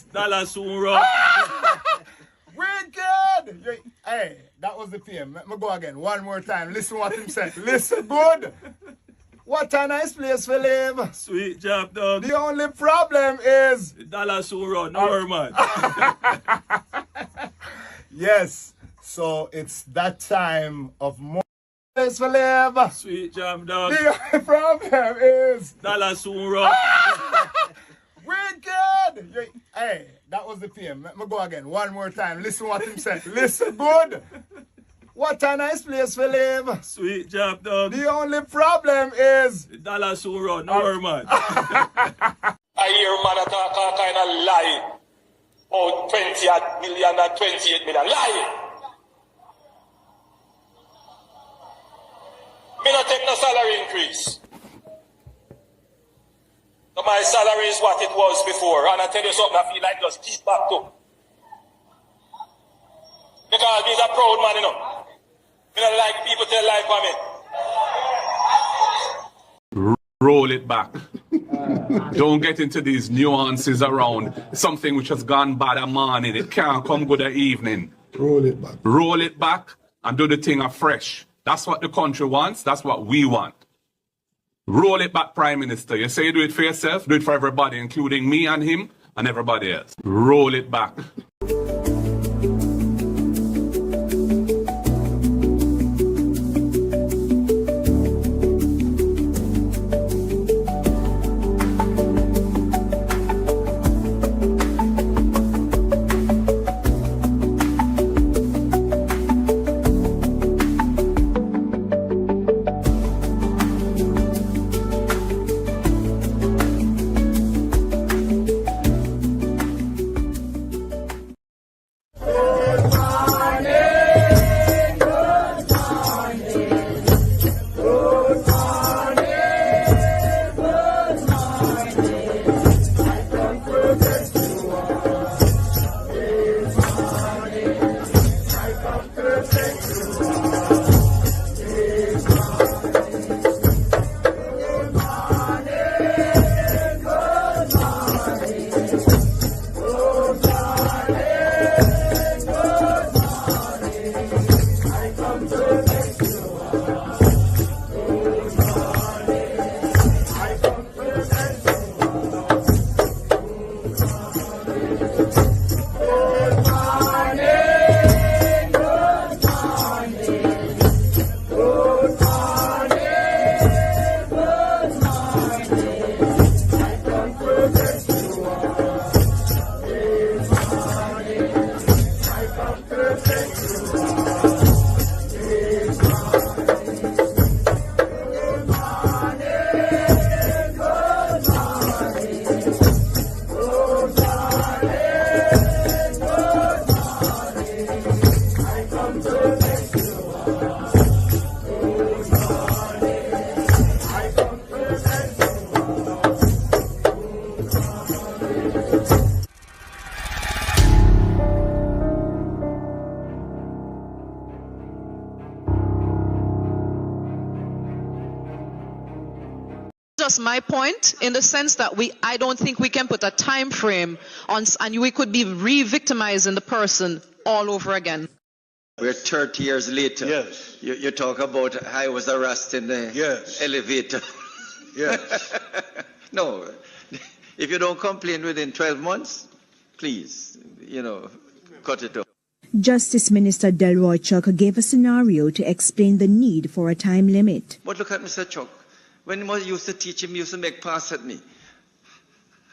Dollar soon rock. Wicked! Hey, that was the PM. Let me go again. One more time. Listen what him said. Listen good. What a nice place we live. Sweet job, dog. The only problem is... Dollar soon run. No worry, man. Yes. So it's that time of more place we live. Sweet job, dog. The only problem is... Dollar soon run. Wicked! Hey, that was the PM. Let me go again. One more time. Listen what him said. Listen good. What a nice place we live. Sweet job, dog. The only problem is... Dollar soon run. No worry, man. I hear man talk a kind of lie. Oh, 20 million and 28 million. Lie. Me not take no salary increase. So my salary is what it was before. And I tell you something, I feel like just keep back to. Because he's a proud man, you know. Me don't like people tell lie for me. Roll it back. Don't get into these nuances around something which has gone bad a morning. It can't come good a evening. Roll it back. Roll it back and do the thing afresh. That's what the country wants. That's what we want. Roll it back, Prime Minister. You say you do it for yourself, do it for everybody, including me and him and everybody else. Roll it back. Just my point in the sense that I don't think we can put a time frame on, and we could be re-victimizing the person all over again. We're 30 years later. Yes. You talk about I was arrested in the Yes. elevator. Yes. No, if you don't complain within 12 months, please, cut it off. Justice Minister Delroy Chuck gave a scenario to explain the need for a time limit. But look at Mr. Chuck. When he used to teach him, he used to make pass at me.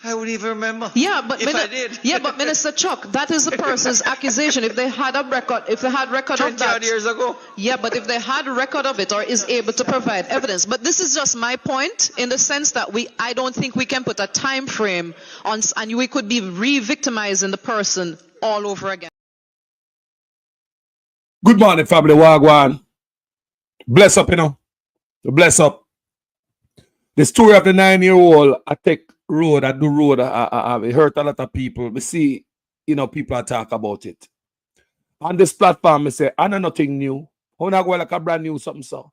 I wouldn't even remember. Yeah, but if I did. Yeah, but Minister Chuck, that is the person's accusation. If they had a record, of 20 that, years ago. Yeah, but if they had a record of it or is able to provide evidence. But this is just my point in the sense that I don't think we can put a time frame on, and we could be re-victimizing the person all over again. Good morning, family. Wagwan. Bless up, Bless up. The story of the 9-year-old, I take road, I do road, I hurt a lot of people. We see, people are talk about it. On this platform, I say, I know nothing new. How not go like a brand new something so?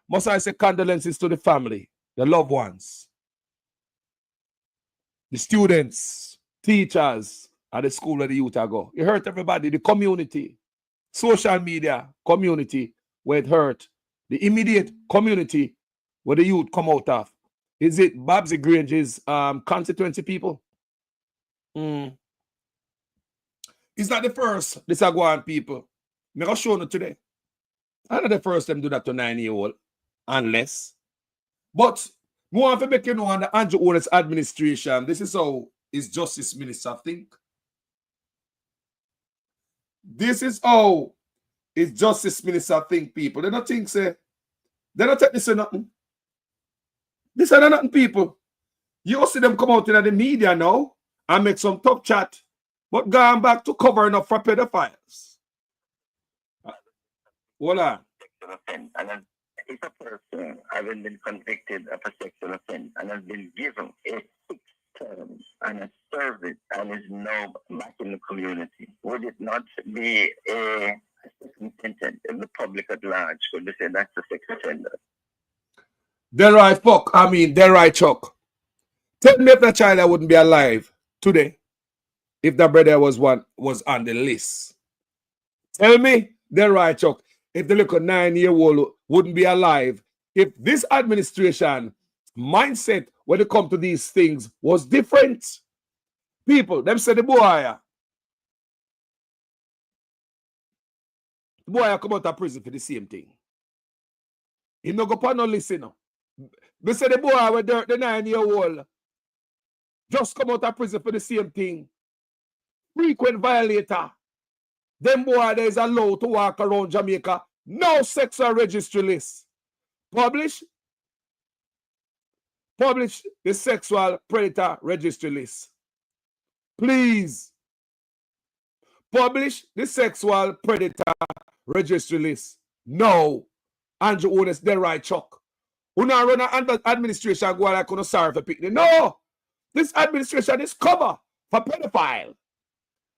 Must I say condolences to the family, the loved ones, the students, teachers at the school where the youth are go. It hurt everybody, the community, social media community where it hurt, the immediate community where the youth come out of. Is it Babsy Grange's constituency people? It's not the first this are going people. I'm going to show you today. I'm not the first them do that to 9-year-old, unless. But we want to make you know under Andrew Owen's administration, this is how his justice minister think. This is how his justice minister think, people. They don't think, say, they don't take this as nothing. This is nothing, people. You see them come out in the media now and make some tough chat, but going back to covering up for pedophiles. Hold on. And if a person having been convicted of a sexual offense and has been given a 6 term and a service and is now back in the community, would it not be a sentence in the public at large? Could they say that's a sex offender? They're right, fuck. I mean, they're right, Chuck. Tell me if that child wouldn't be alive today if the brother was on the list. Tell me, they're right, Chuck. If the little 9-year-old wouldn't be alive, if this administration mindset when it comes to these things was different. People, them say the boy come out of prison for the same thing. He no go on no listen. They say the boy with the 9-year-old just come out of prison for the same thing. Frequent violator. Them boy there is allowed to walk around Jamaica. No sexual registry list. Publish the sexual predator registry list. Please. Publish the sexual predator registry list. No. Andrew Owen's the right, Chuck. Who not run an administration go like sorry for picking. No. This administration is cover for pedophile.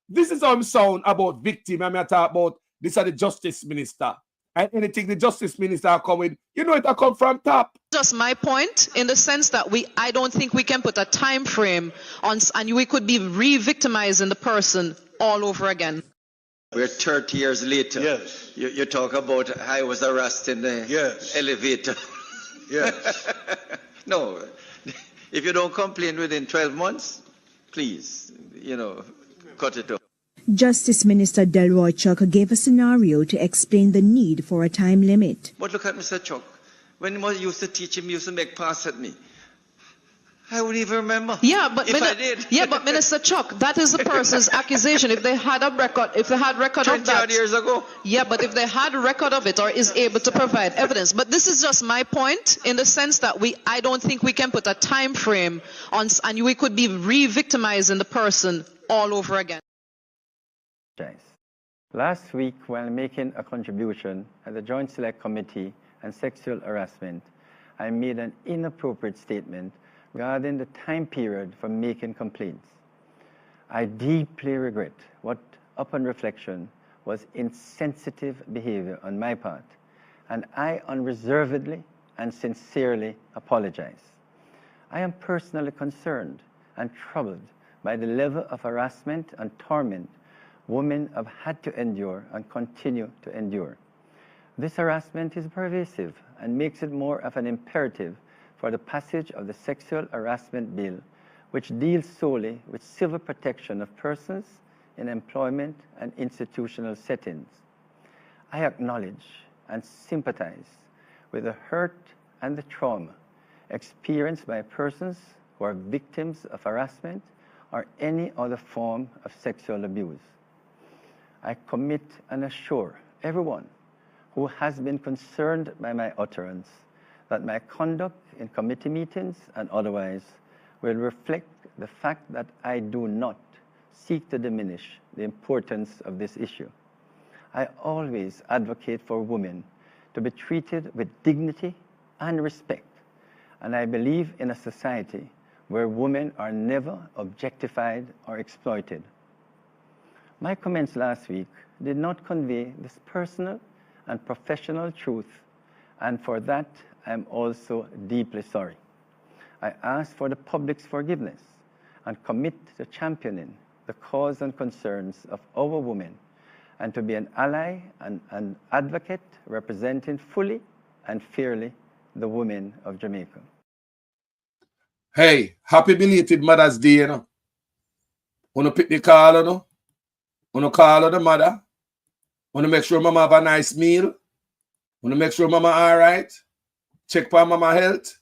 This is how I'm sound about victim. I'm talk about this are the justice minister. And anything the justice minister come with, you know it come from top. Just my point in the sense that I don't think we can put a time frame on, and we could be re-victimizing the person all over again. We're 30 years later. Yes. You talk about I was arrested in the elevator. Yes. No. If you don't complain within 12 months, please, cut it off. Justice Minister Delroy Chuck gave a scenario to explain the need for a time limit. But look at Mr. Chuck. When he used to teach him, he used to make pass at me. I wouldn't even remember. Yeah, but I did. Yeah, but Minister Chuck, that is the person's accusation. If they had a record, of 20 that, years ago. Yeah, but if they had a record of it or is able to provide evidence. But this is just my point in the sense that I don't think we can put a time frame on, and we could be re-victimizing the person all over again. Last week, while making a contribution at the Joint Select Committee on Sexual Harassment, I made an inappropriate statement regarding the time period for making complaints. I deeply regret what, upon reflection, was insensitive behavior on my part, and I unreservedly and sincerely apologize. I am personally concerned and troubled by the level of harassment and torment women have had to endure and continue to endure. This harassment is pervasive and makes it more of an imperative for the passage of the Sexual Harassment Bill, which deals solely with civil protection of persons in employment and institutional settings. I acknowledge and sympathize with the hurt and the trauma experienced by persons who are victims of harassment or any other form of sexual abuse. I commit and assure everyone who has been concerned by my utterance that my conduct in committee meetings and otherwise will reflect the fact that I do not seek to diminish the importance of this issue. I always advocate for women to be treated with dignity and respect, and I believe in a society where women are never objectified or exploited. My comments last week did not convey this personal and professional truth, and for that, I am also deeply sorry. I ask for the public's forgiveness and commit to championing the cause and concerns of our women, and to be an ally and an advocate representing fully and fairly the women of Jamaica. Hey, happy belated Mother's Day, you know. Wanna pick the call, you know? Wanna call her the mother? Wanna make sure mama have a nice meal? Wanna make sure mama all right? Check for mama health?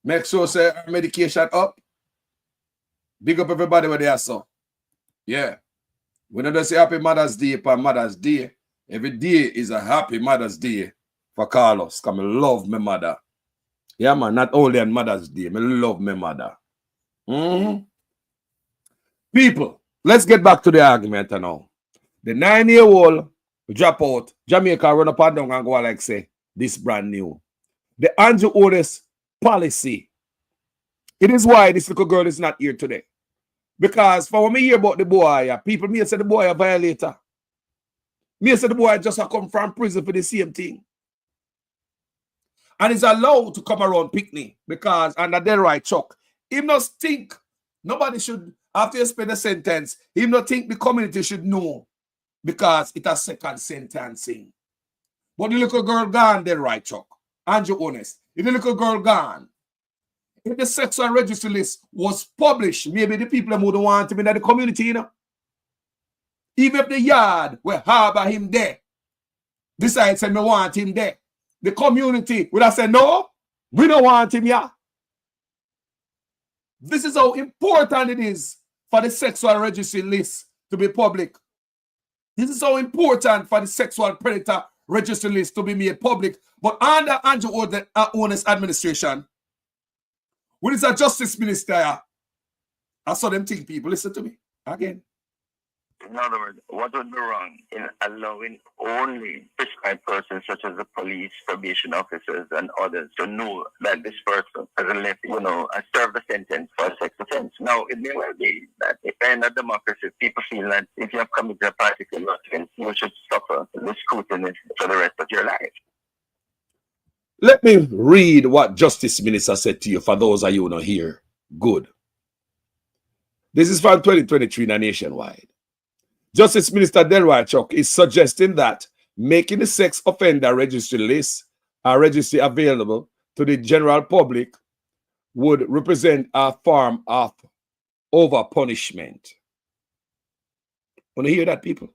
Make sure say her medication up? Big up everybody where they are so. Yeah. We don't say happy Mother's Day for Mother's Day. Every day is a happy Mother's Day for Carlos. Because I love my mother. Yeah, man, not only on Mother's Day. I love my mother. People, let's get back to the argument now. The 9-year-old drop out. Jamaica run up and down and go like say, this brand new. The Andrew Otis policy. It is why this little girl is not here today. Because for when me hear about the boy, people may say the boy a violator. Me say the boy just come from prison for the same thing. And is allowed to come around picnic because under the right chuck. Him not think nobody should, after you spend a sentence, him not think the community should know because it's a second sentencing. But the little girl gone, the right chuck. Andrew Honest. If the little girl gone, if the sexual registry list was published, maybe the people would want him in the community, you know. Even if the yard will harbor him there, decide say me want him there, the community would have said, no, we don't want him here. This is how important it is for the sexual registry list to be public. This is how important for the sexual predator registry list to be made public. But under Andrew Honest administration, when it's a justice minister, I saw them think people, listen to me again. In other words, what would be wrong in allowing only prescribed persons such as the police, probation officers, and others to know that this person has left, has served a sentence for a sex offense? Now, it may well be that in a democracy, people feel that if you have committed a particular offense, you should suffer the scrutiny for the rest of your life. Let me read what Justice Minister said to you for those of you who not here. Good. This is from 2023 in a nationwide. Justice Minister Delroy Chuck is suggesting that making the sex offender registry list or registry available to the general public would represent a form of over-punishment. Want to hear that, people?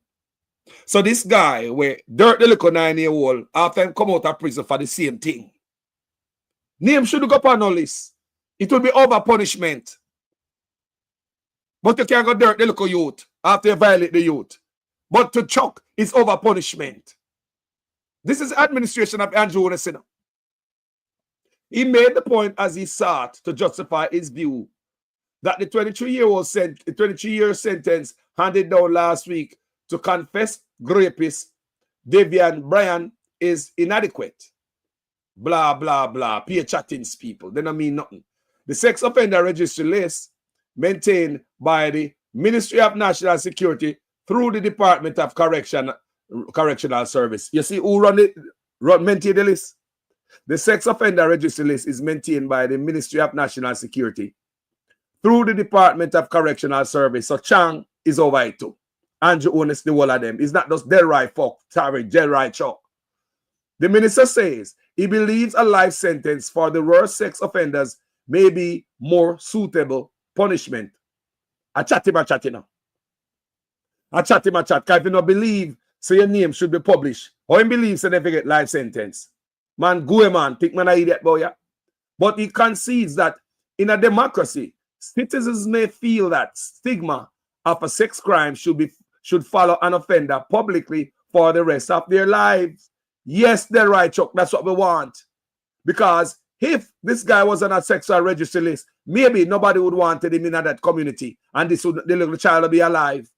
So this guy, where Dirt the little 9-year-old, after him come out of prison for the same thing, name should go up on no list. It will be over-punishment. But you can't go Dirt the little youth after you violate the youth. But to Chuck is over-punishment. This is administration of Andrew Honest. He made the point as he sought to justify his view that the 23-year sentence handed down last week to confess rapist Davian Bryan is inadequate. Blah, blah, blah. Peer chattings, people. They don't mean nothing. The sex offender registry list maintained by the Ministry of National Security through the Department of Correctional Service. You see who maintain the list? The sex offender registry list is maintained by the Ministry of National Security through the Department of Correctional Service. So Chang is over it too. Andrew Honest, the whole of them. It's not just Delroy Fuck, sorry, Delroy Chuck. The minister says he believes a life sentence for the worst sex offenders may be more suitable punishment. I chat him now. I chat. Because if you don't believe, say your name should be published. Or he believes they never get life sentence. Man, go man, think man an idiot boy. Yeah? But he concedes that in a democracy, citizens may feel that stigma of a sex crime should follow an offender publicly for the rest of their lives. Yes, they're right, Chuck. That's what we want. Because if this guy was on a sexual registry list, maybe nobody would want him in that community, and the little child will be alive.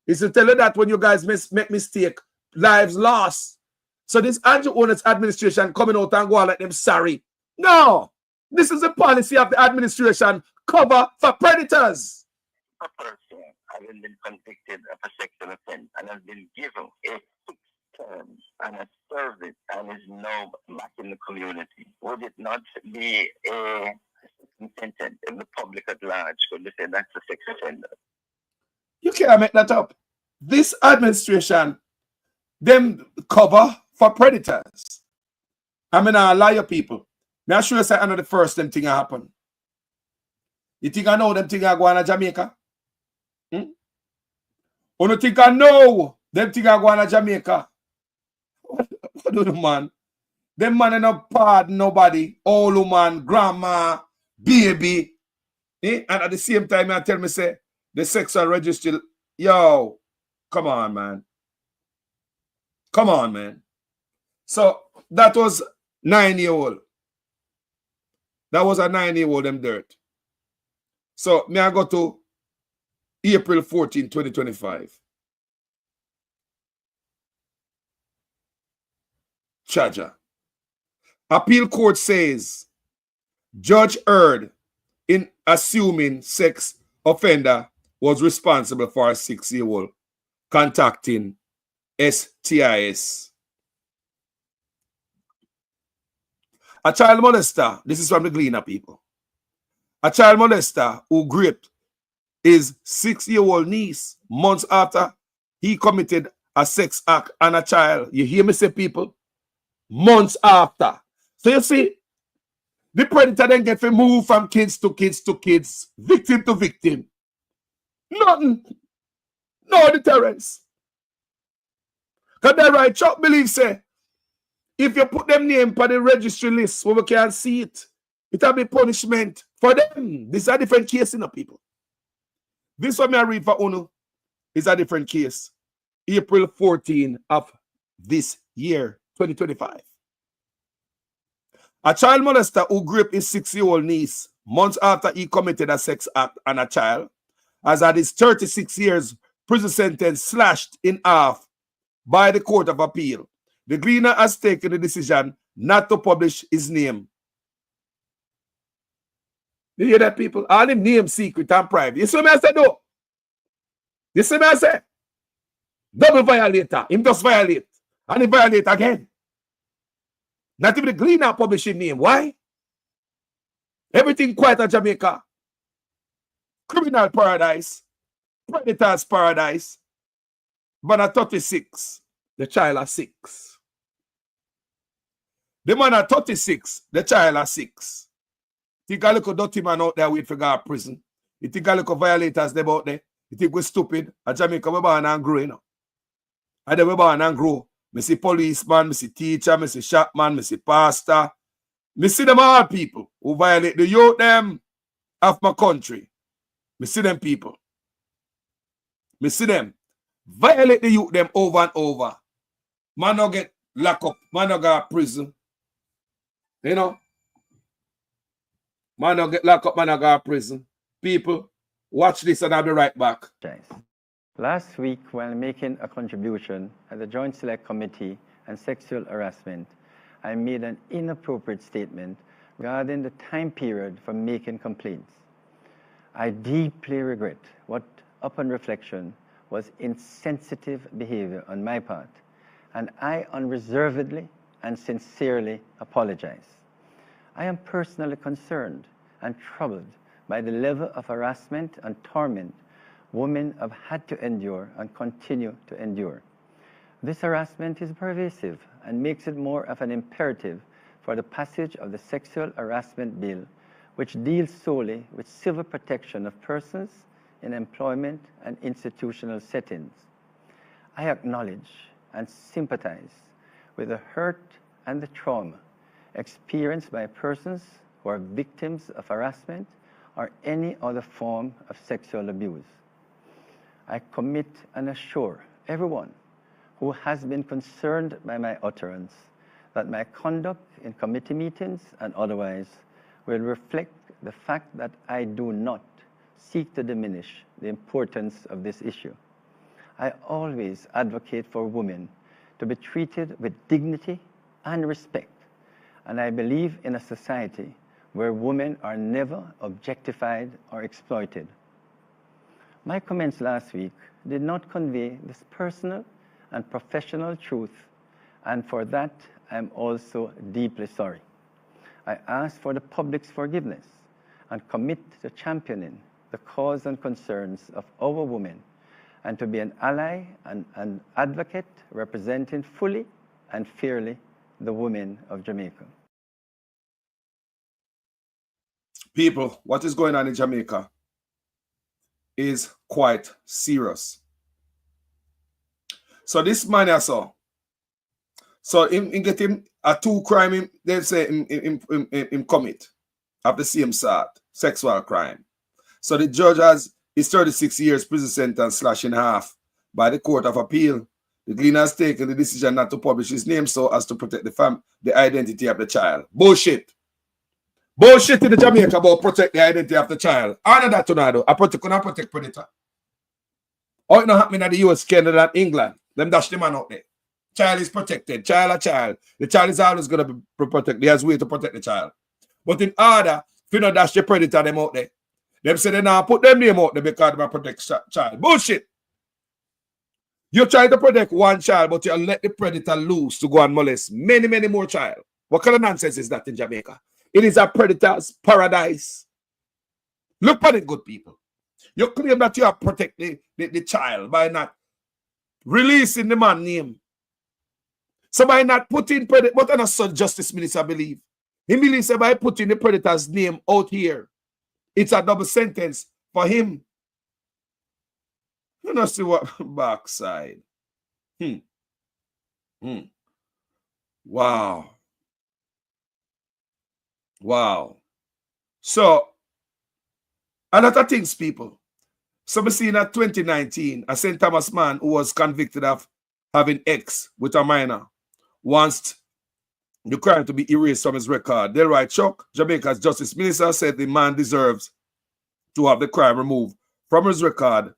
It's to tell you that when you guys make mistake, lives lost. So this Andrew Honest administration coming out and going like them sorry. No, this is a policy of the administration cover for predators. A person having been convicted of a sexual offense and has been given a 6th term and has served it and is now back in the community, would it not be a contented if the public at large could say that's a sex offender. You can't make that up. This administration, them cover for predators. I mean, I lie you people. Now, sure say I know the first them thing happen. You think I know them thing are going to Jamaica? Or you think I know them thing are going to Jamaica? What do the man? Them man ain't not pardon nobody. Old woman, grandma, baby. And at the same time, I tell me, say, the sexual registry, yo, come on, man. Come on, man. So, that was 9-year-old. That was a 9-year-old, them dirt. So, may I go to April 14, 2025. Charger. Appeal court says, judge heard in assuming sex offender was responsible for a 6-year-old contacting STIS. A child molester, this is from the Gleaner people. A child molester who raped his 6-year-old niece months after he committed a sex act on a child. You hear me say, people? Months after. So you see, the predator then get to move from kids to kids to kids, victim to victim. Nothing. No deterrence. Because that right, Chuck believes, say, if you put them name on the registry list where we can see it, it'll be punishment for them. This is a different case, you know, people. This one I read for UNO is a different case. April 14 of this year, 2025. A child molester who raped his 6-year-old niece months after he committed a sex act on a child has had his 36 years prison sentence slashed in half by the Court of Appeal. The Gleaner has taken the decision not to publish his name. You hear that, people? All him name secret and private. You see what I say, though? You see what I say? Double violator. Him just violate. And he violate again. Not even the Gleaner publishing name. Why? Everything quiet at Jamaica. Criminal paradise. Predators paradise. But at 36, the child is 6. The man at 36, the child is 6. Think a little dirty man out there wait for go to prison. You think a little violators them out there. You think we're stupid. At Jamaica, we're born and grow, you know. And then we're born and grow. I see policeman, I see teacher, I see shopman, I see pastor. I see them all people who violate the youth them of my country. I see them people. I see them violate the youth them over and over. Man no get locked up. Man no go to prison. You know? Man no get locked up. Man no go to prison. People, watch this and I'll be right back. Last week, while making a contribution at the Joint Select Committee on Sexual Harassment, I made an inappropriate statement regarding the time period for making complaints. I deeply regret what, upon reflection, was insensitive behavior on my part, and I unreservedly and sincerely apologize. I am personally concerned and troubled by the level of harassment and torment women have had to endure and continue to endure. This harassment is pervasive and makes it more of an imperative for the passage of the Sexual Harassment Bill, which deals solely with civil protection of persons in employment and institutional settings. I acknowledge and sympathize with the hurt and the trauma experienced by persons who are victims of harassment or any other form of sexual abuse. I commit and assure everyone who has been concerned by my utterance that my conduct in committee meetings and otherwise will reflect the fact that I do not seek to diminish the importance of this issue. I always advocate for women to be treated with dignity and respect, and I believe in a society where women are never objectified or exploited. My comments last week did not convey this personal and professional truth, and for that, I'm also deeply sorry. I ask for the public's forgiveness and commit to championing the cause and concerns of our women and to be an ally and an advocate representing fully and fairly the women of Jamaica. People, what is going on in Jamaica is quite serious. So this man I saw, so in get him a 2 crime, they say him commit of the same sort, sexual crime. So the judge has his 36 years prison sentence slashed in half by the Court of Appeal. The Gleaner has taken the decision not to publish his name so as to protect the identity of the child. Bullshit. Bullshit in the Jamaica about protect the identity of the child. I know that tornado. I protect predator. Oh, it not happening at the US, Canada, and England. Them dash the man out there. Child is protected. Child a child. The child is always going to be protected. There's a way to protect the child. But in order, if you not dash the predator them out there, them say they now put them name out there because they protect child. Bullshit. You try to protect one child, but you let the predator loose to go and molest many more child. What kind of nonsense is that in Jamaica? It is a predator's paradise. Look at it, good people. You claim that you are protecting the child by not releasing the man's name. So by not putting predator, what an assault justice minister believe? He believes that by putting the predator's name out here, it's a double sentence for him. You know, see what backside. Wow. Wow. So, a lot of things, people. So we see in 2019, a St. Thomas man who was convicted of having sex with a minor wants the crime to be erased from his record. Delroy Chuck, Jamaica's Justice Minister, said the man deserves to have the crime removed from his record,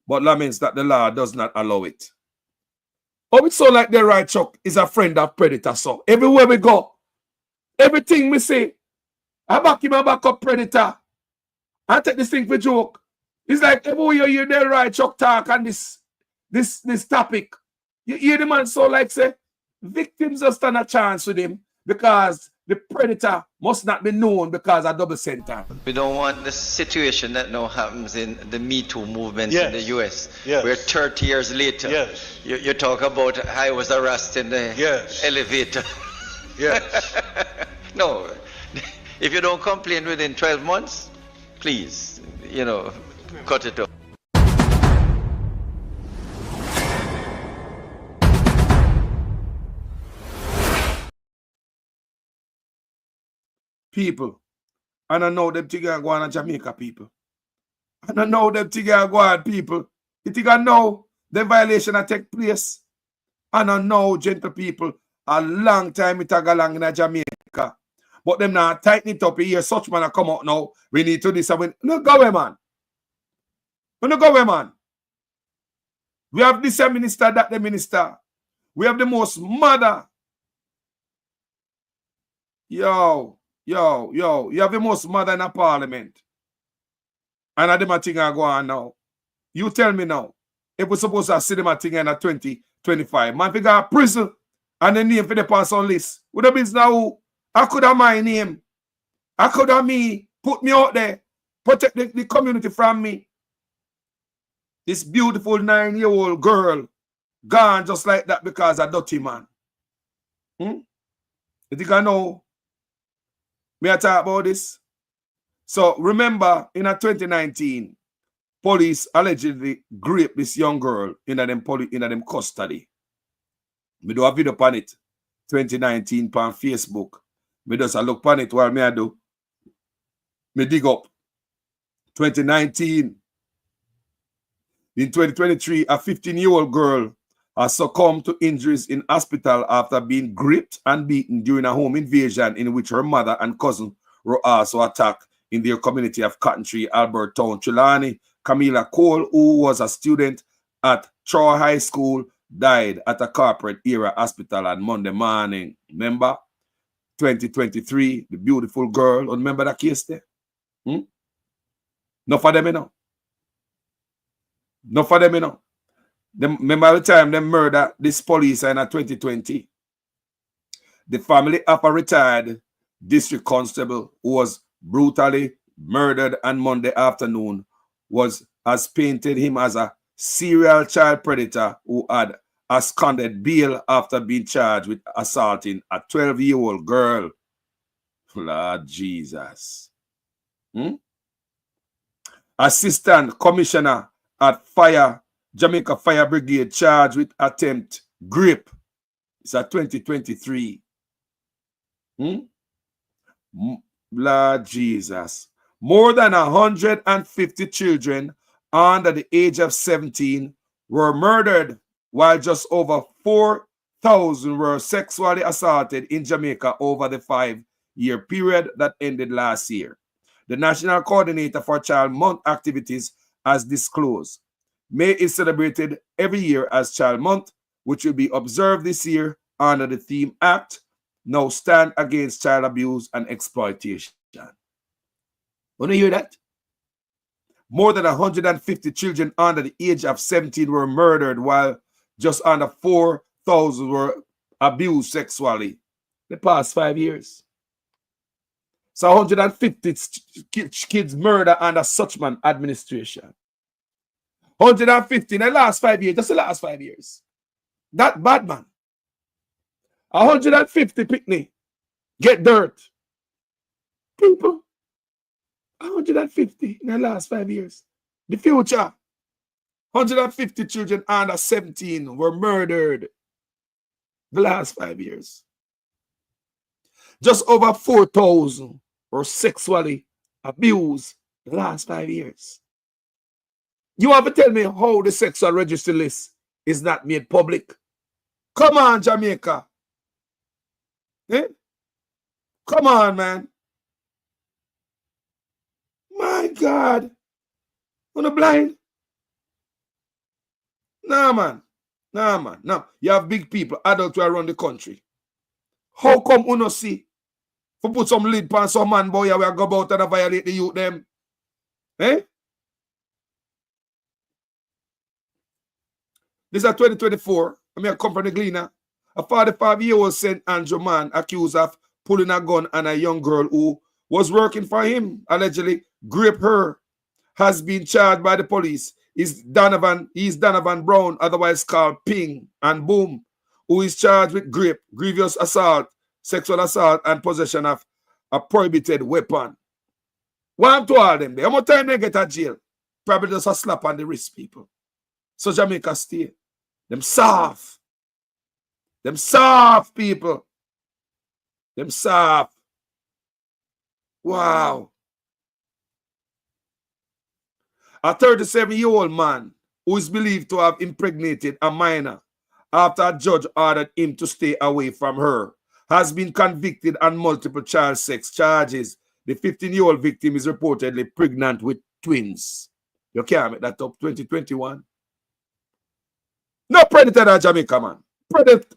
but laments that the law does not allow it. Oh, it's so like Delroy Chuck is a friend of predator. So everywhere we go, everything we say, I back him, I back up predator. I take this thing for joke. It's like everywhere you hear Delroy Chuck talk on this topic, you hear the man so like say, victims just stand a chance with him because the predator must not be known because a double sentence. We don't want the situation that now happens in the Me Too movement in the US, where 30 years later, you talk about I was arrested in the elevator. Yes. No, if you don't complain within 12 months, please, cut it off. People, and I know them things are going on Jamaica, people. And I know them things are going on, people. You think I know the violation that take place? And I know, gentle people, a long time it tag along in Jamaica. But them now tighten it up. You hear such man come out now. We need to do this. No go away, man. No go away, man. We have this minister, that the minister. We have the most mother. Yo, you have the most mother in a parliament. And I them thing are go on now. You tell me now. If we're supposed to see them a thing in a 2025, man, we got prison and the name for the pass on list. Would have been now, I could have my name. I could have me, put me out there, protect the community from me. This beautiful 9-year-old girl gone just like that because a dirty man. You think I know? May I talk about this? So remember, in 2019, police allegedly raped this young girl in them custody. Me do a video upon it, 2019 on Facebook. Me just look upon it while I do. Me dig up. 2019. In 2023, a 15-year-old girl has succumbed to injuries in hospital after being gripped and beaten during a home invasion in which her mother and cousin were also attacked in their community of Cotton Tree, Albert Town. Chulani Camila Cole, who was a student at Troy High School, died at a corporate era hospital on Monday morning. Remember? 2023, the beautiful girl. Remember that case there? Enough for them, you know. Enough for them, you know. Remember the time they murdered this police in 2020? The family of a retired district constable who was brutally murdered on Monday afternoon has painted him as a serial child predator who had absconded bail after being charged with assaulting a 12-year-old girl. Lord Jesus. Assistant Commissioner at Jamaica Fire Brigade charged with attempt grip. It's a 2023. Lord Jesus. More than 150 children under the age of 17 were murdered, while just over 4,000 were sexually assaulted in Jamaica over the 5-year period that ended last year. The National Coordinator for Child Month activities has disclosed. May is celebrated every year as Child Month, which will be observed this year under the theme Act, Now Stand Against Child Abuse and Exploitation. Want to hear that? More than 150 children under the age of 17 were murdered, while just under 4,000 were abused sexually the past 5 years. So 150 kids murdered under Suchman administration. 150 in the last 5 years, just the last 5 years. That bad, man. 150 picnic get dirt. People. 150 in the last 5 years. The future. 150 children under 17 were murdered the last 5 years. Just over 4,000 were sexually abused the last 5 years. You want to tell me how the sexual registry list is not made public? Come on, Jamaica. Eh? Come on, man. My God. Wanna blind? Nah, man. Nah, man. No. You have big people, adults around the country. How come you no see? For put some lid on some man boy we go about and violate the youth them? Eh? This is 2024. I come from the Gleaner. A 45-year-old St. Andrew man accused of pulling a gun on a young girl who was working for him, allegedly grape her, has been charged by the police. He's Donovan Brown, otherwise called Ping and Boom, who is charged with grape, grievous assault, sexual assault, and possession of a prohibited weapon. One to all them there. How much time they get out of jail? Probably just a slap on the wrist, people. So Jamaica stay. Them soft. Them soft, people. Them soft. Wow. A 37-year-old man who is believed to have impregnated a minor after a judge ordered him to stay away from her has been convicted on multiple child sex charges. The 15-year-old victim is reportedly pregnant with twins. You can't make that up. 2021. No predator in Jamaica, man.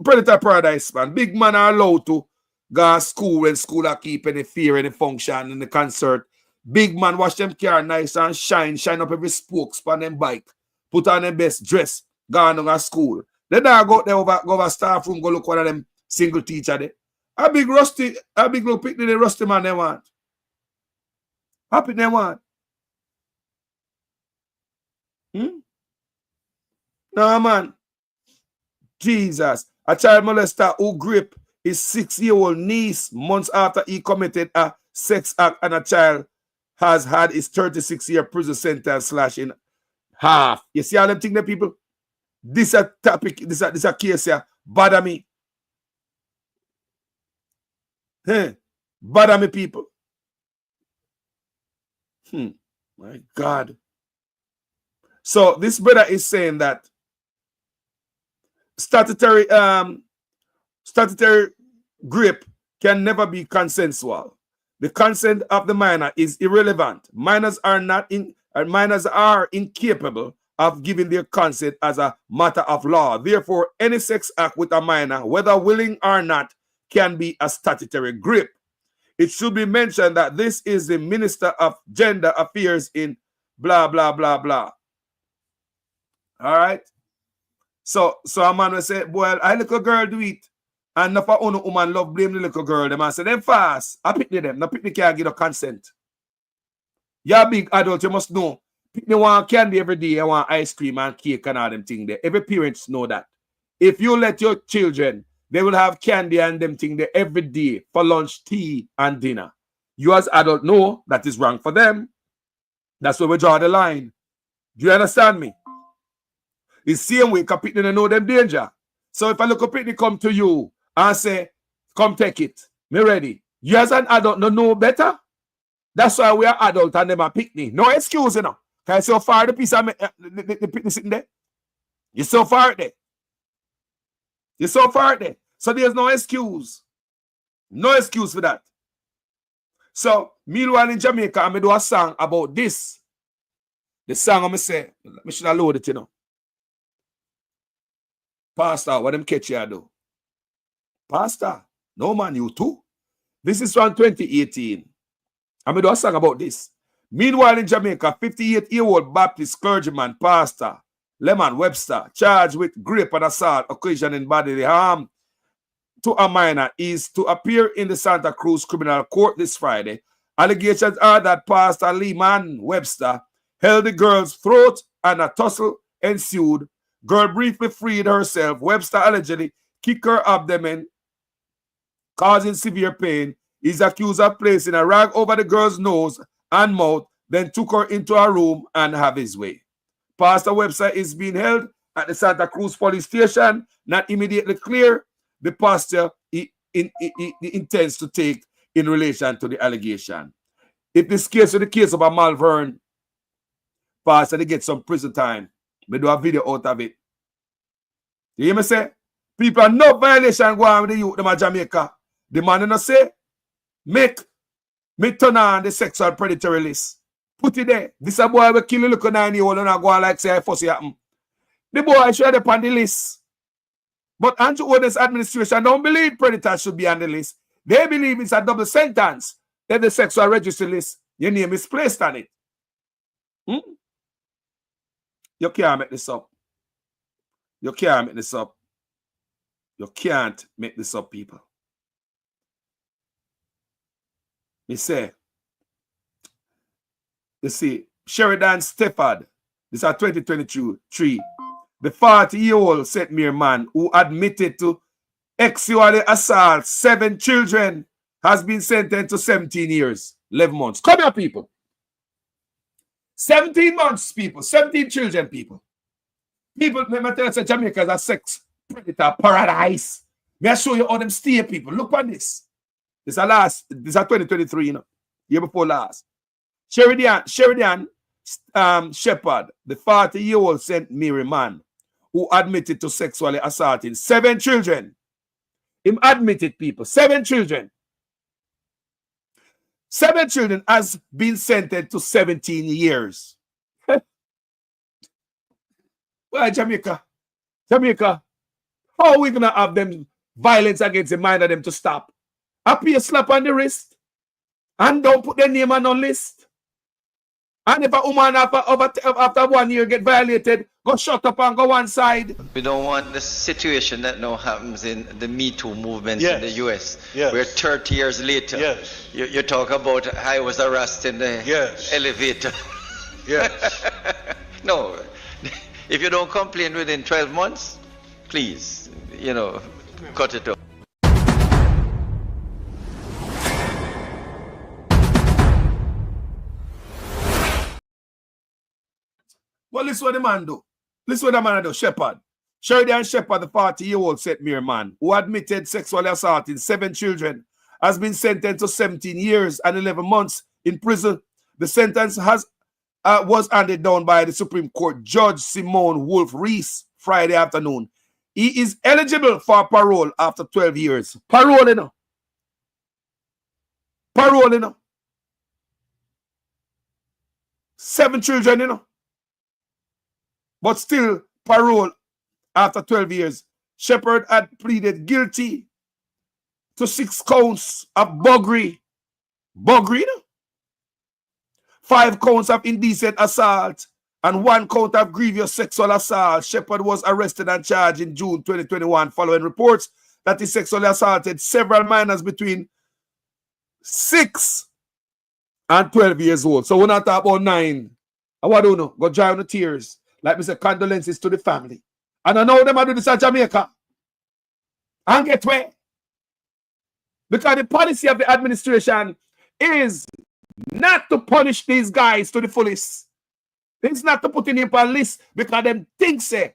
Predator paradise, man. Big man are allowed to go to school when school are keeping the fear and the function and the concert. Big man wash them car nice and shine up every spokes on them bike, put on them best dress, go on to school. Then I go there go over staff room, go look one of them single teacher there. A big little picnic, the rusty man they want. Happy they want. No, man. Jesus. A child molester who grip his 6-year-old niece months after he committed a sex act on a child has had his 36-year prison sentence slashed in half. You see all them things, people? This a topic, this a case here. Bother me. Hey, bother me, people. My God. So this brother is saying that statutory grip can never be consensual. The consent of the minor is irrelevant. Minors are incapable of giving their consent as a matter of law. Therefore, any sex act with a minor, whether willing or not, can be a statutory grip. It should be mentioned that this is the Minister of Gender Affairs in blah, blah, blah, blah. All right? So a man will say, well, I little girl do it. And if a woman love blame the little girl, the man say, them fast. I pick them. No pick the can't give no consent. You're a big adult, you must know. They want candy every day, I want ice cream and cake and all them things there. Every parents know that. If you let your children, they will have candy and them things there every day for lunch, tea, and dinner. You as adult know that is wrong for them. That's where we draw the line. Do you understand me? It's the same way because people don't know them danger. So if a little people come to you and say, come take it, me ready. You as an adult don't know better. That's why we are adult and them are picnic. No excuse, you know. Can I so far the piece of the picnic sitting there? You're so far there. You're so far there. So there's no excuse. No excuse for that. So, meanwhile in Jamaica, I'm going to do a song about this. The song I'm going to say, I should have loaded it, you know. Pastor, what them catch you do? Pastor, no man, you too. This is from 2018. I'm going to do a song about this. Meanwhile in Jamaica, 58-year-old Baptist clergyman, Pastor Lemon Webster, charged with rape and assault occasioning bodily harm to a minor, is to appear in the Santa Cruz Criminal Court this Friday. Allegations are that Pastor Lemon Webster held the girl's throat and a tussle ensued. Girl briefly freed herself. Webster allegedly kicked her abdomen, causing severe pain. He's accused of placing a rag over the girl's nose and mouth, then took her into a room and have his way. Pastor Webster is being held at the Santa Cruz police station, not immediately clear the posture he intends to take in relation to the allegation. If this case is the case of a Malvern pastor, they get some prison time. We do a video out of it. You hear me say? People are no violation go on with the youth them at Jamaica. The man in say, make me turn on the sexual predatory list. Put it there. This a boy will kill a little 9-year-old and I go on like say I fussy happen. The boy should have on the list. But Andrew Oden's administration don't believe predators should be on the list. They believe it's a double sentence. Then the sexual registry list, your name is placed on it. You can't make this up. You can't make this up. You can't make this up, people. Me say, you see, Sheridan Stefford, this is 2023. The 40-year-old St. Mary man who admitted to sexually assault 7 children has been sentenced to 17 years, 11 months. Come here, people. 17 months, people. 17 children, people. People, let me tell you, Jamaica is a sex predator paradise. May I show you how them stay, people. Look at this. This is 2023, you know. Year before last. Sheridan Shepherd, the 40-year-old St. Mary man who admitted to sexually assaulting 7 children. Him admitted, people, 7 children. 7 children has been sentenced to 17 years. Well, Jamaica, how are we going to have them violence against the mind of them to stop? Happy a slap on the wrist and don't put their name on no list. And if a woman after 1 year get violated, go shut up and go one side. We don't want the situation that now happens in the Me Too movement in the US. Where 30 years later, you talk about I was arrested in the elevator. No, if you don't complain within 12 months, please, cut it off. Well, this is what the man do. This is what the man do, Shepherd. Sheridan Shepherd, the 40-year-old St. Mary man, who admitted sexually assaulting 7 children, has been sentenced to 17 years and 11 months in prison. The sentence was handed down by the Supreme Court Judge Simone Wolf Reese Friday afternoon. He is eligible for parole after 12 years. Parole, you know. Parole, you know. 7 children, you know. But still parole after 12 years. Shepherd had pleaded guilty to 6 counts of buggery. Buggery, you know? 5 counts of indecent assault and 1 count of grievous sexual assault. Shepherd was arrested and charged in June 2021 following reports that he sexually assaulted several minors between 6 and 12 years old. So when I talk about 9, I don't know, go dry on the tears. Like me say, condolences to the family. And I know them I do this in Jamaica. And get where? Because the policy of the administration is not to punish these guys to the fullest. It's not to put in a list because them think say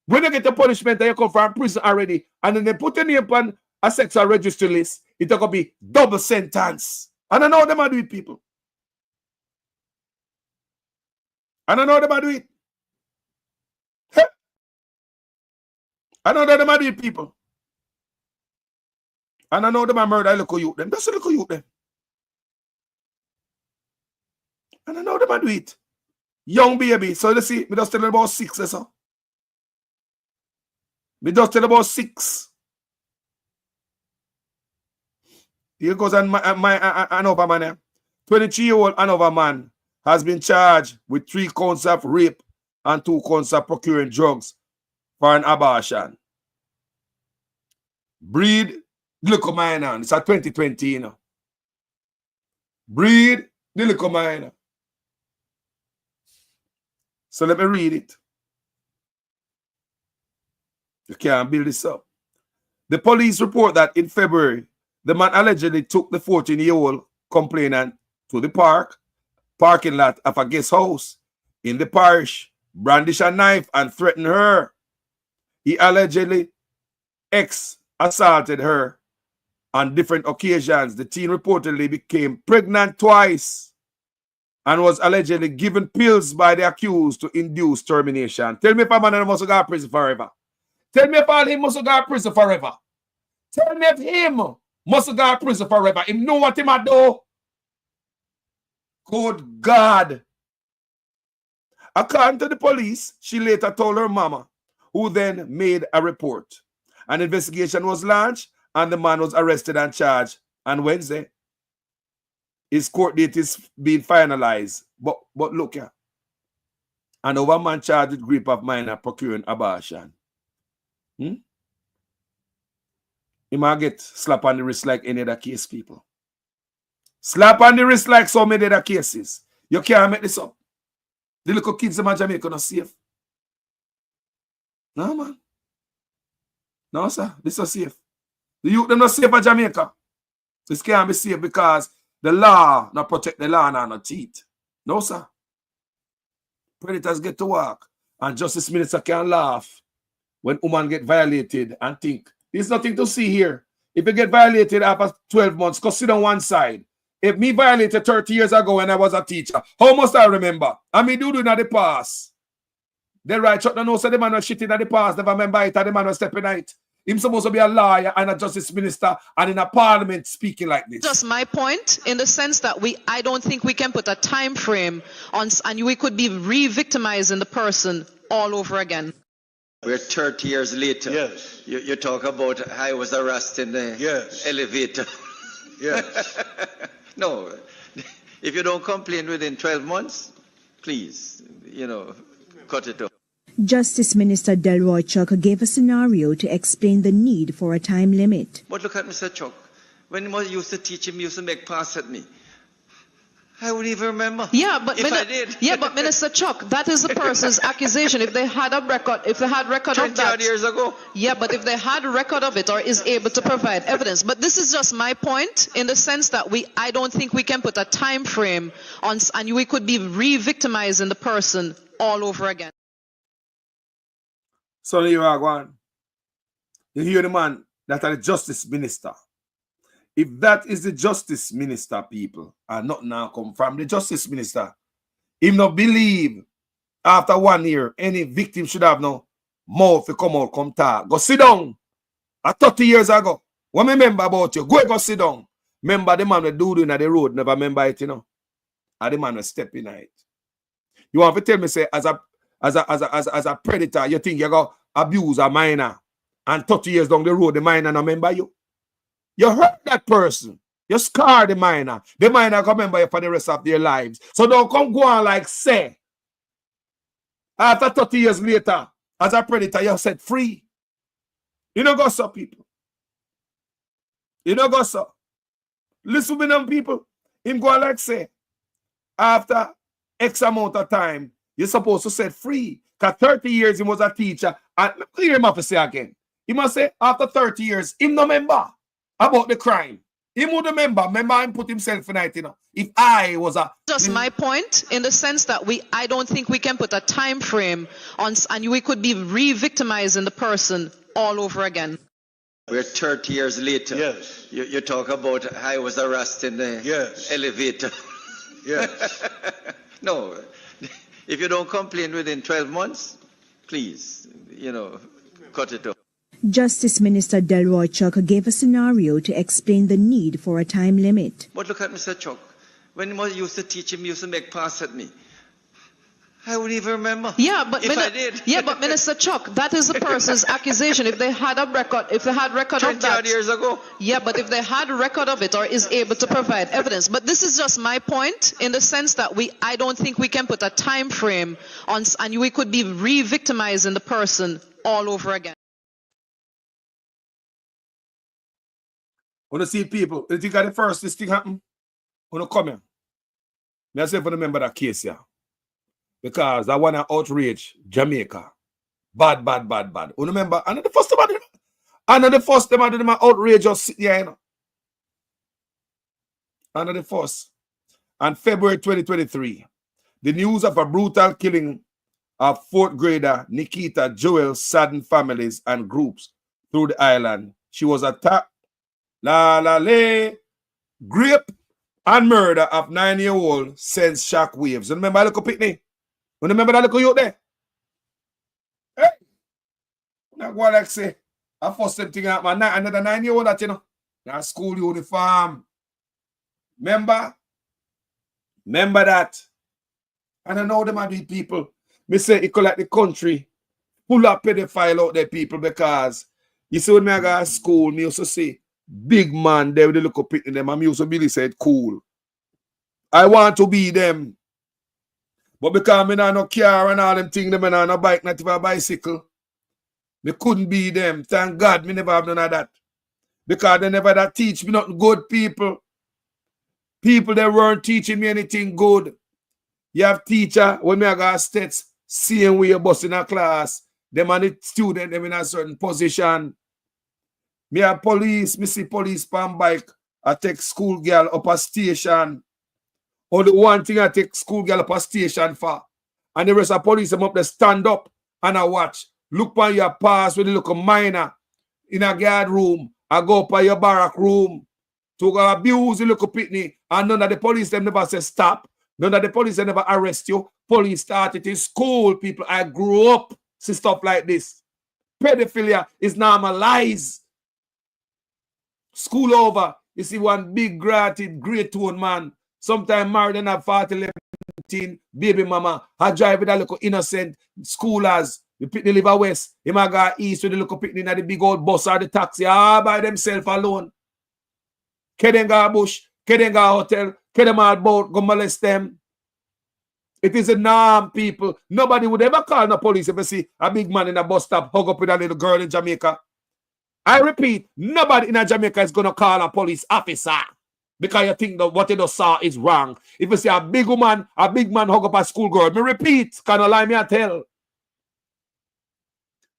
when you get the punishment that you come from prison already, and then they put your name on a sexual registry list, it's going to be double sentence. And I know them are do it, people. And I know them are do it. I know them are do it, people. And I know them are murder a little youth them. Just a little youth them. And I know them are do it. Young baby. So you see, me just tell them about 6 or so. Me just tell about 6. Here goes another man. 23-year-old another man has been charged with 3 counts of rape and 2 counts of procuring drugs for an abortion. Breed, look at mine now. It's a 2020, you know. Breed, look at mine. So let me read it. You can't build this up. The police report that in February, the man allegedly took the 14-year-old complainant to the parking lot of a guest house in the parish, brandished a knife and threatened her. He allegedly assaulted her on different occasions. The teen reportedly became pregnant twice and was allegedly given pills by the accused to induce termination. Tell me if a man must go to prison forever. Tell me if all him must go to prison forever. Tell me if him must go to prison forever. Him know what him a do. Good God. According to the police, she later told her mama, who then made a report. An investigation was launched and the man was arrested and charged on Wednesday. His court date is being finalized. But look here. Another man charged with rape of minor procuring abortion. He might get slap on the wrist like any other case, people. Slap on the wrist like so many other cases. You can't make this up. The little kids in Jamaica not safe. No, man. No, sir. This is safe. The youth them not safe in Jamaica. This can't be safe because the law not protect the law and not teeth. No, sir. Predators get to work. And Justice Minister can laugh when woman get violated and think, there's nothing to see here. If you get violated after 12 months, go sit on one side. If me violated 30 years ago when I was a teacher, how must I remember? I mean, do in the past. They right shot the nose of the man was shitting at the past, never remember it, and the man was stepping out. Him supposed to be a lawyer and a justice minister and in a parliament speaking like this. Just my point in the sense that I don't think we can put a time frame on, and we could be re-victimizing the person all over again. We're 30 years later. Yes. You talk about I was arrested in the elevator. Yes. No. If you don't complain within 12 months, please, cut it off. Justice Minister Delroy Chuck gave a scenario to explain the need for a time limit. But look at Mr. Chuck. When he used to teach him, he used to make pass at me. I wouldn't even remember. Yeah, but if I did. Yeah, but Minister Chuck, that is the person's accusation. If they had a record, of that, years ago. Yeah, but if they had a record of it or is able to provide evidence. But this is just my point in the sense that I don't think we can put a time frame on, and we could be re-victimizing the person all over again. So you are going. You hear the man that are the justice minister. If that is the justice minister, people, and not now come from the justice minister, him not believe after 1 year any victim should have no mouth to come out, come talk. Go sit down. 30 years ago. What me remember about you? Go sit down. Remember the man that do in the road, never remember it, And the man was stepping it. You want to tell me, say, as a predator, you think you go abuse a minor, and 30 years down the road, the minor not remember you? You hurt that person. You scar the minor. The minor can remember you for the rest of their lives. So don't come go on like say. After 30 years later, as a predator, you're set free. You don't go so, people. You don't go so. Listen to them, people. Him go like say, after X amount of time, you're supposed to set free. Because 30 years he was a teacher. And hear him have to say again. He must say after 30 years, him no remember about the crime. He would remember him put himself in it, you know. If I was a... Just my point, in the sense that I don't think we can put a time frame on, and we could be re-victimizing the person all over again. We're 30 years later. Yes. You talk about I was arrested in the elevator. Yes. No. If you don't complain within 12 months, please, cut it off. Justice Minister Delroy Chuck gave a scenario to explain the need for a time limit. But look at Mr. Chuck. When he used to teach him, he used to make pass at me. I wouldn't even remember. Yeah, but I did. Yeah, but Minister Chuck, that is the person's accusation. If they had a record, of that, years ago. Yeah, but if they had a record of it or is able to provide evidence. But this is just my point, in the sense that I don't think we can put a time frame on, and we could be re-victimizing the person all over again. When you see people, you think at the first this thing happen, when you come here, I say for remember that case here. Because I want to outrage Jamaica. Bad. You remember? And the first time I did my outrage just sit here, you know. And the first. And February 2023, the news of a brutal killing of 4th grader Nikita Joel saddened families and groups through the island. She was attacked, rape and murder of 9-year-old sends shock waves. You remember little Pitney? You remember that little youth there? Hey! Now go like say, I first them thing out my another 9-year-old that, you know, that school uniform. Remember that. And I know them are the people. Me say it could like the country full of pedophile out there, people, because you see when me I go to school, me used to say, big man, they would look up at them, and me used to really say it cool. I want to be them. But because me no car and all them things, me no bike, not even a bicycle, me couldn't be them. Thank God me never have none of that. Because they never that teach me nothing good, people. People that weren't teaching me anything good. You have teacher, when me I got states, seeing where you bus in a class, them and the student, them in a certain position. Me have police, me see police pan bike, I take school girl up a station. Only one thing I take school girl up a station for. And the rest of police them up there stand up and I watch. Look on your pass with the look minor in a guard room. I go up on your barrack room to go abuse the local pitney. And none of the police them never say stop. None of the police them never arrest you. Police started in school, people. I grew up see stuff like this. Pedophilia is normalized. School over. You see one big gratted, great tone man. Sometime married and have 40, 11, baby mama. I drive with a little innocent schoolers. You pick the liver west. He might go east with the little picnic in the big old bus or the taxi. All by themselves alone. Kedden go bush. Kedden go hotel. Kedden all boat. Go molest them. It is a norm, people. Nobody would ever call the police if you see a big man in a bus stop hug up with a little girl in Jamaica. I repeat, nobody in Jamaica is going to call a police officer because you think that what you just saw is wrong. If you see a big man hug up a schoolgirl, me repeat, can you lie me I tell?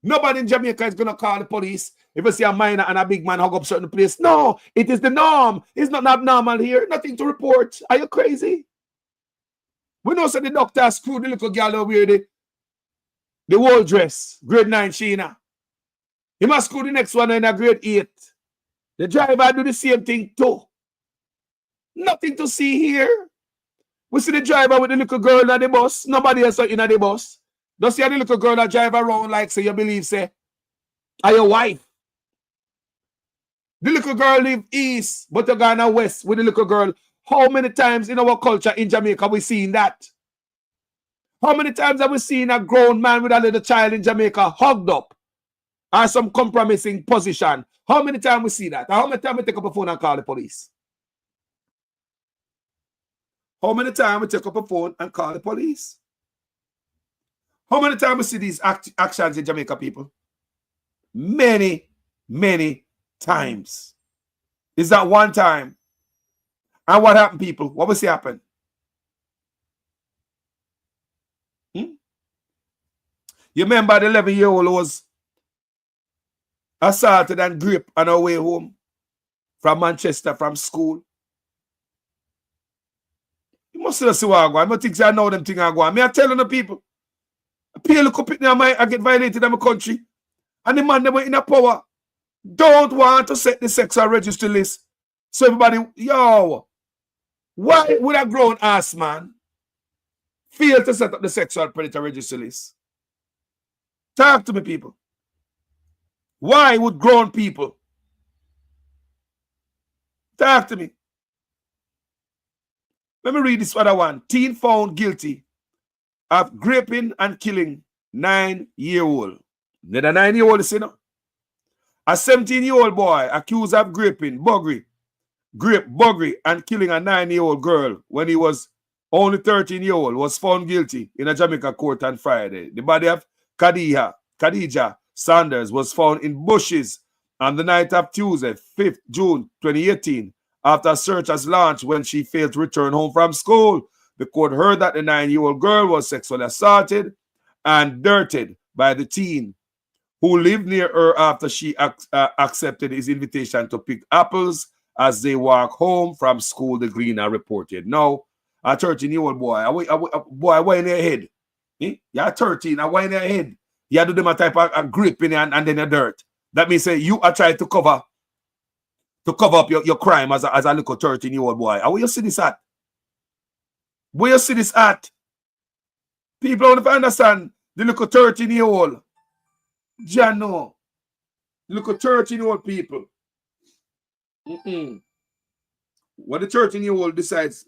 Nobody in Jamaica is going to call the police if you see a minor and a big man hug up certain place. No, it is the norm. It's not abnormal here. Nothing to report. Are you crazy? We know so the doctor screwed the little girl over here, the whole dress, grade 9 Sheena. He must screw the next one in a grade 8. The driver do the same thing too. Nothing to see here. We see the driver with the little girl on the bus. Nobody else in the bus. Don't see the little girl that drive around like say you believe say, are your wife? The little girl live east, but you gone west with the little girl. How many times in our culture in Jamaica we seen that? How many times have we seen a grown man with a little child in Jamaica hugged up or some compromising position? How many times we see that? How many times we take up a phone and call the police? How many times we take up a phone and call the police? How many times we see these actions in Jamaica, people? Many, many times. Is that one time? And what happened, people? What was happen? You remember the 11-year-old was assaulted and gripped on her way home from Manchester from school? You must see what I go. I don't think I know them things I go. Me, I telling the people. Pay look up I get violated in my country. And the man that went in a power don't want to set the sexual registry list. So everybody, yo, why would a grown ass man fail to set up the sexual predator registry list? Talk to me, people. Why would grown people? Talk to me. Let me read this other one. Teen found guilty of raping and killing 9-year-old. Not a 9-year-old, you know. A 17-year-old boy accused of raping, buggery, and killing a 9-year-old girl when he was only 13-year-old was found guilty in a Jamaica court on Friday. The body of Khadija Sanders was found in bushes on the night of Tuesday, 5th June 2018, after a search was launched when she failed to return home from school. The court heard that the 9-year-old girl was sexually assaulted and dirted by the teen who lived near her after she accepted his invitation to pick apples as they walk home from school, the Gleaner reported. Now, a 13-year-old boy, why in their head? You're 13, why in their head? You do them a type of gripping and then a dirt. That means say you are trying to cover up your crime as a little 13-year-old boy. Where you see this at? Where you see this at? People don't understand the little 13-year-old. Jano. Little 13-year-old people. When the 13-year-old decides,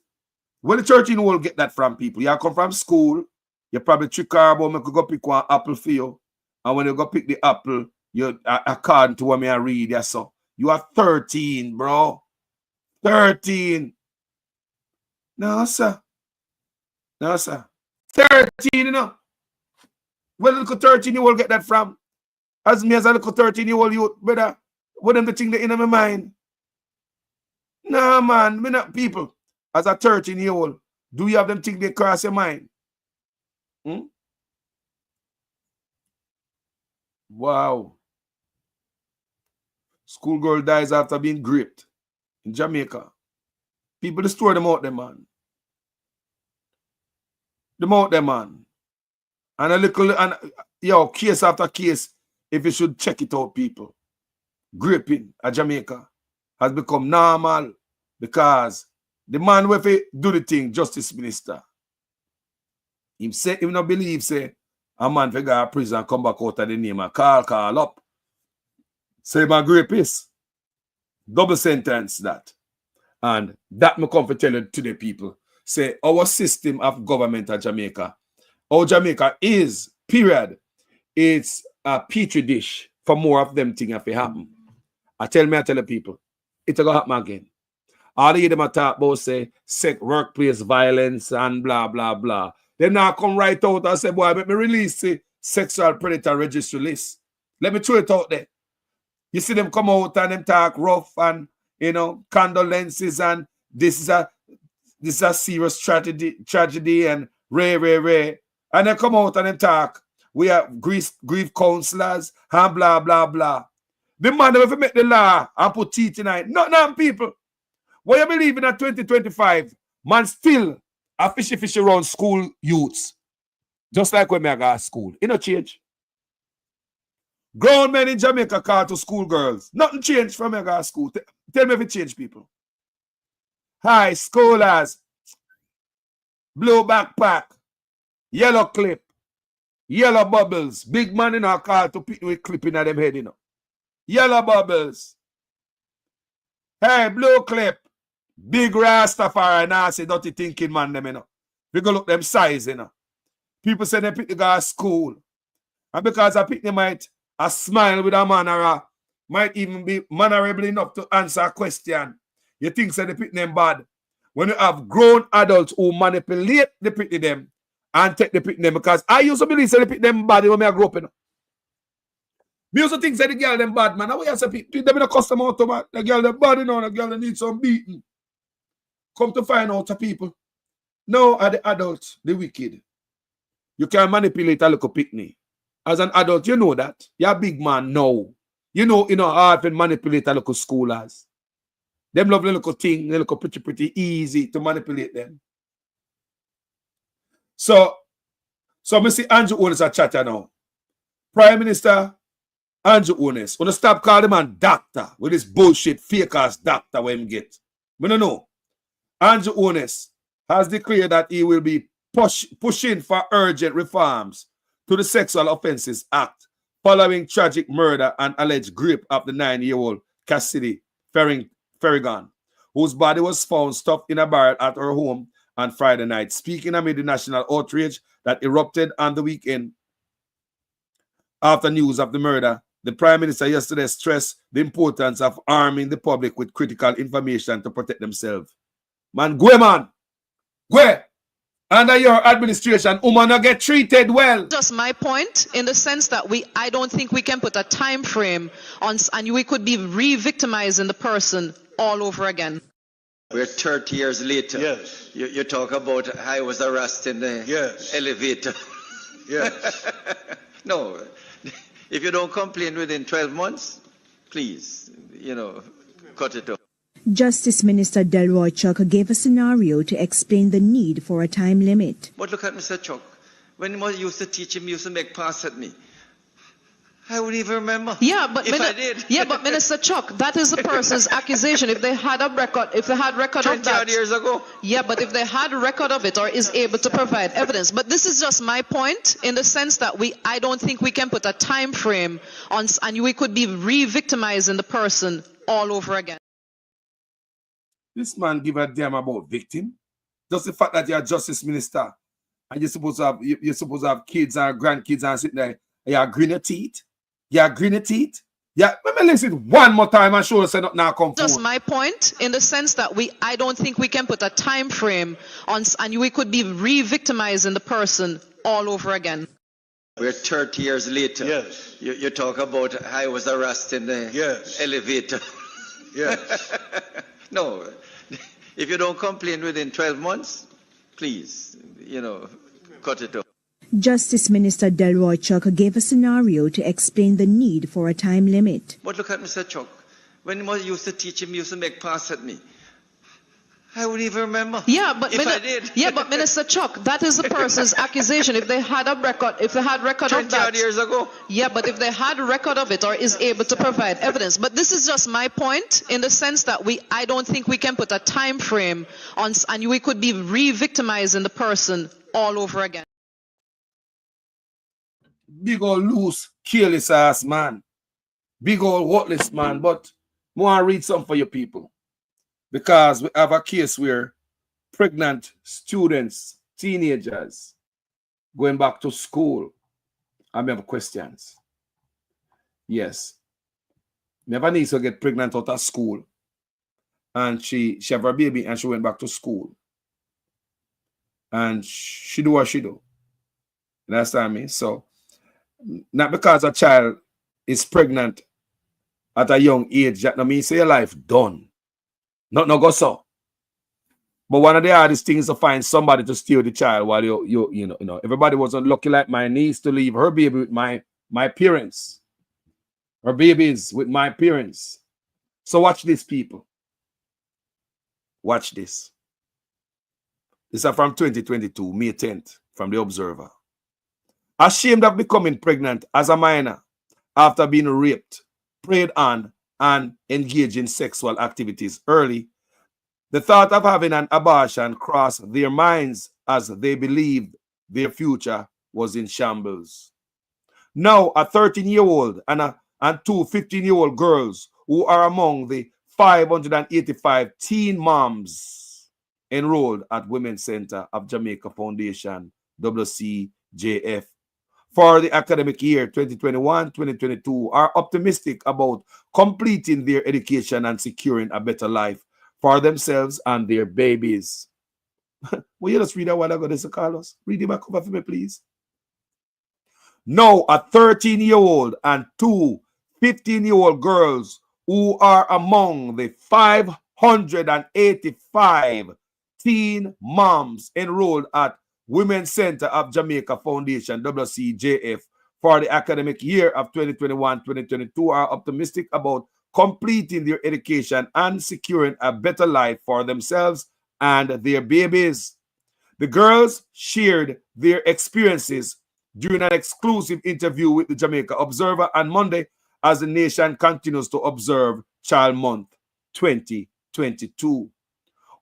when the 13-year-old get that from people, you come from school, you probably trick her about me could go pick one apple for you. And when you go pick the apple, you according to what me I read, yeah, so you are 13, bro. 13. No, sir. No, sir. 13, you know. Where the little 13-year-old get that from? As me as a little 13-year-old youth, brother, what them the thing that in my mind? Nah, man, me not people. As a 13-year-old, do you have them thing they cross your mind? Wow. Schoolgirl dies after being gripped in Jamaica. People destroy them out there, man. Them out there, man. And a little, and yo, case after case, if you should check it out, people. Gripping at Jamaica has become normal because the man who do the thing, Justice Minister, him say, him not believe, say, a man for go to prison and come back out of the name and call up. Say my rapist. Double sentence that. And that me come to tell you to the people. Say our system of government at Jamaica, our Jamaica is, period, it's a petri dish for more of them things if it happen. I tell the people, it's going to happen again. All of them talk about say workplace violence and blah, blah, blah. They now come right out and say, boy, let me release the sexual predator registry list. Let me throw it out there. You see them come out and them talk rough and, you know, condolences and this is a serious tragedy and rare. And they come out and them talk. We have grief counselors and blah, blah, blah. The man that ever make the law and put teeth in it. Not people. What you believe in at 2025, man still a fishy around school youths. Just like when I go to school. It no change. Grown men in Jamaica call to school girls. Nothing changed from when I go to school. Tell me if it changed, people. High schoolers. Blue backpack. Yellow clip. Yellow bubbles. Big man in our car to pick with clipping at them head, you know. Yellow bubbles. Hey, blue clip. Big Rastafari, nasty, dirty thinking man, them, you know. We go look them size, you know. People say they pick the guy at school. And because I pick them might a smile with a manner, might even be mannerable enough to answer a question. You think say they pick them bad. When you have grown adults who manipulate the pick them and take the pick them, because I used to believe say they pick them bad when I grew up, you know. Me also think say the girl them bad, man. How you say pick them in a custom auto, man? The girl them bad, you know, the girl them need some beating. come to find out, people, now are the adults, the wicked. You can manipulate a little picnic. As an adult, you know that. You're a big man now. You know how to manipulate a little schoolers. Them lovely little thing, they look pretty easy to manipulate them. So I see Andrew Onis a chatter now. Prime Minister Andrew Onis, wanna stop calling him a doctor with this bullshit fake ass doctor where him get. We don't know. Andrew Onis has declared that he will be pushing for urgent reforms to the Sexual Offences Act following tragic murder and alleged rape of the 9-year-old Cassidy Ferrigan, whose body was found stuffed in a barrel at her home on Friday night. Speaking amid the national outrage that erupted on the weekend after news of the murder, the Prime Minister yesterday stressed the importance of arming the public with critical information to protect themselves. Man, go. Under your administration, women get treated well. Just my point, in the sense that I don't think we can put a time frame on, and we could be re-victimizing the person all over again. We're 30 years later. Yes. You talk about I was arrested in the elevator. Yes. No, if you don't complain within 12 months, please, cut it off. Justice Minister Delroy Chuck gave a scenario to explain the need for a time limit. But look at Mr. Chuck. When he used to teach him, he used to make pass at me. I wouldn't even remember. Yeah, but I did. Yeah, but Minister Chuck, that is the person's accusation. If they had a record, of that, years ago. Yeah, but if they had a record of it or is able to provide evidence. But this is just my point, in the sense that I don't think we can put a time frame on, and we could be re-victimizing the person all over again. This man give a damn about victim. Just the fact that you're a justice minister and you're supposed to have kids and grandkids and sitting there, you're green your teeth. You're green your teeth. Yeah, let me listen one more time and show us that now come forward. Just my point, in the sense that I don't think we can put a time frame on, and we could be re-victimizing the person all over again. We're 30 years later. Yes. You talk about I was arrested in the elevator. Yes. No, if you don't complain within 12 months, please, cut it off. Justice Minister Delroy Chuck gave a scenario to explain the need for a time limit. But look at Mr. Chuck. When he used to teach him, he used to make pass at me. I wouldn't even remember. Yeah, but I did. Yeah, but Minister Chuck, that is the person's accusation. If they had a record, of 20 that, years ago. Yeah, but if they had a record of it or is able to provide evidence. But this is just my point, in the sense that I don't think we can put a time frame on, and we could be re-victimizing the person all over again. Big old loose, careless ass man. Big old worthless man. But I want to read some for you people. Because we have a case where pregnant students, teenagers, going back to school, I have questions. Yes. Never needs to get pregnant out of school. And she have her baby and she went back to school. And she do what she do. You understand me? So, not because a child is pregnant at a young age, that means say your life done. Not no go so. But one of the hardest things is to find somebody to steal the child while you know. Everybody wasn't lucky like my niece to leave her baby with my parents. Her babies with my parents. So watch this, people. Watch this. This is from 2022, May 10th, from The Observer. Ashamed of becoming pregnant as a minor after being raped, preyed on, and engaged in sexual activities early, the thought of having an abortion crossed their minds as they believed their future was in shambles. Now, a 13-year-old and two 15-year-old girls who are among the 585 teen moms enrolled at Women's Center of Jamaica Foundation, WCJF, for the academic year 2021-2022 are optimistic about completing their education and securing a better life for themselves and their babies. Will you just read that while I got this, Carlos? Read it back over for me, please. Now, a 13-year-old and two 15-year-old girls who are among the 585 teen moms enrolled at Women's Center of Jamaica Foundation, WCJF, for the academic year of 2021-2022 are optimistic about completing their education and securing a better life for themselves and their babies. The girls shared their experiences during an exclusive interview with the Jamaica Observer on Monday as the nation continues to observe Child Month 2022.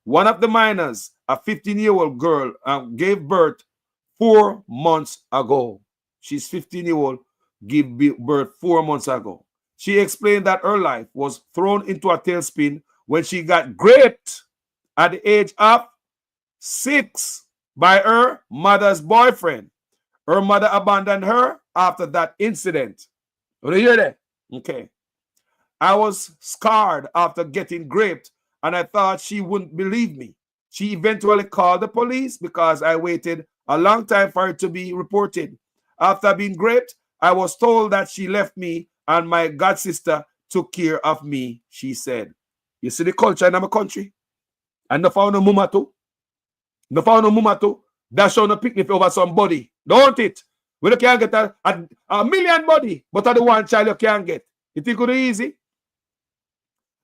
One of the minors, a 15-year-old girl, gave birth 4 months ago. She's 15-year-old, gave birth 4 months ago. She explained that her life was thrown into a tailspin when she got raped at the age of 6 by her mother's boyfriend. Her mother abandoned her after that incident. Do you hear that? Okay. I was scarred after getting raped, and I thought she wouldn't believe me. She eventually called the police because I waited a long time for it to be reported. After being raped, I was told that she left me and my god sister took care of me, she said. You see the culture in my country? And no found no mama too. No found no mama too. Dash on a picnic over somebody. Don't it? We can't get a million body, but at the one child you can't get. You think it easy?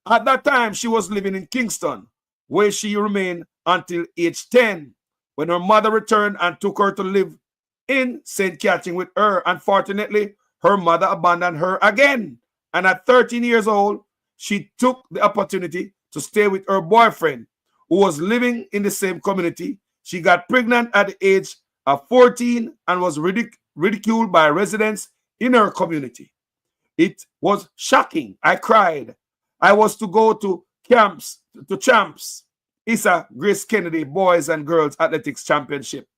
At that time, she was living in Kingston, where she remained until age 10, when her mother returned and took her to live in St. Catherine with her. Unfortunately, her mother abandoned her again. And at 13 years old, she took the opportunity to stay with her boyfriend, who was living in the same community. She got pregnant at the age of 14 and was ridiculed by residents in her community. It was shocking. I cried. I was to go to champs, Issa Grace Kennedy Boys and Girls Athletics Championship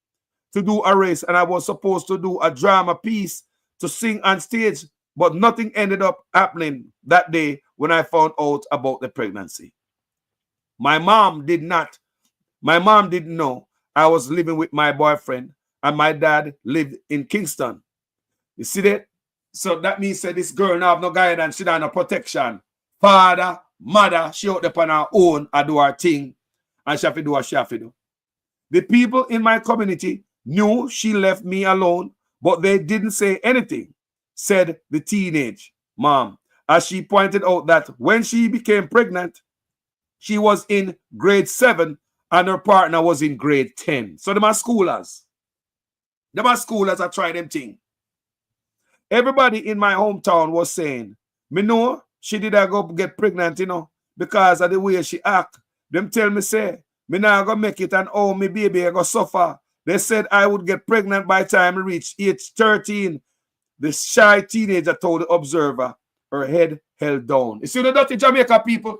to do a race, and I was supposed to do a drama piece to sing on stage, but nothing ended up happening that day when I found out about the pregnancy. My mom didn't know I was living with my boyfriend, and my dad lived in Kingston. You see that? So that means that this girl now have no guidance, she don't have no protection. Father, mother, she out there on her own, I do her thing, and she have to do what she have to do. The people in my community knew she left me alone, but they didn't say anything, said the teenage mom, as she pointed out that when she became pregnant, she was in grade 7 and her partner was in grade 10. So them are schoolers. Them are schoolers that try them thing. Everybody in my hometown was saying, me know she did go get pregnant, you know, because of the way she act. Them tell me, say, me now go make it and oh, me baby I go suffer. They said I would get pregnant by the time I reach age 13. The shy teenager told the Observer, her head held down. You see the dirty Jamaica people?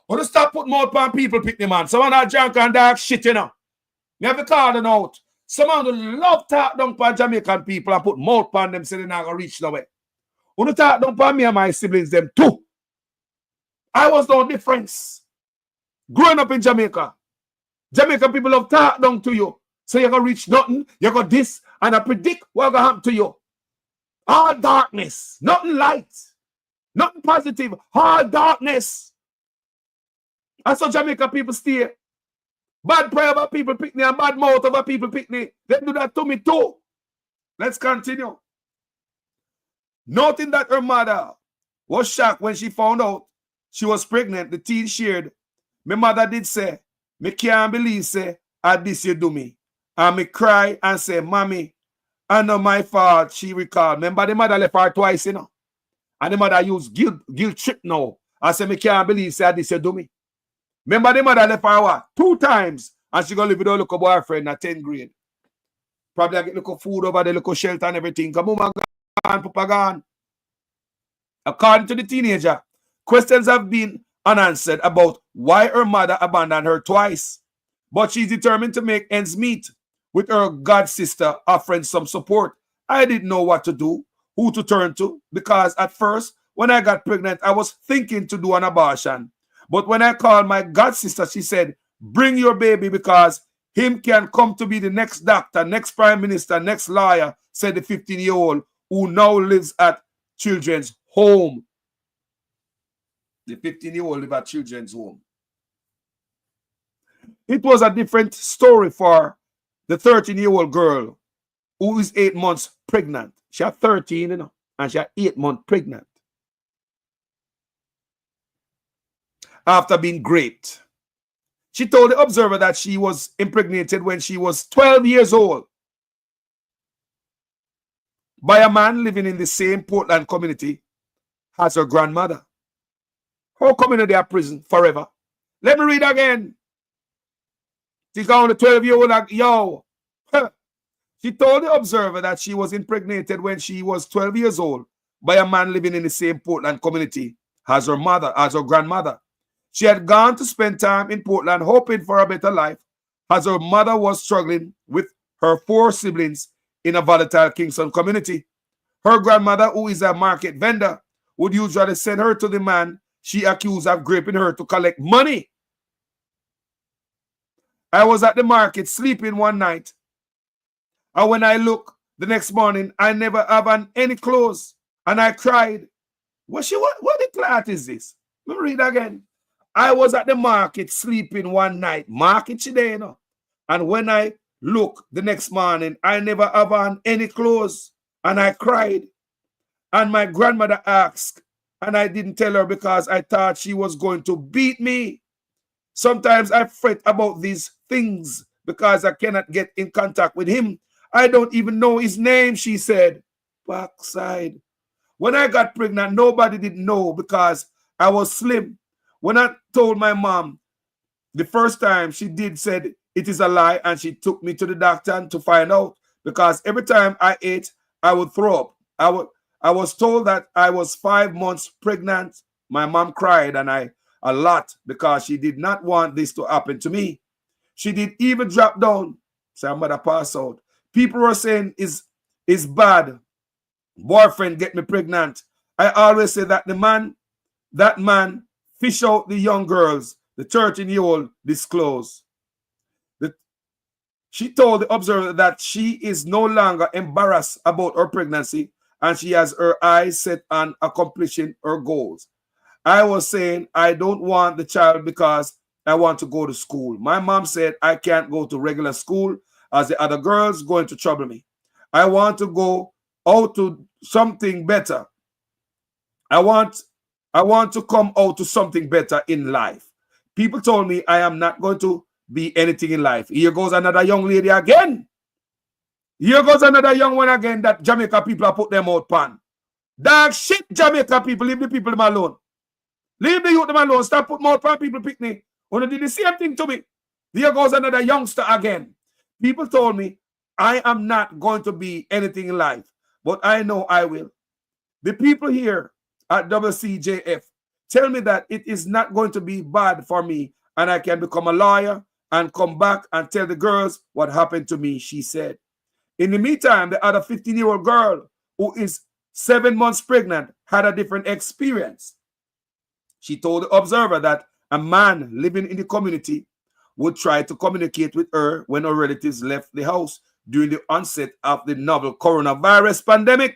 When you stop putting mouth on people, pick them man. Some of that junk and dark shit, you know. You have to call them out. Some of them love talk down for Jamaican people and put mouth on them so they're not going to reach nowhere. When you talk down for me and my siblings, them too. I was no difference. Growing up in Jamaica, Jamaican people love talk down to you. So you're going to reach nothing, you got this, and I predict what's going to happen to you. All darkness, nothing light, nothing positive, all darkness. That's how Jamaica people stay. Bad prayer about people pick me and bad mouth about people pick me. They do that to me too. Let's continue. Noting that her mother was shocked when she found out she was pregnant, the teen shared, my mother did say, me can't believe say, at this you do me. And me cry and say, Mommy, I know my fault, she recalled. Remember the mother left her twice, you know. And the mother used guilt trip now. I say, me can't believe say, at this you do me. Remember the mother left her what? 2 times. And she gonna live with her little boyfriend at 10th grade. Probably get little food over there, little shelter and everything. Come on, Papa gone. According to the teenager, questions have been unanswered about why her mother abandoned her twice. But she's determined to make ends meet, with her god sister offering some support. I didn't know what to do, who to turn to, because at first, when I got pregnant, I was thinking to do an abortion. But when I called my god sister, she said, bring your baby because him can come to be the next doctor, next prime minister, next lawyer, said the 15-year-old who now lives at children's home. The 15-year-old lives at children's home. It was a different story for the 13-year-old girl who is 8 months pregnant. She had 13, you know, and she had 8 months pregnant after being raped. She told the Observer that she was impregnated when she was 12 years old by a man living in the same Portland community as her grandmother. How come in their prison forever? Let me read again. She's on the 12-year-old, like, yo. She told the Observer that she was impregnated when she was 12 years old by a man living in the same Portland community as her mother, as her grandmother. She had gone to spend time in Portland hoping for a better life as her mother was struggling with her 4 siblings in a volatile Kingston community. Her grandmother, who is a market vendor, would usually send her to the man she accused of raping her to collect money. I was at the market sleeping one night, and when I look the next morning, I never have on any clothes, and I cried. What the cloth is this? Let me read again. I was at the market sleeping one night, market today, you know, and when I look the next morning, I never have on any clothes, and I cried. And my grandmother asked, and I didn't tell her because I thought she was going to beat me. Sometimes I fret about these things because I cannot get in contact with him. I don't even know his name, she said. Backside. When I got pregnant, nobody didn't know because I was slim. When I told my mom the first time, she did said it is a lie, and she took me to the doctor to find out because every time I ate, I would throw up. I was told that I was 5 months pregnant. My mom cried a lot because she did not want this to happen to me. She did even drop down. So her mother passed out. People were saying is bad. Boyfriend get me pregnant. I always say that that man fish out the young girls. The 13-year-old disclosed. She told the Observer that she is no longer embarrassed about her pregnancy and she has her eyes set on accomplishing her goals. I was saying I don't want the child because I want to go to school. My mom said I can't go to regular school as the other girls going to trouble me. I want to go out to something better. I want to come out to something better in life. People told me I am not going to be anything in life. Here goes another young lady again. Here goes another young one again that Jamaica people have put them out pan. Dog shit, Jamaica people. Leave the people them alone. Leave the youth them alone. Stop putting out pan people picnic. When they did the same thing to me. Here goes another youngster again. People told me I am not going to be anything in life, but I know I will. The people here at WCJF tell me that it is not going to be bad for me and I can become a lawyer and come back and tell the girls what happened to me, she said. In the meantime, the other 15-year-old girl who is 7 months pregnant had a different experience. She told the Observer that a man living in the community would try to communicate with her when her relatives left the house during the onset of the novel coronavirus pandemic.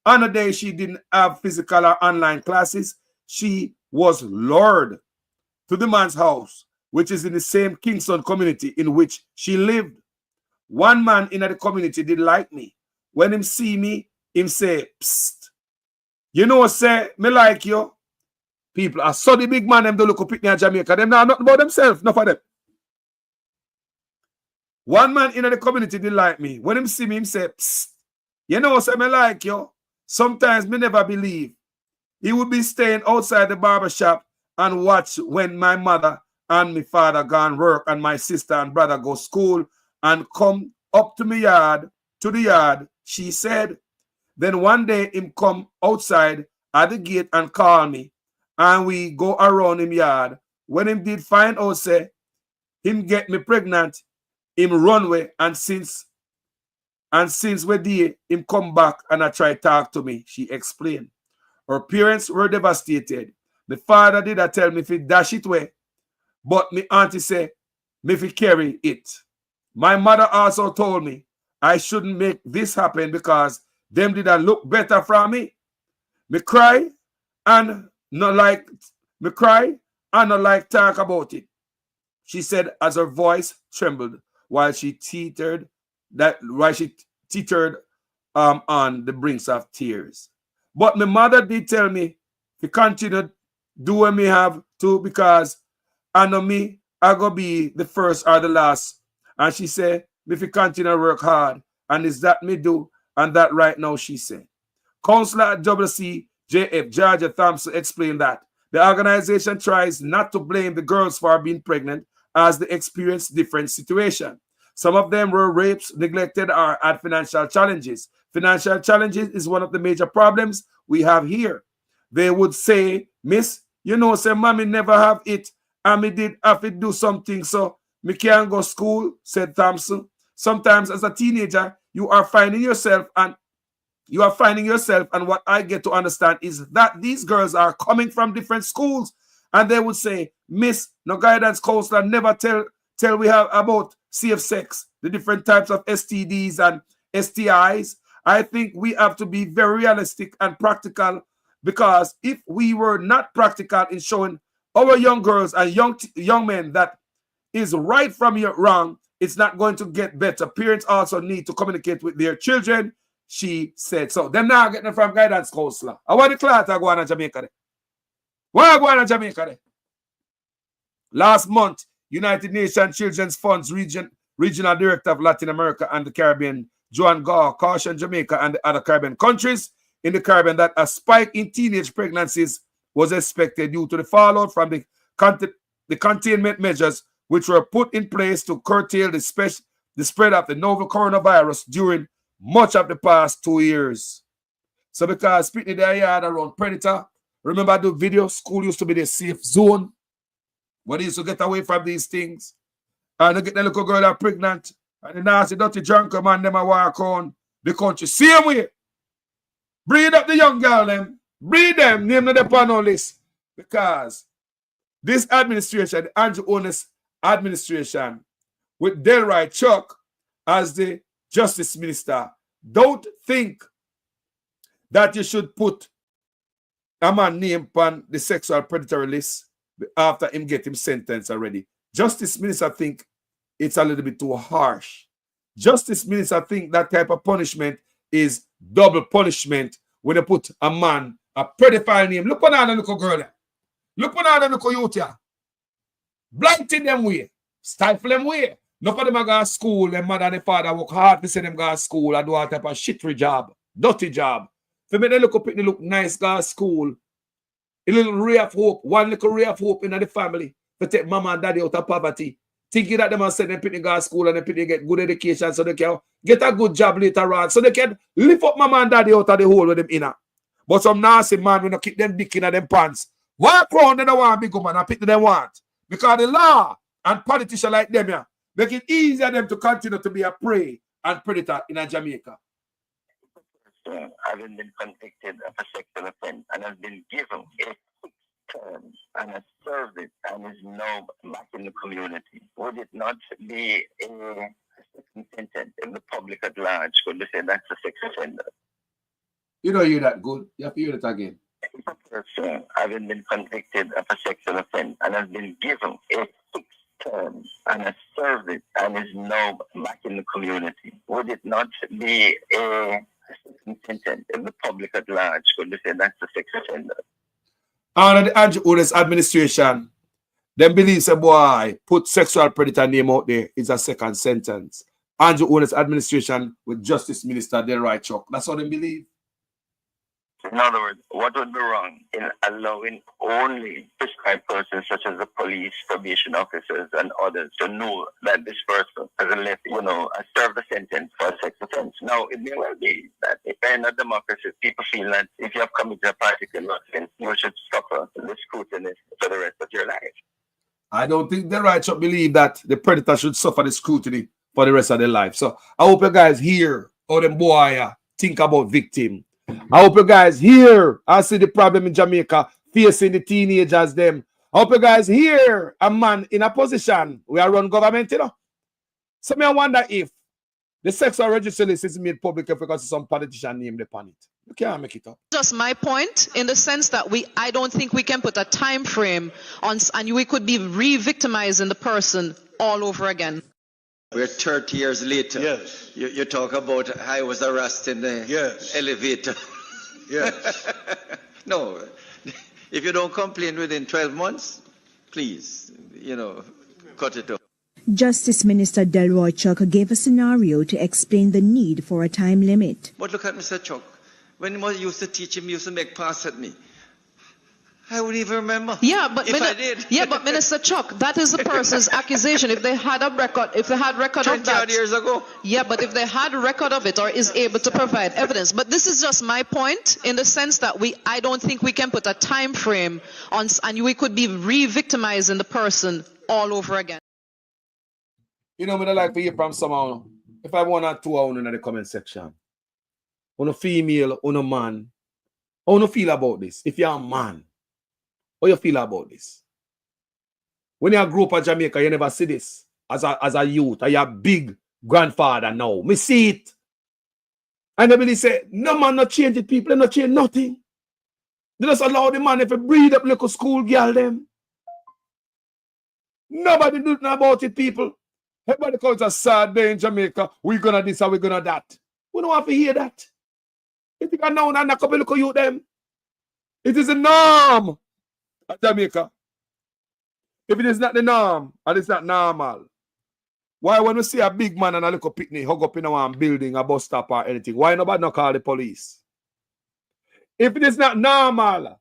On a day she didn't have physical or online classes, she was lured to the man's house, which is in the same Kingston community in which she lived. One man in the community did like me. When him see me, him say, psst. You know, say, me like you. People are so the big man, them do look up at me in Jamaica. Them know nothing about themselves, not for them. One man in the community did like me. When him see me, him say, psst. You know, say, me like you. Sometimes me never believe. He would be staying outside the barber shop and watch when my mother and my father gone work and my sister and brother go school and come up to the yard, she said. Then one day him come outside at the gate and call me and we go around him yard. When him did find out, say, him get me pregnant, him run away and since we did, him come back and I try talk to me, she explained. Her parents were devastated. The father did tell me if he dash it away, but me auntie say, me if he carry it. My mother also told me I shouldn't make this happen because them did look better from me. Me cry and not like talk about it. she said as her voice trembled while she teetered on the brinks of tears. But my mother did tell me to continue do what me have to because I know me, I go be the first or the last. And she said, if you continue to work hard, and is that me do, and that right now, she said. Counselor at WCJF, Georgia Thompson, explained that the organization tries not to blame the girls for being pregnant as they experience different situations. Some of them were rapes, neglected, or had financial challenges. Financial challenges is one of the major problems we have here. They would say, Miss, you know, say, mommy never have it, and me did have to do something, so me can't go school, said Thompson. Sometimes as a teenager, you are finding yourself, and what I get to understand is that these girls are coming from different schools, and they would say, Miss, no guidance counselor never tell we have about safe sex, the different types of STDs and STIs. I think we have to be very realistic and practical, because if we were not practical in showing our young girls and young men that is right from your wrong, it's not going to get better. Parents also need to communicate with their children, she said. So them now getting from guidance counselor. I want the class to go on in Jamaica. Why go on in Jamaica? Last month, United Nations Children's Funds Regional Director of Latin America and the Caribbean, Joan Gaw, cautioned Jamaica and the other Caribbean countries in the Caribbean that a spike in teenage pregnancies was expected due to the fallout from the containment measures which were put in place to curtail the spread of the novel coronavirus during much of the past 2 years. So because speaking their yard around Predator, remember the video, school used to be the safe zone, where they used to get away from these things. And they get the little girl that pregnant, and the nasty, dirty, drunken man, them a walk on the country. Same way. Breed up the young girl, them. Breed them, name them on our list. Because this administration, the Andrew Onis administration, with Delroy Chuck as the Justice Minister, don't think that you should put a man name on the sexual predator list after him get him sentenced already. Justice Minister think it's a little bit too harsh. Justice Minister think that type of punishment is double punishment when you put a man, a pedophile name. Look on the little girl. Look on the little youth here. Blighting them way. Stifle them way. None of them go to school. Their mother and their father work hard to send them go to school and do all type of shitty job. Dirty job. For me, they look up, they look nice, go to school. A little ray of hope, one little ray of hope in the family to take mama and daddy out of poverty. Thinking that they must send them to go to school and they get good education so they can get a good job later on. So they can lift up mama and daddy out of the hole with them in. But some nasty man will keep them dick in them pants. Walk around they don't want big woman and pick they want. Because the law and politicians like them here make it easier them to continue to be a prey and predator in Jamaica. Having been convicted of a sexual offense and has been given a 6th term and has served it and is now back in the community, would it not be a second sentence if the public at large could say that's a sex offender? You don't hear that good. You have to hear it again. If a person having been convicted of a sexual offense and has been given a 6th term and has served it and is now back in the community, would it not be a sentence if the public at large could say that's a sex offender? Under the Andrew Onis administration, them believe a boy put sexual predator name out there is a second sentence. Andrew Onis administration with Justice Minister Delroy Chuck. That's what they believe. In other words, what would be wrong in allowing only prescribed persons such as the police, probation officers, and others to know that this person has served a sentence for a sex offense? Now, it may well be that if in a democracy, people feel that if you have committed a particular offense, you should suffer the scrutiny for the rest of your life. I don't think the right should believe that the predator should suffer the scrutiny for the rest of their life. So I hope you guys hear how them boy think about victim. I hope you guys hear I see the problem in Jamaica facing the teenagers them. I hope you guys hear a man in a position where I run government, you know. So I wonder if the sexual registry list is made public because some politician named upon it. You can't make it up. Just my point in the sense that I don't think we can put a time frame on, and we could be re-victimizing the person all over again. We're 30 years later. Yes. You talk about I was arrested in the elevator. Yes. No, if you don't complain within 12 months, please, cut it off. Justice Minister Delroy Chuck gave a scenario to explain the need for a time limit. But look at Mr. Chuck. When he used to teach him, he used to make pass at me. I wouldn't even remember. Yeah, but I did. Yeah, but Minister Chuck, that is the person's accusation. If they had a record, of 20 that, years ago. Yeah, but if they had a record of it or is able to provide evidence. But this is just my point in the sense that I don't think we can put a time frame on, and we could be re-victimizing the person all over again. Me don't like to hear from someone. If I want to two in the comment section. On a female, on a man. How you feel about this? If you're a man, how you feel about this? When you grew up in Jamaica, you never see this as a youth, or your big grandfather now. Me see it. And they really say, no man not change it, people not change nothing. They just allow the man if you breed up little school girl them. Nobody do nothing about it, people. Everybody calls a sad day in Jamaica. We're gonna this and we're gonna that. We don't have to hear that. You think I know and a couple look at you them? It is a norm at Jamaica. If it is not the norm, and it's not normal, why when we see a big man and a little picnic hug up in one building, a bus stop or anything, why nobody not call the police? If it is not normal,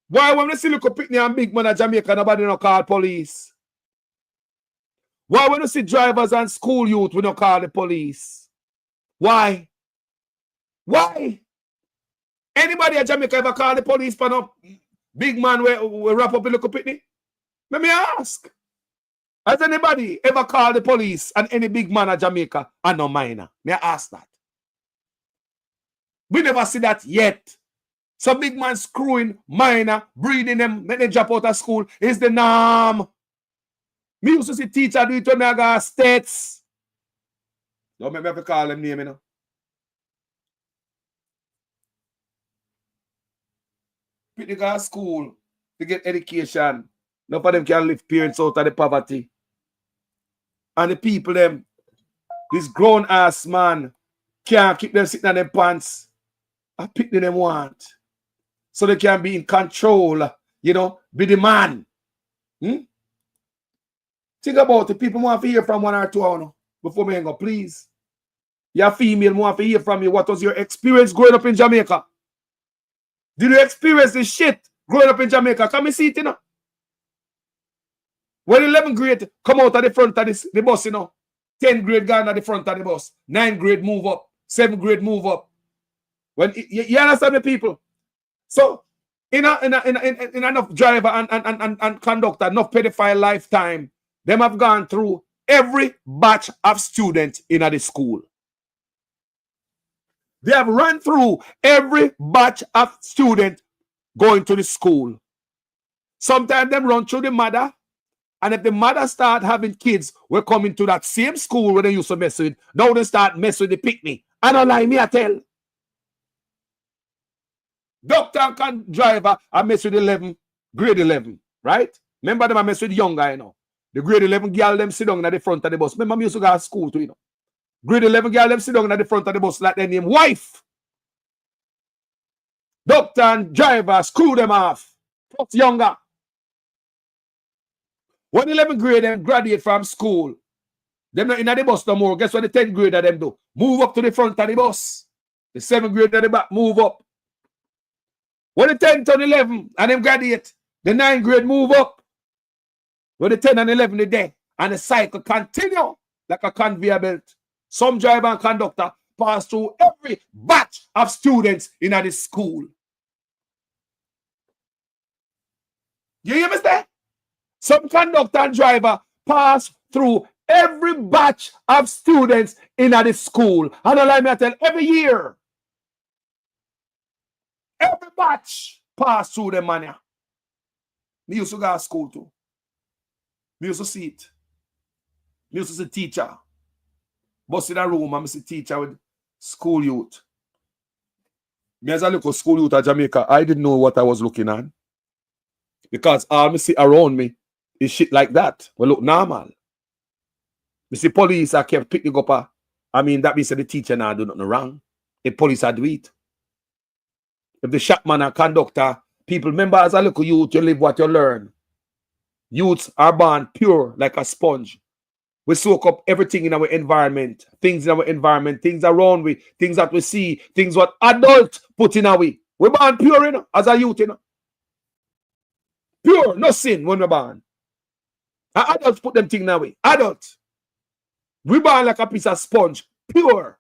why when we see a little picnic and big man in Jamaica, nobody not call police? Why when we see drivers and school youth, we don't call the police? Why? Why? Anybody in Jamaica ever call the police for no big man we wrap up a little picnic? Let me ask. Has anybody ever called the police and any big man in Jamaica and no minor? May I ask that? We never see that yet. Some big man screwing minor, breeding them, when they drop out of school is the norm. Me used to see teacher do it when I got states. Don't make me have to call them name, you know. People go to school to get education. None of them can lift parents out of the poverty. And the people them, this grown ass man, can't keep them sitting on their pants. I pick them want. So they can be in control, be the man. Think about it. People want to hear from 1 or 2 hours before me hang up, please. You're female, want to hear from you. What was your experience growing up in Jamaica? Did you experience this shit growing up in Jamaica? Come and see it, When 11th grade come out at the front of the bus, 10th grade gone at the front of the bus. 9th grade move up. 7th grade move up. When you understand the people? So in enough driver and conductor, enough pedophile lifetime, them have gone through every batch of students in the school. They have run through every batch of students going to the school. Sometimes them run through the mother. And if the mother start having kids, we're coming to that same school where they used to mess with. Now they start messing with the picnic. I don't lie, me I tell. Doctor and driver, I mess with grade 11, right? Remember them, I mess with young guy, The grade 11 girl, them sit down at the front of the bus. Remember, I used to go to school too, Grade 11 girl, them sit down at the front of the bus like their name wife. Doctor and driver, screw them off. Plus younger. When 11th grade, them graduate from school. Them not in the bus no more. Guess what the 10th grade of them do? Move up to the front of the bus. The 7th grade at the back, move up. When the 10th and 11 and them graduate, the 9th grade move up. When the 10 and 11 are there. And the cycle continue like a conveyor belt. Some driver and conductor pass through every batch of students in the school. You hear me say? Some conductor and driver pass through every batch of students in the school. And allow me to tell, every year, every batch pass through the man. Me used to go to school too. Me used to see it. Me used to see teacher. Bus in a room and I see teacher with school youth. Me as a little school youth at Jamaica, I didn't know what I was looking at. Because all me see around me is shit like that. Well, look normal. Me see police I kept picking up. I mean, that means the teacher now do nothing wrong. The police are do it. If the shopman or conductor, people remember as a little youth, you live what you learn. Youths are born pure like a sponge. We soak up everything in our environment, things in our environment, things around we, things that we see, things what adults put in our way. We're born pure, you know, as a youth, you know. Pure, no sin when we're born. And adults put them things in our way. Adults. We born like a piece of sponge, pure.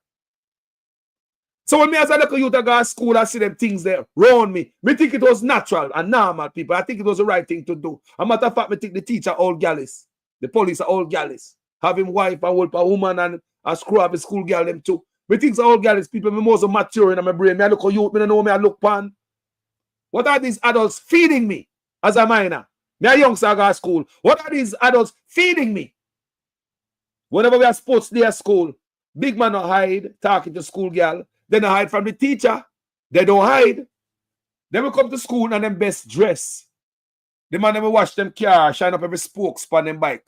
So when me as a little youth I go to school, I see them things there around me. Me think it was natural and normal, people. I think it was the right thing to do. As a matter of fact, me think the teacher old gallis. The police are old gallis. Have him wife and wolf a woman and a screw up a school girl them too. Me think all gallis people me more so mature in my brain. Me I look at youth, me don't know me I look pan. What are these adults feeding me as a minor? Me a youngster I go to school. What are these adults feeding me? Whenever we have sports day at school, big man don't hide talking to school girl. They don't hide from the teacher. They don't hide. Then we come to school and them best dress. The man never wash them car, shine up every spokes on them bike.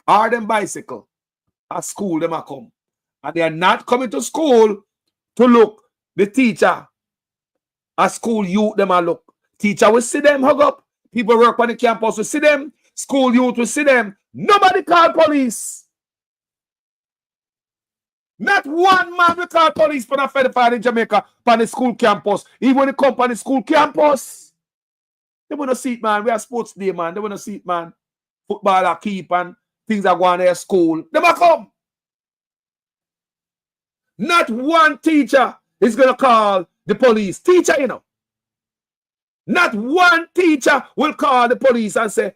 Or them bicycle. At school, them a come. And they are not coming to school to look. The teacher. At school, youth, them a look. Teacher will see them, hug up. People work on the campus will see them. School youth will see them. Nobody call police. Not one man will call police for the federal in Jamaica on the school campus. Even when they come on the school campus. They want to see it, man. We are sports day, man. They want to see it, man. Football are keep and things are going to school. They must come. Not one teacher is going to call the police. Teacher, you know. Not one teacher will call the police and say,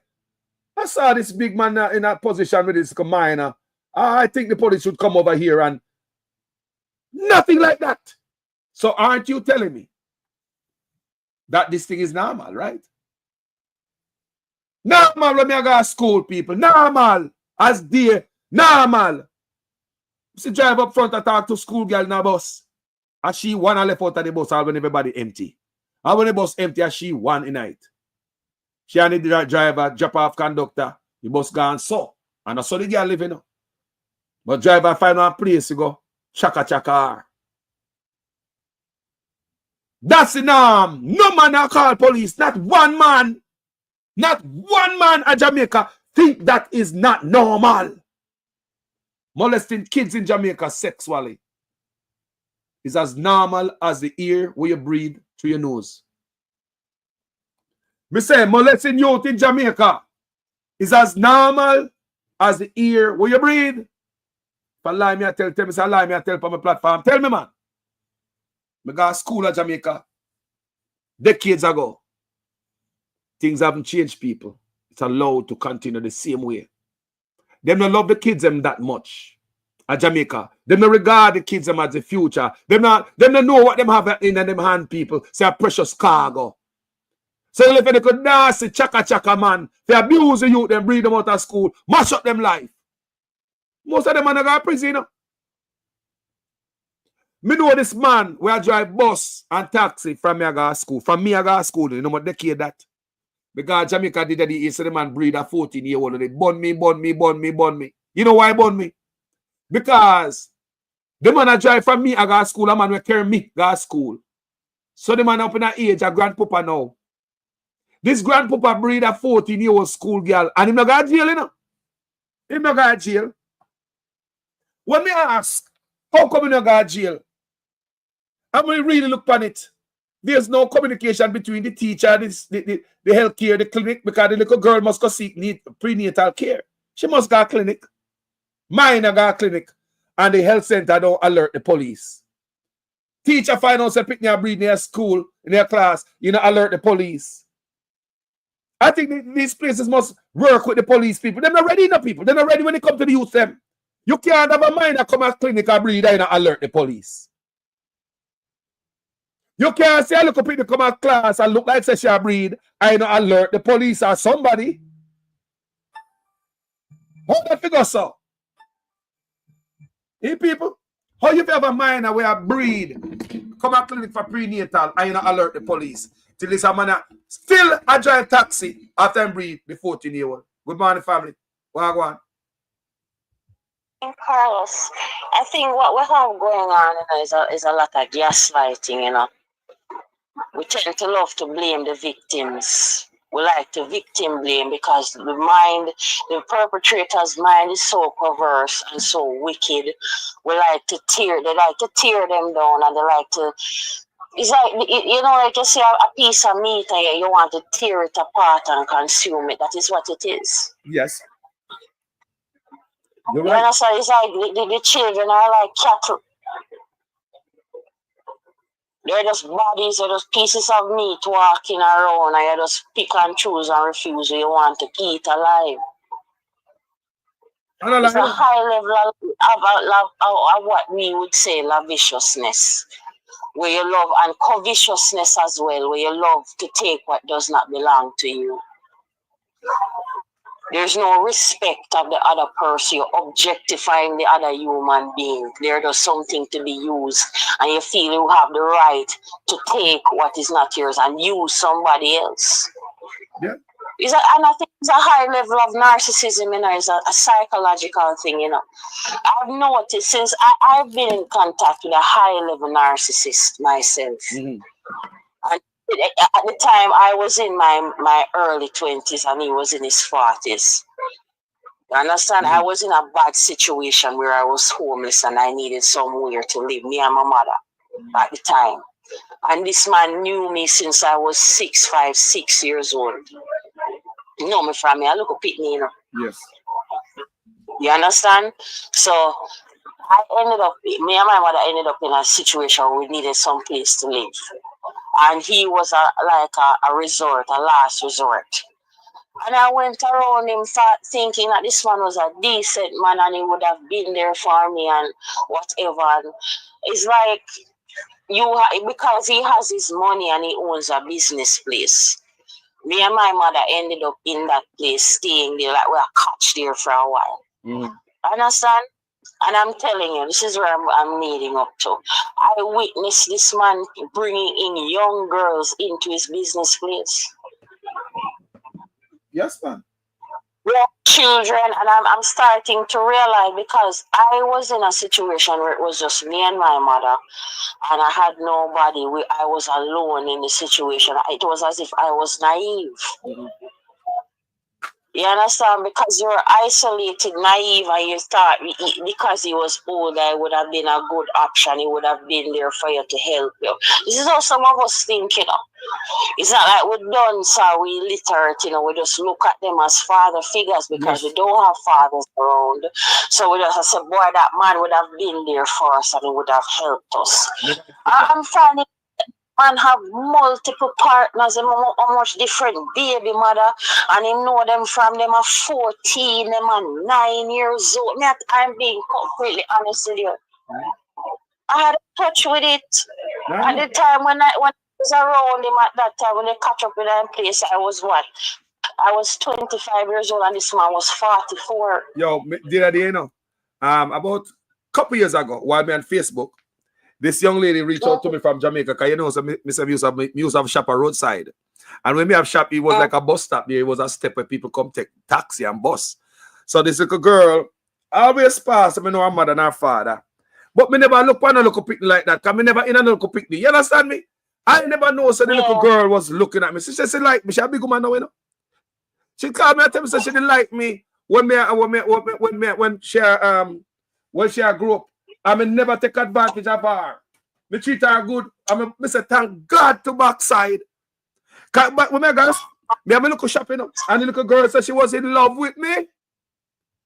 I saw this big man in a position with this minor. I think the police should come over here and nothing like that. So aren't you telling me that this thing is normal, right? Normal when I go to school, people. Normal. As dear. Normal. See, drive up front and talk to school girl in a bus. And she one and left out of the bus all when everybody empty. And when the bus empty, and she one in night. She and the driver drop off conductor. The bus gone so. And I saw the girl living up. But driver find one place to go. Chaka chaka. That's the norm. No man will call police. Not one man. Not one man at Jamaica think that is not normal. Molesting kids in Jamaica sexually is as normal as the air where you breathe through your nose. Me say molesting youth in Jamaica is as normal as the air where you breathe. If I lie me, I tell me, say lie me, I tell on my platform. Tell me, man. I got to school in Jamaica decades ago. Things haven't changed, people. It's allowed to continue the same way. Them don't love the kids them that much. At Jamaica. Them don't regard the kids them as the future. Them don't know what them have in them hand, people. Say a precious cargo. So if they could nasty chaka man, they abuse the youth, them breed them out of school, mash up them life. Most of them are going to prison. You know? Me know this man where I drive bus and taxi from me I go to school. From me I go to school, you know what decade that? Because Jamaica did that, he said the man breed a 14-year-old. They bun me. You know why bun me? Because the man I drive from me, I go to school, a man will carry me, go to school. So the man up in that age, a grandpapa now. This grandpapa breed a 14-year-old school girl, and him not go to jail, you know? Him not go to jail. When me ask, how come he not go to jail? I'm going to really look on it. There's no communication between the teacher, the healthcare, the clinic, because the little girl must go seek prenatal care. She must go to clinic. Mine go to clinic. And the health center don't alert the police. Teacher find out say pick me breed in their school, in their class, you know, alert the police. I think these places must work with the police people. They're not ready enough people. They're not ready when they come to the youth them. You can't have a minor come at clinic and breed and alert the police. You can't say, look up people come out class and look like say breed. I know alert the police or somebody. How that figure so? Hey people, how you have a minor where a breed come a clinic for prenatal and you not alert the police. Till this a man still a drive taxi after him breed the 14-year-old. Good morning, family. Go on. Carlos, I think what we have going on is a lot of gaslighting, you know. We tend to love to blame the victims. We like to victim blame because the perpetrator's mind is so perverse and so wicked. They like to tear them down, and they like to. It's like, you know, like you see a piece of meat and you want to tear it apart and consume it. That is what it is. Yes. You're You right. understand? It's like the children are like cattle. They're just bodies, they're just pieces of meat walking around, and you just pick and choose and refuse what you want to eat alive. It's a high level of what we would say lavishiousness, where you love, and covetousness as well, where you love to take what does not belong to you. There's no respect of the other person. You're objectifying the other human being. They're just something to be used, and you feel you have the right to take what is not yours and use somebody else. Yeah. And I think it's a high level of narcissism, you know, it's a psychological thing, you know. I've noticed since I've been in contact with a high level narcissist myself. And at the time I was in my early 20s and he was in his 40s. You understand? I was in a bad situation where I was homeless and I needed somewhere to live, me and my mother at the time. And this man knew me since I was 6 years old. You know me from me, I look up at me, you know. Yes. You understand? So me and my mother ended up in a situation where we needed some place to live. And he was like a resort, a last resort. And I went around him thinking that this man was a decent man and he would have been there for me and whatever. And it's like, because he has his money and he owns a business place. Me and my mother ended up in that place, staying there, like we are catch there for a while. Understand? And I'm telling you, this is where I'm leading up to. I witnessed this man bringing in young girls into his business place. Yes, man. Young children, and I'm starting to realize, because I was in a situation where it was just me and my mother, and I had nobody. I was alone in the situation. It was as if I was naive. You understand? Because you're isolated, naive, and you thought because he was older, it would have been a good option. He would have been there for you to help you. This is how some of us think, you know. It's not like we're done, so we literate, you know, we just look at them as father figures because we don't have fathers around. So we just say, boy, that man would have been there for us and he would have helped us. I'm finding man have multiple partners, and how much different baby mother, and him know them from them are 14, them are 9 years old. I'm being completely honest with you. I had a touch with it at the time when I was around him at that time when they catch up with him place. I was what? I was 25 years old and this man was 44. Yo, did I you know? About a couple years ago, while me on Facebook, this young lady reached out to me from Jamaica, because you know, so me used to have shop a roadside. And when me have shop, it was like a bus stop there. It was a step where people come take taxi and bus. So this little girl always pass, I know her mother and her father. But me never look on a little picnic like that, because me never in a little picnic. You understand me? I never know, so the little girl was looking at me. She said she like me. She a big woman now, you know. She called me and tell me she didn't like me when she grew up. I mean, never take advantage of her. Me treat her good. I say thank God to backside. But when I go, me have a little shopping, you know, and the little girl said she was in love with me.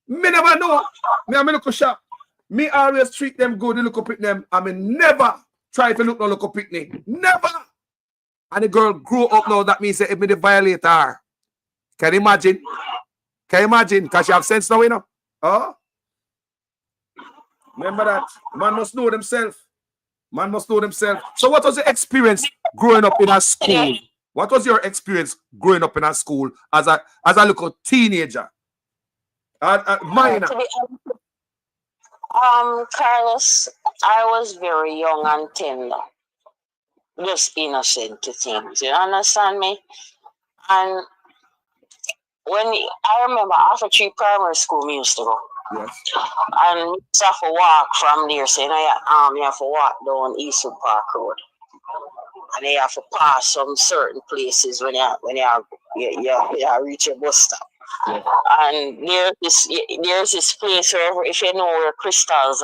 Me never know. Me have a little shop. Me always treat them good. Look up at them. I mean, never try to look no look up at me. Never. And the girl grew up now. That means that if me the violate her. Can you imagine? Can you imagine? Because she have sense now, you know. Oh. Remember that. Man must know themselves. Man must know themselves. So what was your experience growing up in a school? What was your experience growing up in a school as a little teenager? Minor. Carlos, I was very young and tender. just innocent to things. You understand me? And when I remember after 3 primary school, we used to go. Yes. And we used to have to walk from there. So you have to walk down Eastwood Park Road. And you have to pass some certain places when you reach your bus stop. Yeah. And there's this place where, if you know where Crystal's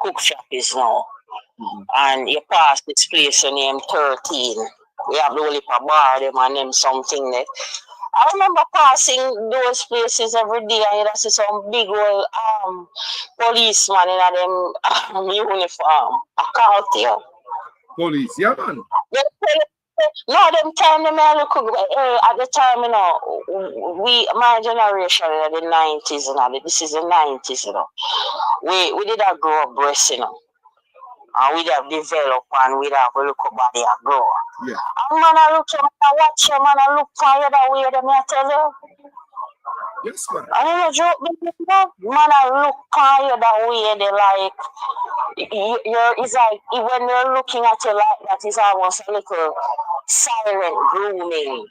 cook shop is now, and you pass this place named 13. We have the only bar them and them something there. I remember passing those places every day, and you see some big old policeman in them uniform. I can't tell. Police, yeah, man. No, them time they may look at the time, you know, my generation in the 90s, you know, this is the 90s, you know. We did a grow up breast, you know. And we'd have developed and we'd have a look at body and grow. Yeah. And man, I look at him, I watch him, and I look for you that way, them I tell you. Yes, man. I don't joke, man, I look for you that way, they like, it's like, when they're looking at you like that, it's almost a little silent grooming.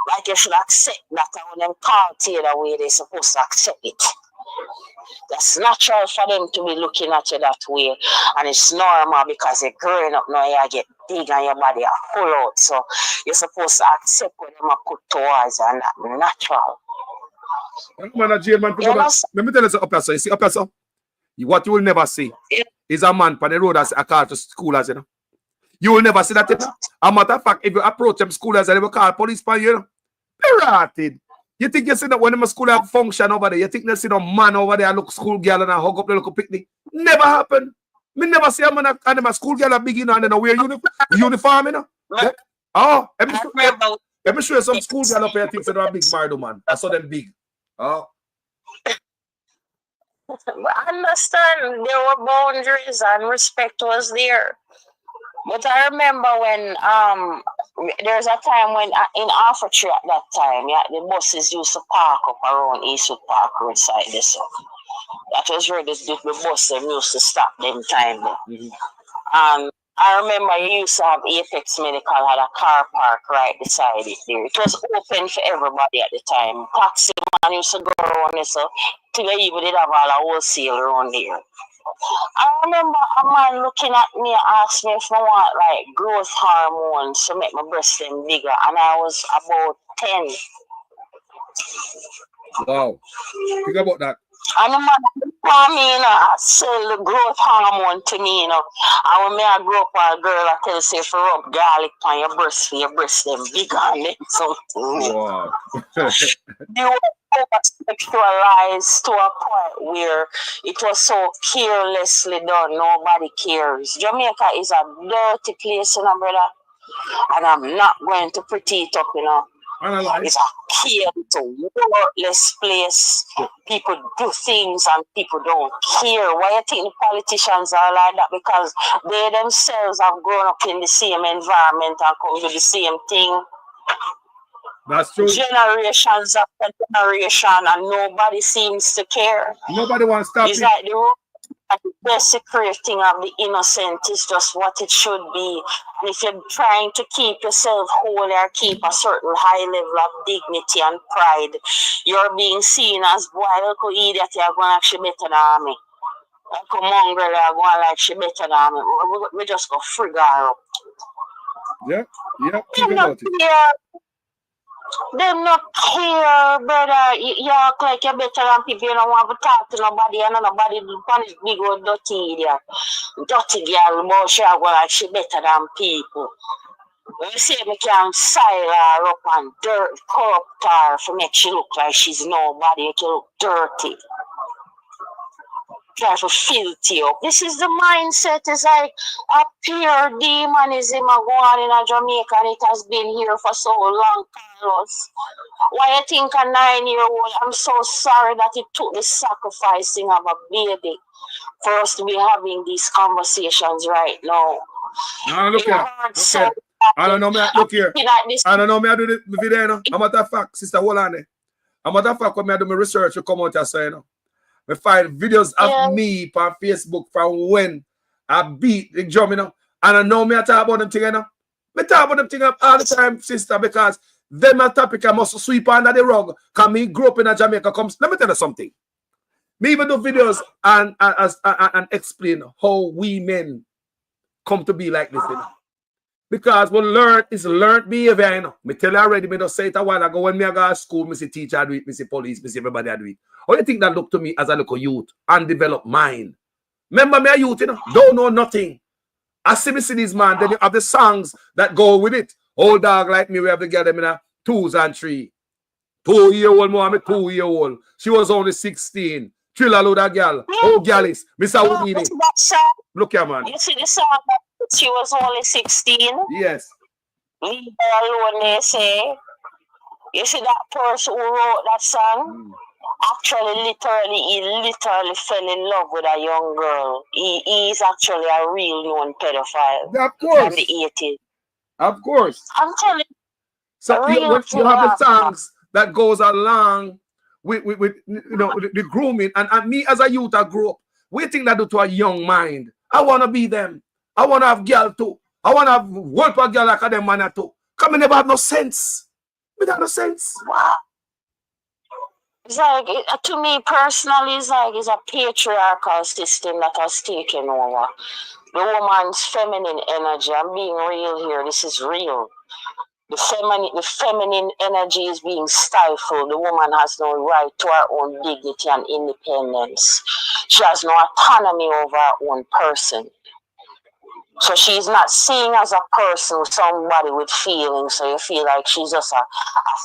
Like you should accept that, and when them call to you that way, they're supposed to accept it. That's natural for them to be looking at you that way, and it's normal because you're growing up now, you get big and your body are full out, so you're supposed to accept what them are put towards you, and that's natural. Man, jail, man, let me tell you something up here, so you see up here, so what you will never see is a man on the road as a car to schoolers, you know. You will never see that. As a matter of fact, if you approach them schoolers, they will call police for you, know. They're You think you see that when them school have function over there, you think they see no man over there look school girl and hug up the little picnic? Never happen. Me never see a man and them a school girl a big, you know, and then wear uniform, you know. Yeah. Oh, let me show you some school girl up here thinks they're a big mardo man. I saw them big. Oh. I understand there were boundaries and respect was there. But I remember when there's a time when in Africa at that time, yeah, the buses used to park up around Eastwood Park Road side there, so that was where the bus them used to stop them time. I remember you used to have Apex Medical had a car park right beside it there. It was open for everybody at the time. Taxi man used to go around there, so till they even did have all a wholesale around there. I remember a man looking at me and asked me if I want like growth hormones to make my breast them bigger, and I was about 10. Wow. Think about that. And the man told me, you know, sell the growth hormone to me, you know. And when I grew up, a girl I tell you, say, if you rub garlic on your breast, for your breast them bigger and then something. Wow. They were over-sexualized to a point where it was so carelessly done, nobody cares. Jamaica is a dirty place, you know, brother. And I'm not going to pretty it up, you know. It's a chaotic, worthless place. People do things and people don't care. Why you think the politicians are like that? Because they themselves have grown up in the same environment and come to the same thing. That's true. Generations after generation, and nobody seems to care. Nobody wants to stop it's it. Like the desecrating of the innocent is just what it should be. And if you're trying to keep yourself whole or keep a certain high level of dignity and pride, you're being seen as, boy, look how idiot you're going like she better than me. Look how mongrel you're going like she better than me. We just go frig her up. Yeah, think about it. Them not care, brother. You act like you're better than people. You don't want to talk to nobody, and nobody punish big old dirty idiot. Dirty girl, but she go like she better than people. When you say me can style her up and corrupt her to make she look like she's nobody, make you look dirty. Try to filthy up. This is the mindset. It's like a pure demonism going on in Jamaica, and it has been here for so long, Carlos. Why you think a 9-year-old, I'm so sorry that it took the sacrificing of a baby for us to be having these conversations right now. No, look here. I don't know, look here. I don't know, I do the video, you know. A matter of fact, sister, hold on there. A matter of fact, when I do my research, you come out and say, you know. I find videos of me on Facebook from when I beat the drum, you know. And I know me I talk about them thing, you know. Me talk about them thing all the time, sister, because them a topic I must sweep under the rug. Because me grew up in a Jamaica. Let me tell you something. Me even do videos and explain how we men come to be like this, you know. Because what learn is learned behavior, you know. Me tell you already, me just say it a while ago when me I go to school, me see teacher do it, me see police, me see everybody do it. How you think that look to me as a little youth and develop mind? Remember me a youth, you know, don't know nothing. I see me see these man, then you have the songs that go with it. Old dog like me, we have to get them in a 2s and 3. 2-year-old more, I'm a 2-year-old. She was only 16. Thriller load of girl. Oh, girlies. Mr. Houdini. Look here, man. You see the song that she was only 16? Yes. Leave her alone, they say. You see that person who wrote that song? Actually, he literally fell in love with a young girl. He is actually a real known pedophile. Of course. From the 80s. Of course. I'm telling you. So you have the songs that goes along with you know the grooming and me as a youth I grew up. We think that do to a young mind. I wanna be them. I wanna have girl too. I wanna have work a girl like them man too. Come never have no sense. We have no sense. Wow. It's like, to me personally, it's like it's a patriarchal system that has taken over. The woman's feminine energy. I'm being real here. This is real. The feminine energy is being stifled. The woman has no right to her own dignity and independence. She has no autonomy over her own person. So she's not seen as a person, somebody with feelings. So you feel like she's just a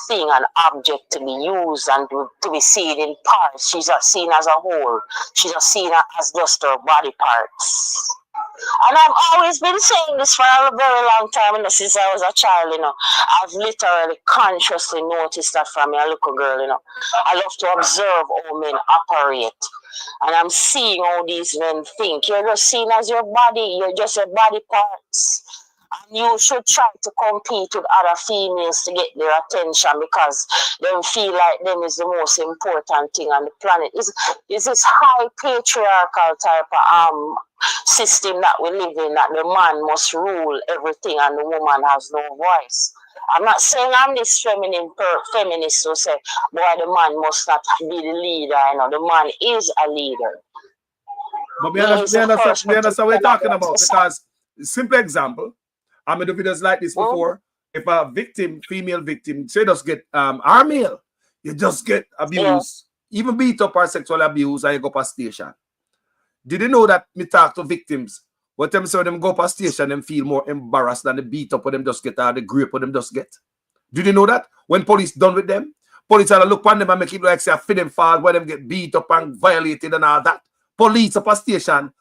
thing, an object to be used and to be seen in parts. She's not seen as a whole. She's not seen as just her body parts. And I've always been saying this for a very long time, you know, since I was a child, you know. I've literally consciously noticed that from a little girl, you know. I love to observe how men operate. And I'm seeing how these men think. You're just seen as your body, you're just your body parts. And you should try to compete with other females to get their attention because they feel like them is the most important thing on the planet. Is this high patriarchal type of system that we live in, that the man must rule everything and the woman has no voice. I'm not saying I'm this feminist who say, boy, the man must not be the leader. You know, the man is a leader. But we understand what we're talking about, because simple example, I made videos like this before. If a victim, female victim, say just get our male, you just get abused, even beat up or sexual abuse, and you go past station. Did you know that me talk to victims? What them say them go past station, them feel more embarrassed than the beat up or them just get or the grape or them just get. Did you know that? When police done with them, police are look on them and make it like say I fit them fall where them get beat up and violated and all that. Police up a station,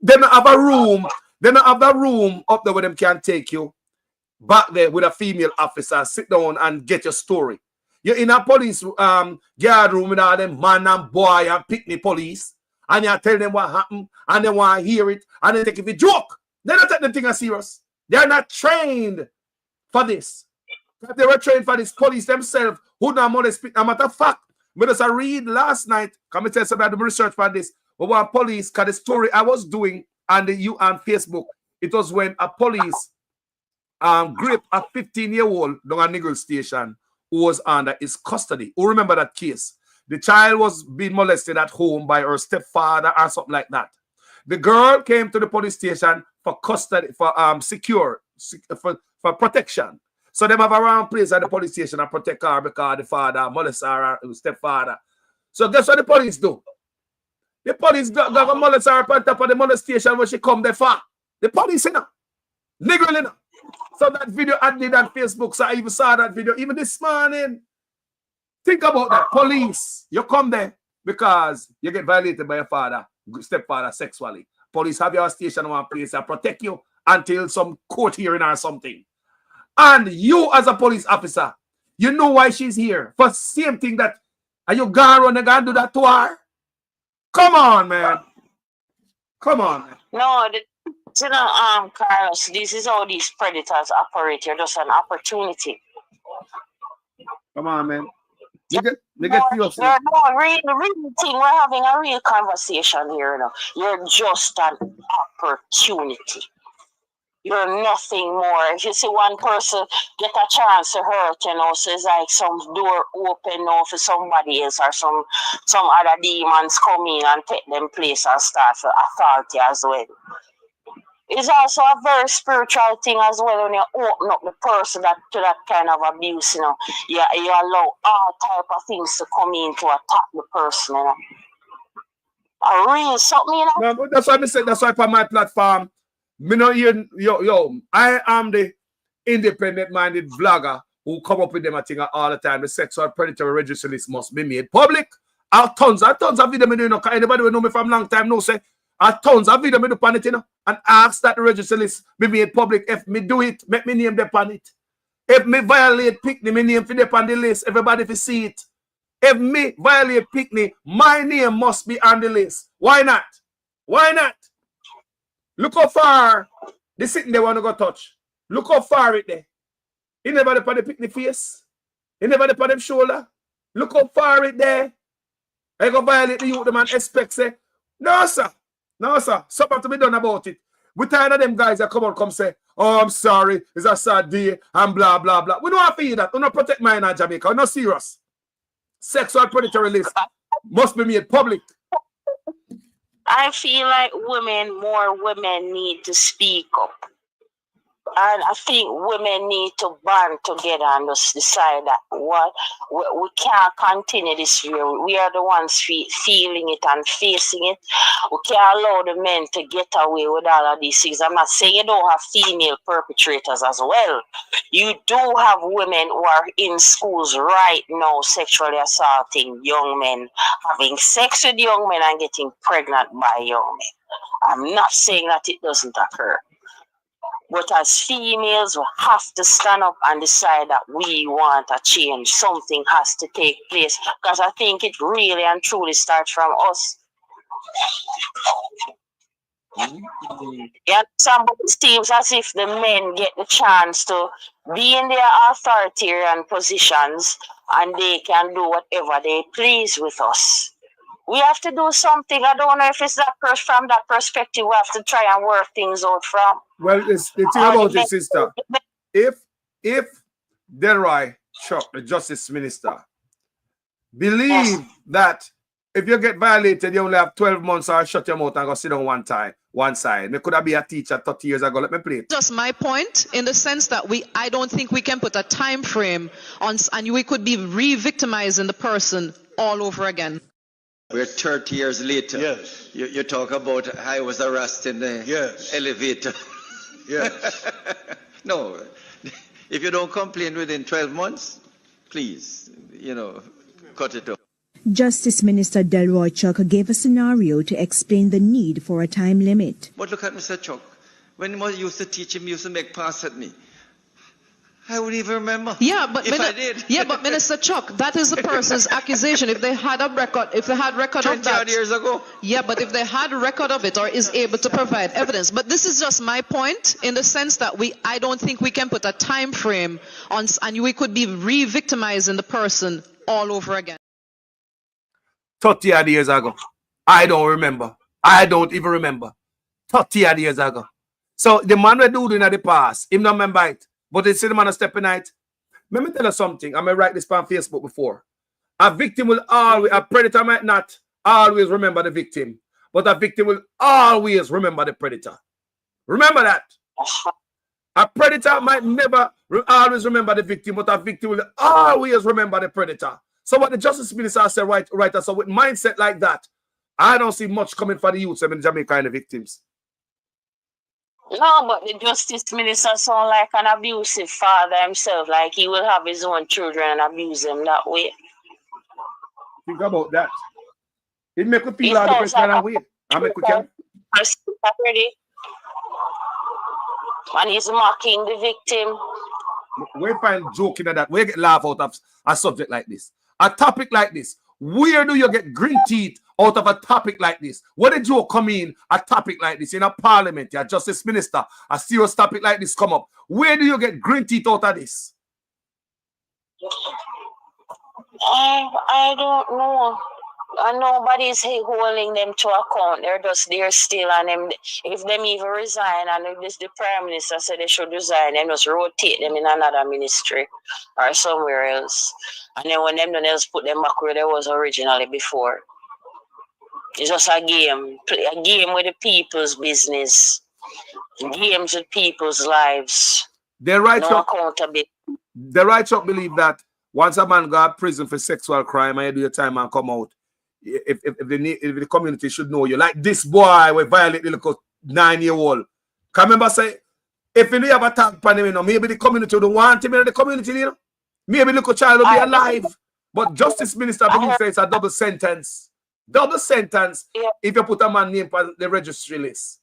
they don't have a room. They don't have that room up there where them can take you back there with a female officer, sit down and get your story. You're in a police guard room with all them man and boy and picnic police, and you tell them what happened, and they want to hear it, and they take it for joke. They don't take the thing as serious. They're not trained for this. If they were trained for this, police themselves who don't molest people. A matter of fact, I just read last night, come and tell somebody about the research for this, but what police, because the story I was doing on Facebook, it was when a police gripped a 15-year-old down a Niggle station who was under his custody. Who remember that case? The child was being molested at home by her stepfather or something like that. The girl came to the police station for custody, for for protection. So they have a round place at the police station and protect her because the father molested her stepfather. So guess what the police do? The police got molest her on top of the molestation when she come there for. The police, you know. Niggle, you know. So that video I did on Facebook, so I even saw that video even this morning. Think about that. Police, you come there because you get violated by your father, stepfather sexually. Police have your station in one place and protect you until some court hearing or something. And you as a police officer, you know why she's here. For same thing that, are you going to do that to her? Come on, man. Come on, man. No, you know, Carlos, this is how these predators operate. You're just an opportunity. Come on, man. No, real thing. We're having a real conversation here. You know. You're just an opportunity. you're nothing more. If you see one person get a chance to hurt, so it's like some door open now for somebody else or some other demons come in and take them place and start for authority as well. It's also a very spiritual thing as well when you open up the person to that kind of abuse, you allow all type of things to come in to attack the person, A real something, No, but that's why I said, that's why on my platform, me not hear, I am the independent-minded vlogger who come up with them a thing all the time. The sexual predator registry list must be made public. I have tons of video me doing. Anybody who know me from long time know say I have tons of video me do on it, and ask that the registry list be made public. If me do it, make me name them on it. If me violate Pickney, me name for them on the list. Everybody if see it. If me violate Pickney, my name must be on the list. Why not? Why not? Look how far the sitting they want to go touch. Look how far it there. You never put the Pickney face. You never put them shoulder. Look how far it there. I go violate the youth, the man expect say, no sir. No sir. Something to be done about it. We tired of them guys that come say, oh, I'm sorry, it's a sad day, and blah, blah, blah. We don't have to hear that. We don't protect mine in Jamaica. We're not serious. Sexual predatory list must be made public. I feel like more women need to speak up. And I think women need to band together and just decide that we can't continue this way. We are the ones feeling it and facing it. We can't allow the men to get away with all of these things. I'm not saying you don't have female perpetrators as well. You do have women who are in schools right now sexually assaulting young men, having sex with young men and getting pregnant by young men. I'm not saying that it doesn't occur. But as females, we have to stand up and decide that we want a change. Something has to take place. Because I think it really and truly starts from us. Yeah, somebody seems as if the men get the chance to be in their authoritarian positions and they can do whatever they please with us. We have to do something. I don't know if it's that from that perspective we have to try and work things out from. Well, the thing about it, sister, if Delroy Chuck, the Justice Minister, believe that if you get violated, you only have 12 months or shut your mouth and go sit down one side. It could have been a teacher 30 years ago. Let me play. Just my point in the sense that I don't think we can put a time frame on, and we could be re-victimizing the person all over again. We're 30 years later. Yes. You talk about I was arrested in the elevator. Yes. No. If you don't complain within 12 months, please, cut it off. Justice Minister Delroy Chuck gave a scenario to explain the need for a time limit. But look at Mr. Chuck. When I used to teach him, he used to make pass at me. I wouldn't even remember. Yeah, but I did. Yeah, but Minister Chuck, that is the person's accusation. If they had a record, of that 20 years ago. Yeah, but if they had a record of it or is able to provide evidence. But this is just my point in the sense that I don't think we can put a time frame on, and we could be re-victimizing the person all over again. 30 odd years ago. I don't remember. I don't even remember. 30 odd years ago. So the man we do in the past, him not remember it. But they say the man a step in it. Let me tell you something. I may write this on Facebook before. A victim will always, a predator might not always remember the victim, but a victim will always remember the predator. Remember that. A predator might never always remember the victim, but a victim will always remember the predator. So what the Justice Minister said right, so with mindset like that, I don't see much coming for the youths in Jamaica and the victims. No, but the Justice Minister sounds like an abusive father himself, like he will have his own children and abuse them that way. Think about that. It make you feel like the kind of way. I make you can. And he's mocking the victim. We find joking at that. We get laugh out of a subject like this. A topic like this. Where do you get green teeth out of a topic like this? Where did you come in a topic like this in a parliament, your Justice Minister, a serious topic like this come up? Where do you get green teeth out of this? I don't know. And nobody's holding them to account. They're just there still, and them, if them even resign, and if this the prime minister said they should resign, then just rotate them in another ministry or somewhere else. And then when them done else put them back where they was originally before. It's just a game with the people's business, games with people's lives. The right no accountability. The righteous believe that once a man go to prison for sexual crime and you do your time and come out, if the community should know you, like this boy will violate the little 9-year-old. Can remember say, if you have a tag upon him, you know, maybe the community don't want him in the community, you know. Maybe the little child will be alive. But Justice Minister believes that it's a double sentence. Double sentence if you put a man name on the registry list.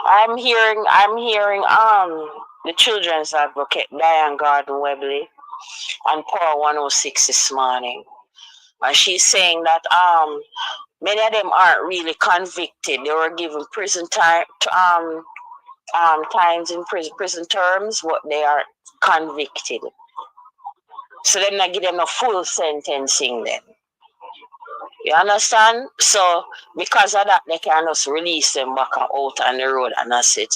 I'm hearing the children's advocate Diane Gordon Webley on Power 106 this morning, and she's saying that many of them aren't really convicted. They were given prison time times in prison terms, but they are convicted. So them not give them a full sentencing then. You understand? So because of that, they can just release them back out on the road, and that's it.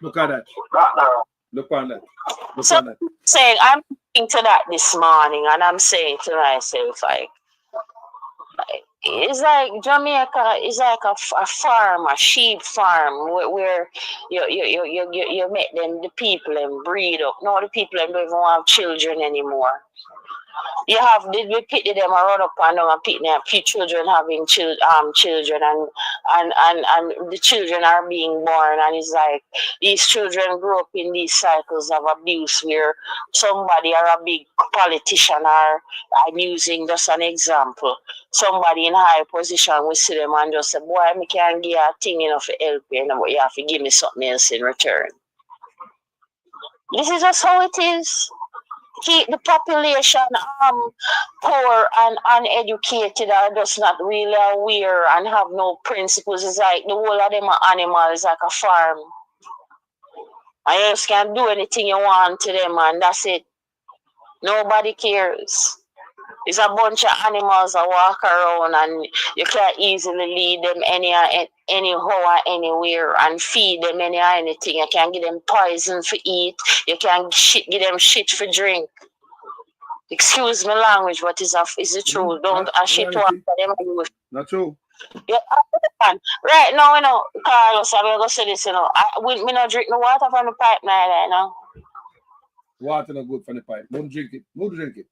Look at that. Look on that. Look so on that. Saying, I'm thinking to that this morning, and I'm saying to myself, like it's like Jamaica is like a farm, a sheep farm, where you make them, the people, and breed up. No, the people don't even have children anymore. You have we pity them and run up and down and pity them, children having children, and the children are being born, and it's like these children grow up in these cycles of abuse where somebody or a big politician, or I'm using just an example, somebody in high position will see them and just say, boy, I can't give a thing enough for help you, but you have to give me something else in return. This is just how it is. Keep the population poor and uneducated, or just not really aware and have no principles. It's like the whole of them are animals, like a farm. And you just can't do anything you want to them, and that's it. Nobody cares. It's a bunch of animals that walk around, and you can't easily lead them anyhow or anywhere and feed them anything. You can give them poison for eat. You can give them shit for drink. Excuse my language, but is it true? Don't shit to after them. Not true. Yeah, right now, you know, Carlos, I'm going to say this, you know. We not drink the water from the pipe now, you know. Water not good from the pipe. Don't drink it. Don't drink it.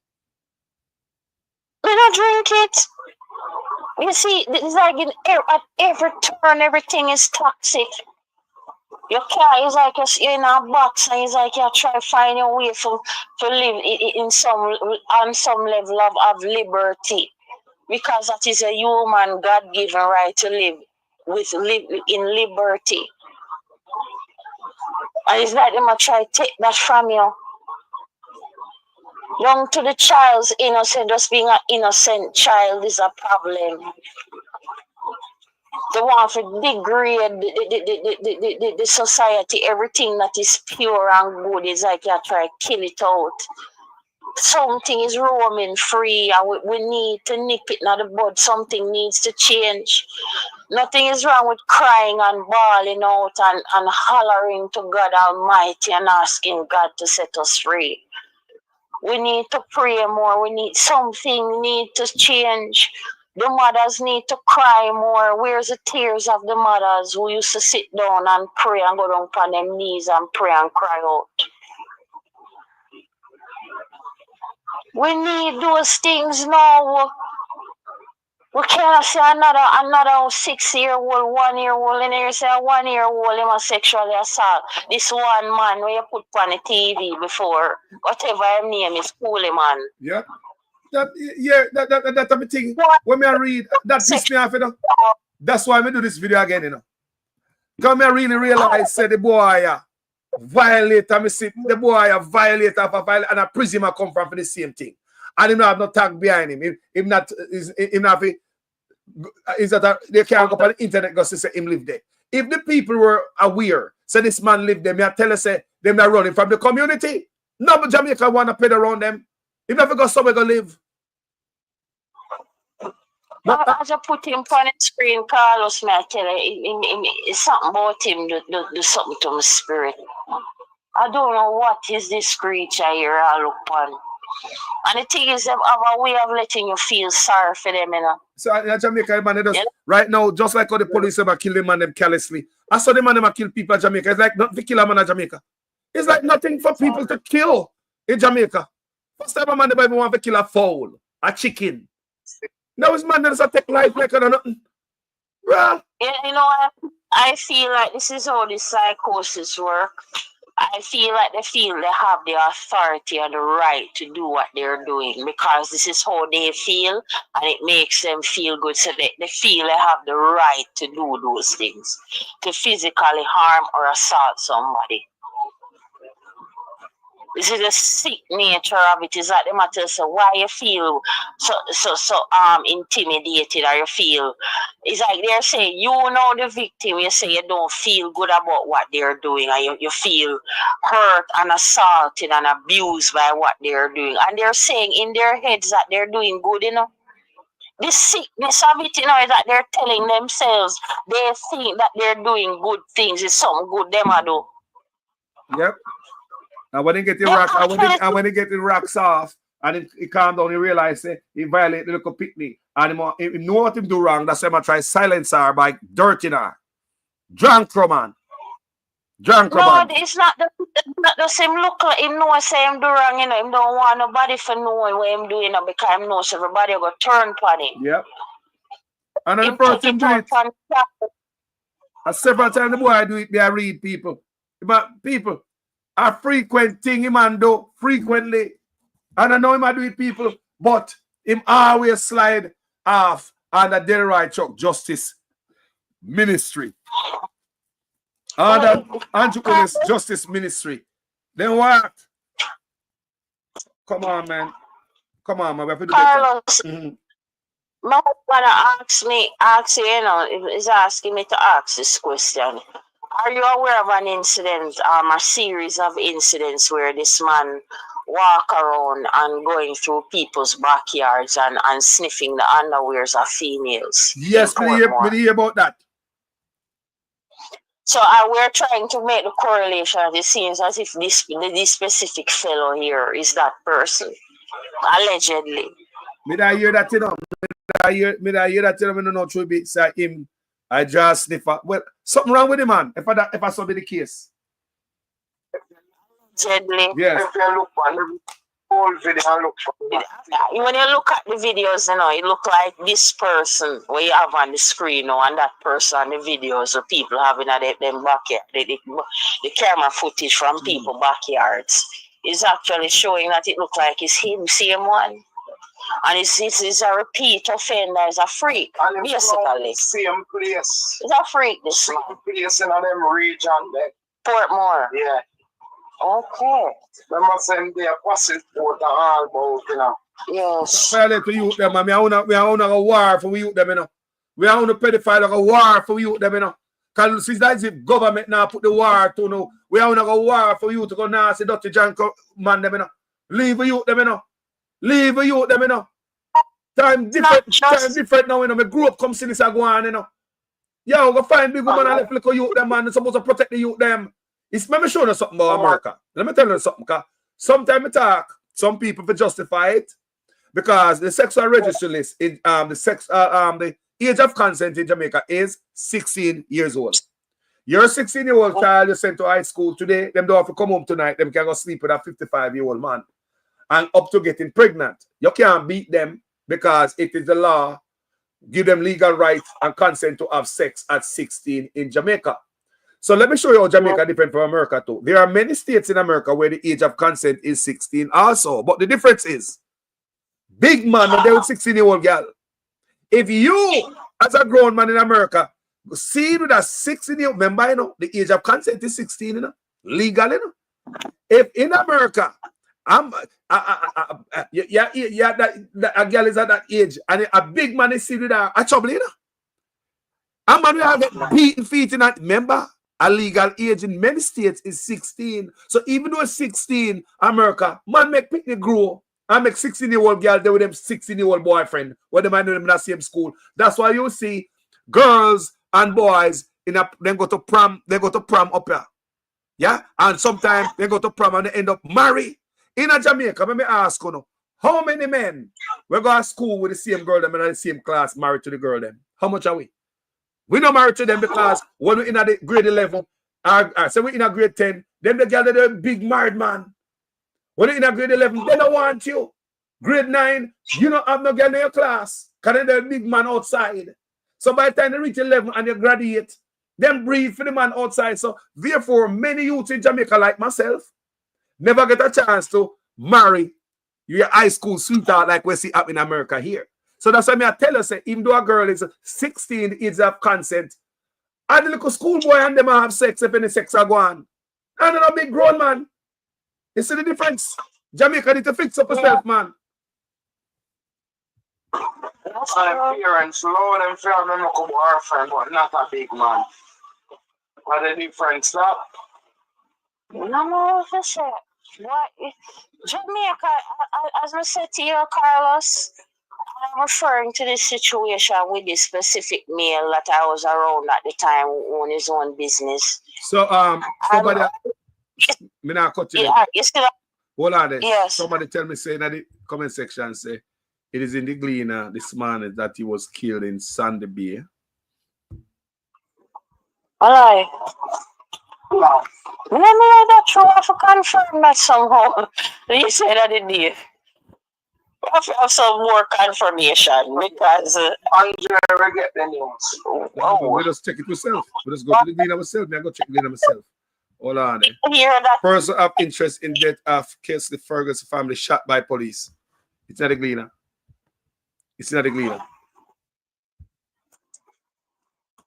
We don't drink it. You see, it's like at every turn, everything is toxic. You can't, it's like you're in a box, and it's like you try to find your way to live on some level of liberty. Because that is a human, God-given right to live in liberty. And it's like they might try to take that from you. Down to the child's innocent, just being an innocent child is a problem. They want to degrade the society. Everything that is pure and good is like you try to kill it out. Something is roaming free, and we need to nip it in the bud. Something needs to change. Nothing is wrong with crying and bawling out and hollering to God Almighty and asking God to set us free. We need to pray more. Something need to change. The mothers need to cry more. Where's the tears of the mothers who used to sit down and pray and go down on their knees and pray and cry out? We need those things now. We cannot say another 6-year-old, 1-year-old, and you say a 1-year-old him a sexually assault. This one man where you put on the TV before, whatever his name is, Coolie man. Yeah. That's a thing. When I read, that pissed me off, you know. That's why I do this video again, you know. Because I really realize, say the boy violator, me see the boy violator of violate, and a prison I come from for the same thing. And him not have no tag behind him. Him not is that they can't go on the internet because say him live there. If the people were aware, say this man live there, me I tell us say them not running from the community. No, but Jamaica want to play around them. He never got somewhere to live. I just put him on the screen, Carlos, me I tell you, it's something about him do something to my spirit. I don't know what is this creature here I look upon. And the thing is, they have a way of letting you feel sorry for them, you know. So in Jamaica, man, just, right now, just like how the police ever kill the man them carelessly. I saw the man them kill people in Jamaica. It's like nothing to kill a man in Jamaica. It's like nothing for people to kill in Jamaica. First time a man never even want to kill a fowl, a chicken. Now his man doesn't take life like or nothing. Bruh. Yeah, you know, I feel like this is how the psychosis work. I feel like they have the authority and the right to do what they're doing because this is how they feel and it makes them feel good. So they feel they have the right to do those things, to physically harm or assault somebody. This is the sick nature of it. Is that the matter? So why you feel so intimidated or you feel it's like they're saying you know the victim, you say you don't feel good about what they're doing and you feel hurt and assaulted and abused by what they're doing. And they're saying in their heads that they're doing good, you know. The sickness of it, you know, is that they're telling themselves they think that they're doing good things. It's something good them I do. Yep. And when they get the when they get the rocks off and it calm down, he realize he violate the little picnic. And he know what him do wrong. That's why I try silence her by dirtying her. Drunk man. No, it's not the same look like him know say him do wrong, you know. Him don't want nobody for knowing what him doing because him knows everybody go turn upon him. Yep. And then the first him do it. And several times the boy do it, they read people. But people a frequent thing him and do frequently. And I know him I do it people, but him always slide off on the Delroy Chuck Justice Ministry. And Andrew Willis Justice Ministry. Then what? Come on, man. Come on, man. We have to do Carlos, my husband ask you, you know, is asking me to ask this question. Are you aware of an incident, a series of incidents where this man walk around and going through people's backyards and sniffing the underwears of females? Yes, we hear about that. So we're trying to make the correlation. It seems as if this specific fellow here is that person, allegedly. Me I hear that, you know. Me I hear that, you know. Me don't know true bits like him. I just sniff. Well, something wrong with him, man. If I saw be the case. Allegedly. Yes. If you look on the whole video, when you look at the videos, you know, it look like this person where you have on the screen now, and that person on the videos of people having at them backyard, the camera footage from people backyards is actually showing that it look like it's him, same one. And it's a repeat offender, it's a freak, and basically. Same place. It's a freak, this man. Same place in them region there. Portmore. Yeah. Okay. They must send their passes for the all about, you know. Yes. I to youth them, man. We are on a war for youth them, you know. We are on a pedophile like a war for youth them, you know. Because since that's if government now put the war to know, we are on a war for you to go now see Dr. John man them, you know. Leave the youth them, you know. Leave the youth them, you know. Time different now, you know. Me grew up, come see this go on, you know. Yeah, we go find big woman and left little youth them, man. They're supposed to protect the youth them. Let me show you something about America. Let me tell you something, because sometimes I talk, some people for justify it, because the sexual registry list, the age of consent in Jamaica is 16 years old. You're a 16-year-old child, you're sent to high school today, them don't have to come home tonight, them can go sleep with a 55-year-old man. And up to getting pregnant. You can't beat them because it is the law, give them legal rights and consent to have sex at 16 in Jamaica. So let me show you how Jamaica is different from America too. There are many states in America where the age of consent is 16 also. But the difference is, big man and they with 16-year-old girl. If you, as a grown man in America, see with a 16-year-old, remember, you know, the age of consent is 16, you know, legal, you know. If in America, a girl is at that age and a big man is sitting with her, a trouble, you know. A man will get beaten feet in that, remember? A legal age in many states is 16. So even though it's 16, America, man make picnic grow I make 16-year-old girl there with them 16-year-old boyfriend. When them I know them in the same school. That's why you see girls and boys they go to prom up here. Yeah? And sometimes they go to prom and they end up married. In a Jamaica, let me ask you, how many men we go to school with the same girl them in the same class married to the girl them? How much are we? We not married to them because when we in the grade 11, so we in a grade 10, then the girl they're a big married man. When you're in a grade 11, they don't want you. Grade 9, you don't have no girl in your class. Because they're a big man outside. So by the time they reach 11 and you graduate, them breathe for the man outside. So therefore, many youths in Jamaica like myself never get a chance to marry your high school sweetheart like we see up in America here. So that's why I tell you, say, even though a girl is 16, the age of consent, and the little schoolboy and them have sex if any sex are going. And they're a big grown man. You see the difference? Jamaica need to fix up herself, man. My parents low them feel them look a boyfriend, but not a big man. What the difference that? No, for sure. What Jamaica, as I said to you, Carlos, I'm referring to this situation with this specific male that I was around at the time who owned his own business. So somebody me not cut you. Yeah, you see that? Hold on there. Yes. Somebody tell me say in the comment section say it is in the Gleaner this morning that he was killed in Sandy Bay. Alright. No. Let me know that true. I have to confirm that somehow. You say that it did. I have to have some more confirmation because Andre will get the news. Oh. We just check it myself. We just go to the Gleaner myself. I go check the Gleaner myself. Hold on. Hear that? Person of interest in death of Kesley Ferguson family shot by police. It's not a Gleaner. It's not a Gleaner.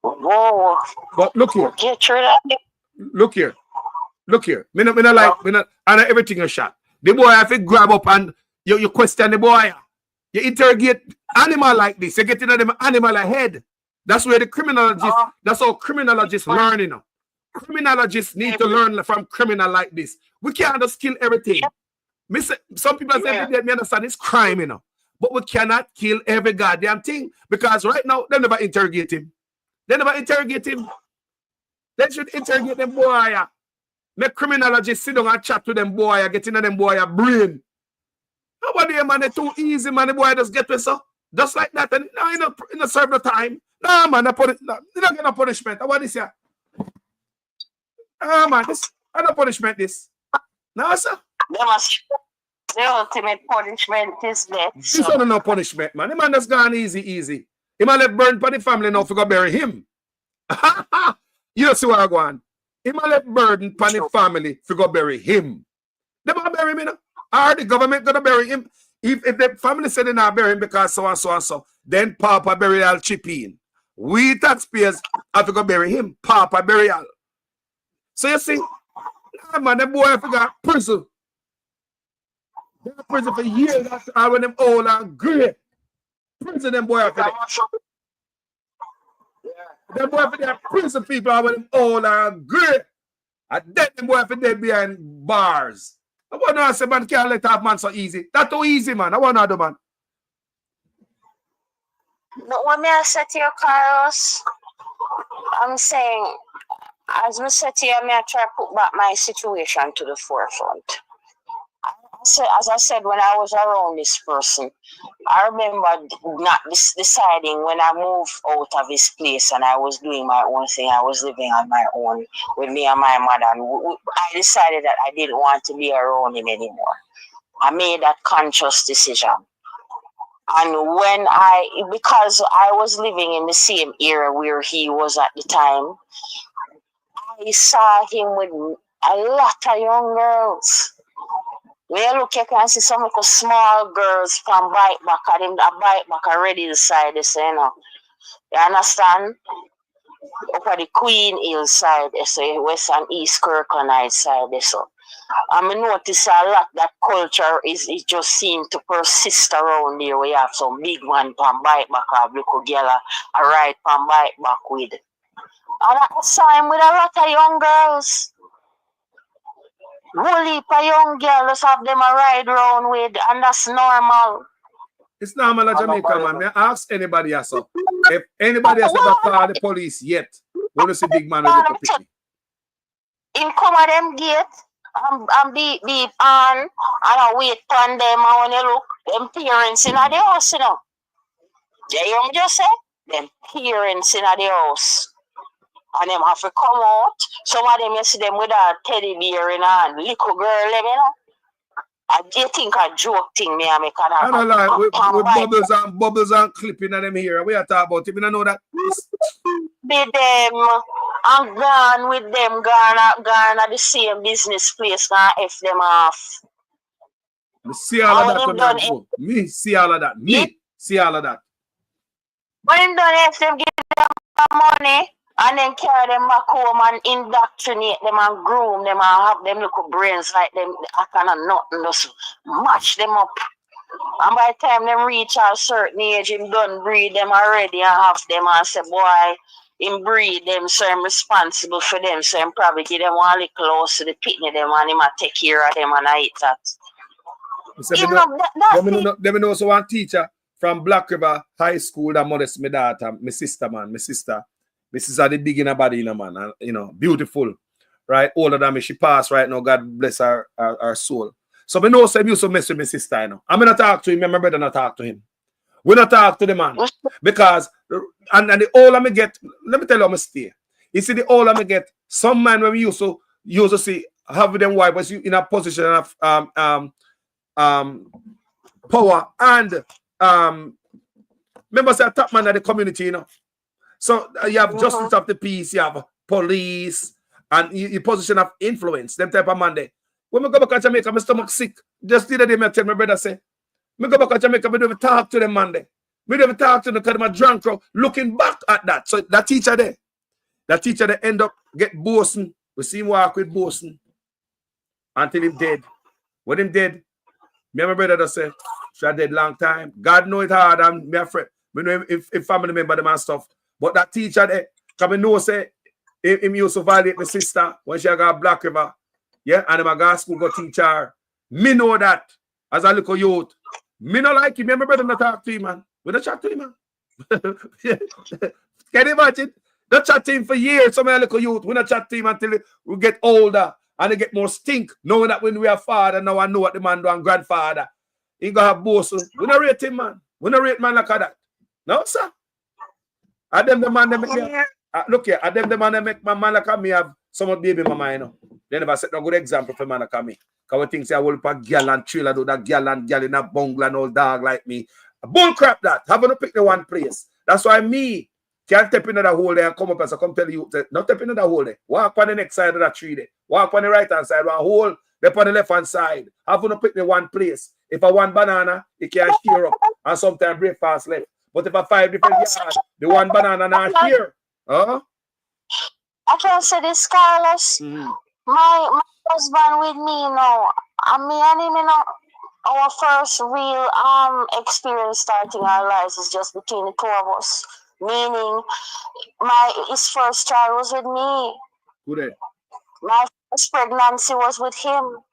Whoa. But look here. Get through that. Look here. Look here. Me not like and everything you shot. The boy have to grab up and you question the boy. You interrogate animal like this. You get into them animal ahead. That's where the criminologists, that's how criminologists learn, you know. Criminologists need to learn from criminal like this. We can't just kill everything. Some people say me understand it's crime, you know. But we cannot kill every goddamn thing. Because right now, they never interrogate him. They never interrogate him. They should interrogate them boy. Make criminologists sit down and chat to them boy, get into them boy brain. Nobody, man, it's too easy, man. The boy just get with so. Just like that. And no, you don't serve the time. No, man, you don't get no punishment. What is here? Man, this I no punishment this. No, sir. The ultimate punishment is death. This one no punishment, man. The man just gone easy. He might let burn for the family now for go bury him. You see what I go on? He might let burden for the family for go bury him. They might bury him, you know? Or the government gonna bury him. If the family said they not bury him because so and so and so, then Papa burial chip in. We taxpayers have to go bury him. Papa burial. So you see, nah, man, them boy have to go to prison. They're in prison for years after when them old and great. Prison them boy have to them boy have to prison people are when them old and great. And then them boy have to behind bars. I want to say man can't let off man so easy. That's too easy, man. I want to do, man. But what may I say to you, Carlos? I'm saying, as I said to you, I may try to put back my situation to the forefront. As I said, when I was around this person, I remember not deciding when I moved out of this place and I was doing my own thing. I was living on my own with me and my mother. And I decided that I didn't want to be around him anymore. I made that conscious decision. And because I was living in the same area where he was at the time, I saw him with a lot of young girls. When you look, you can see some little small girls from bike back at him, a bike back already inside this, you know. You understand? Up at the Queen Hill side, so West and East Kirkland side, so. I notice a lot that culture is just seem to persist around there. We have some big man from bike back, a little girl, a ride from bike back with. And I saw him with a lot of young girls. Bully for young girls have them a ride round with, and that's normal. It's normal in Jamaica, man. May I ask anybody else? If anybody has ever called the police yet, when you see big man with little picky? In come at them gate, and beep on, and I wait on them, and when you look, them parents in the house, you know. Yeah, you know just say? Them parents in the house. And them have to come out. Some of them, you see them with a teddy bear in hand, little girl, them, you know. I do think a joke thing me I make an I don't like with bubbles and clipping of them here. We are talking about it. You don't know that. Be them and gone with them, gone at the same business place, and F them off. Me see all of that. Me see all of that. Me see all of that. When him done F them, give them money, and then carry them back home and indoctrinate them and groom them and have them little brains like them, I cannot nothing, just match them up. And by the time them reach a certain age, him done breed them already and have them and say, boy, him breed them, so I'm responsible for them, so I'm probably give them one little close to the pitney them and him take care of them and I eat that. Them know also one teacher from Black River High School that modest my daughter, my sister, man, my sister. This is at the beginning body, you know, man. And, you know, beautiful, right? Older than me. She passed right now. God bless her soul. So we know some used to mess with my sister, you know. I'm going to talk to him. My brother not talk to him. We not talk to the man. Because, and the older I get, let me tell you how I stay. You see, the older I get, some man when we used to see, have them wife was in a position of power and remember say a top man of the community, you know. So you have justice of the peace, you have police, and your position of influence, them type of man there. When I go back to Jamaica, my stomach sick. Just the other day, I tell my brother, say, I go back to Jamaica, I don't talk to them man there. I don't talk to them because I'm drunk, looking back at that. So that teacher there they end up get boasting. We see him walk with boasting until him dead. When him dead, me and my brother just say, she dead long time. God know it hard, and me afraid. Me know if family member them and stuff. But that teacher there, because I know say him used to violate my sister when she got Black River. Yeah, and him a go school go teach her. Me know that as a little youth. Me not like him. Me and my brother not talk to him, man. We don't chat to him, man. Can you imagine? Don't chat to him for years, some little youth. We don't chat to him until we get older and they get more stink, knowing that when we are father, now I know what the man do and grandfather. He gonna have boss. We don't rate him, man. We don't rate man like that. No, sir. I them the man that make me look here. I them the man that make my man like me have somewhat baby mama, you know. They never set no good example for man like me. Because we think say I will put girl and trailer do that girl in a bungle and all dog like me. Bull crap that. Haven't to pick the one place. That's why me can't step into the hole there and come up and so come tell you not step into the hole there. Walk on the next side of that tree there. Walk on the right hand side, one hole, step on the left hand side. Haven't to pick the one place. If I want banana, it can shear up and sometimes breakfast left. But if I 5 different yards, the one banana not here. Huh? I can say this, Carlos. My husband with me now. And me and him, you know, our first real experience starting our lives is just between the two of us. Meaning, his first child was with me. Good. My first pregnancy was with him.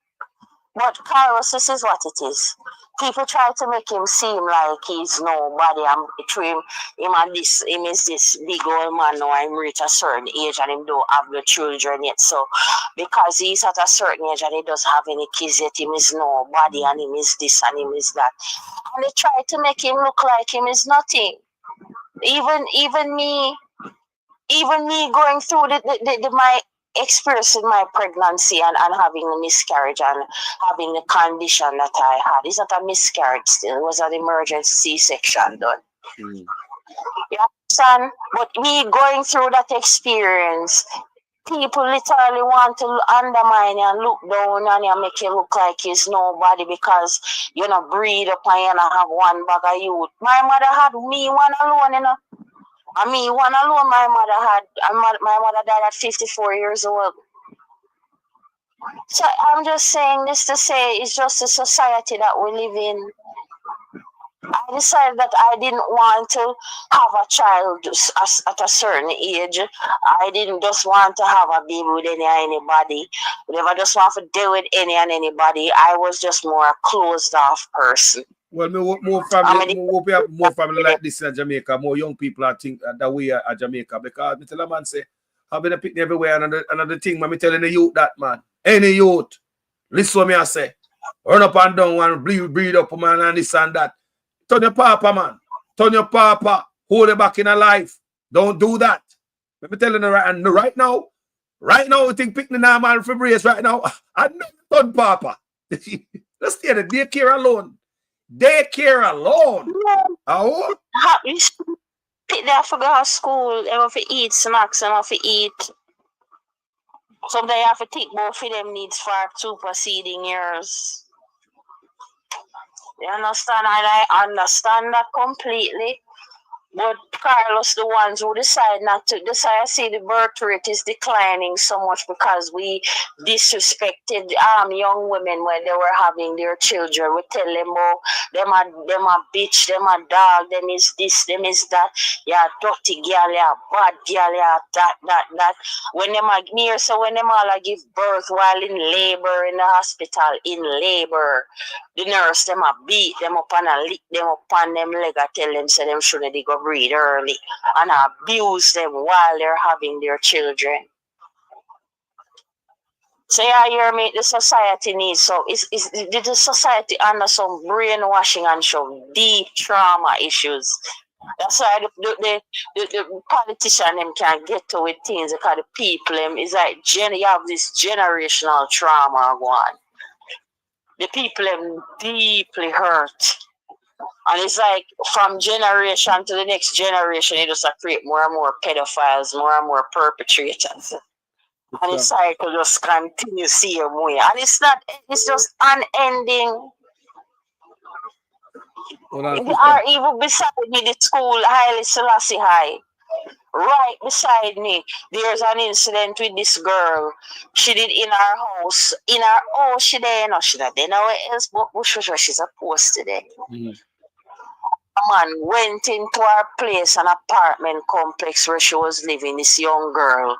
But Carlos, this is what it is. People try to make him seem like he's nobody. I'm between him and this. Him is this big old man now. I'm reach a certain age and him don't have no children yet. So because he's at a certain age and he doesn't have any kids yet, him is nobody and him is this and him is that. And they try to make him look like him is nothing. Even me going through my experiencing my pregnancy and having a miscarriage and having the condition that I had. It's not a miscarriage still. It was an emergency C-section done. You understand? But me going through that experience, people literally want to undermine you and look down on you and make you look like you's nobody because you know breed up and you have one bag of youth. My mother had me one alone, you know. I mean, one alone my mother had. My mother died at 54 years old. So I'm just saying this to say it's just a society that we live in. I decided that I didn't want to have a child at a certain age. I didn't just want to have a baby with anybody. Never just want to deal with any and anybody. I was just more a closed off person. Well, me hope more family, hope we have more family like this in Jamaica. More young people are think that way at Jamaica, because me tell a man say having a picnic everywhere. Another thing, man, me telling the youth that, man, any youth, listen to me I say, run up and down and breed up, man, and this and that. Turn your papa, man. Turn your papa. Hold it back in a life. Don't do that. Let me tell you right now, you think picnic now, man, for brace right now. I know turn papa. Let's stay the daycare alone. Daycare alone. Oh, pick there for go to school. They have to eat snacks and have to eat. Sometimes you have to take both of them needs for superseding years. You understand? And I understand that completely. But Carlos, the ones who decide not to decide, I see the birth rate is declining so much because we disrespected young women when they were having their children. We tell them, oh, them a bitch, them a dog, them is this, them is that. Yeah, dirty girl, yeah, bad girl, yeah, that. When them are near, so when them all give birth while in labor in the hospital, in labor, the nurse them a beat them up and a lick them up on them leg. I tell them say them shouldn't they go breed early and abuse them while they're having their children. So yeah, you me, the society needs so is the society under some brainwashing and some deep trauma issues. That's why the politician them can get to with things because the people them is like you have this generational trauma going. The people are deeply hurt. And it's like from generation to the next generation, it just create more and more pedophiles, more and more perpetrators. And the cycle just continues to see more. And it's just unending. Or even beside me, the school, Haile Selassie High. Right beside me, there's an incident with this girl. She did in her house. She there, no, she not there nowhere else, but she's supposed to there. A man went into her place, an apartment complex where she was living, this young girl,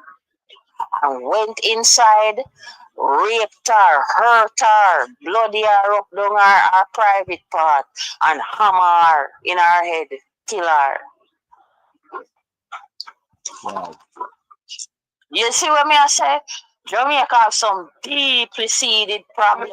and went inside, raped her, hurt her, bloody her up down her private part, and hammer her in her head, kill her. Wow. You see what I say? Jamaica have some deeply seated problems.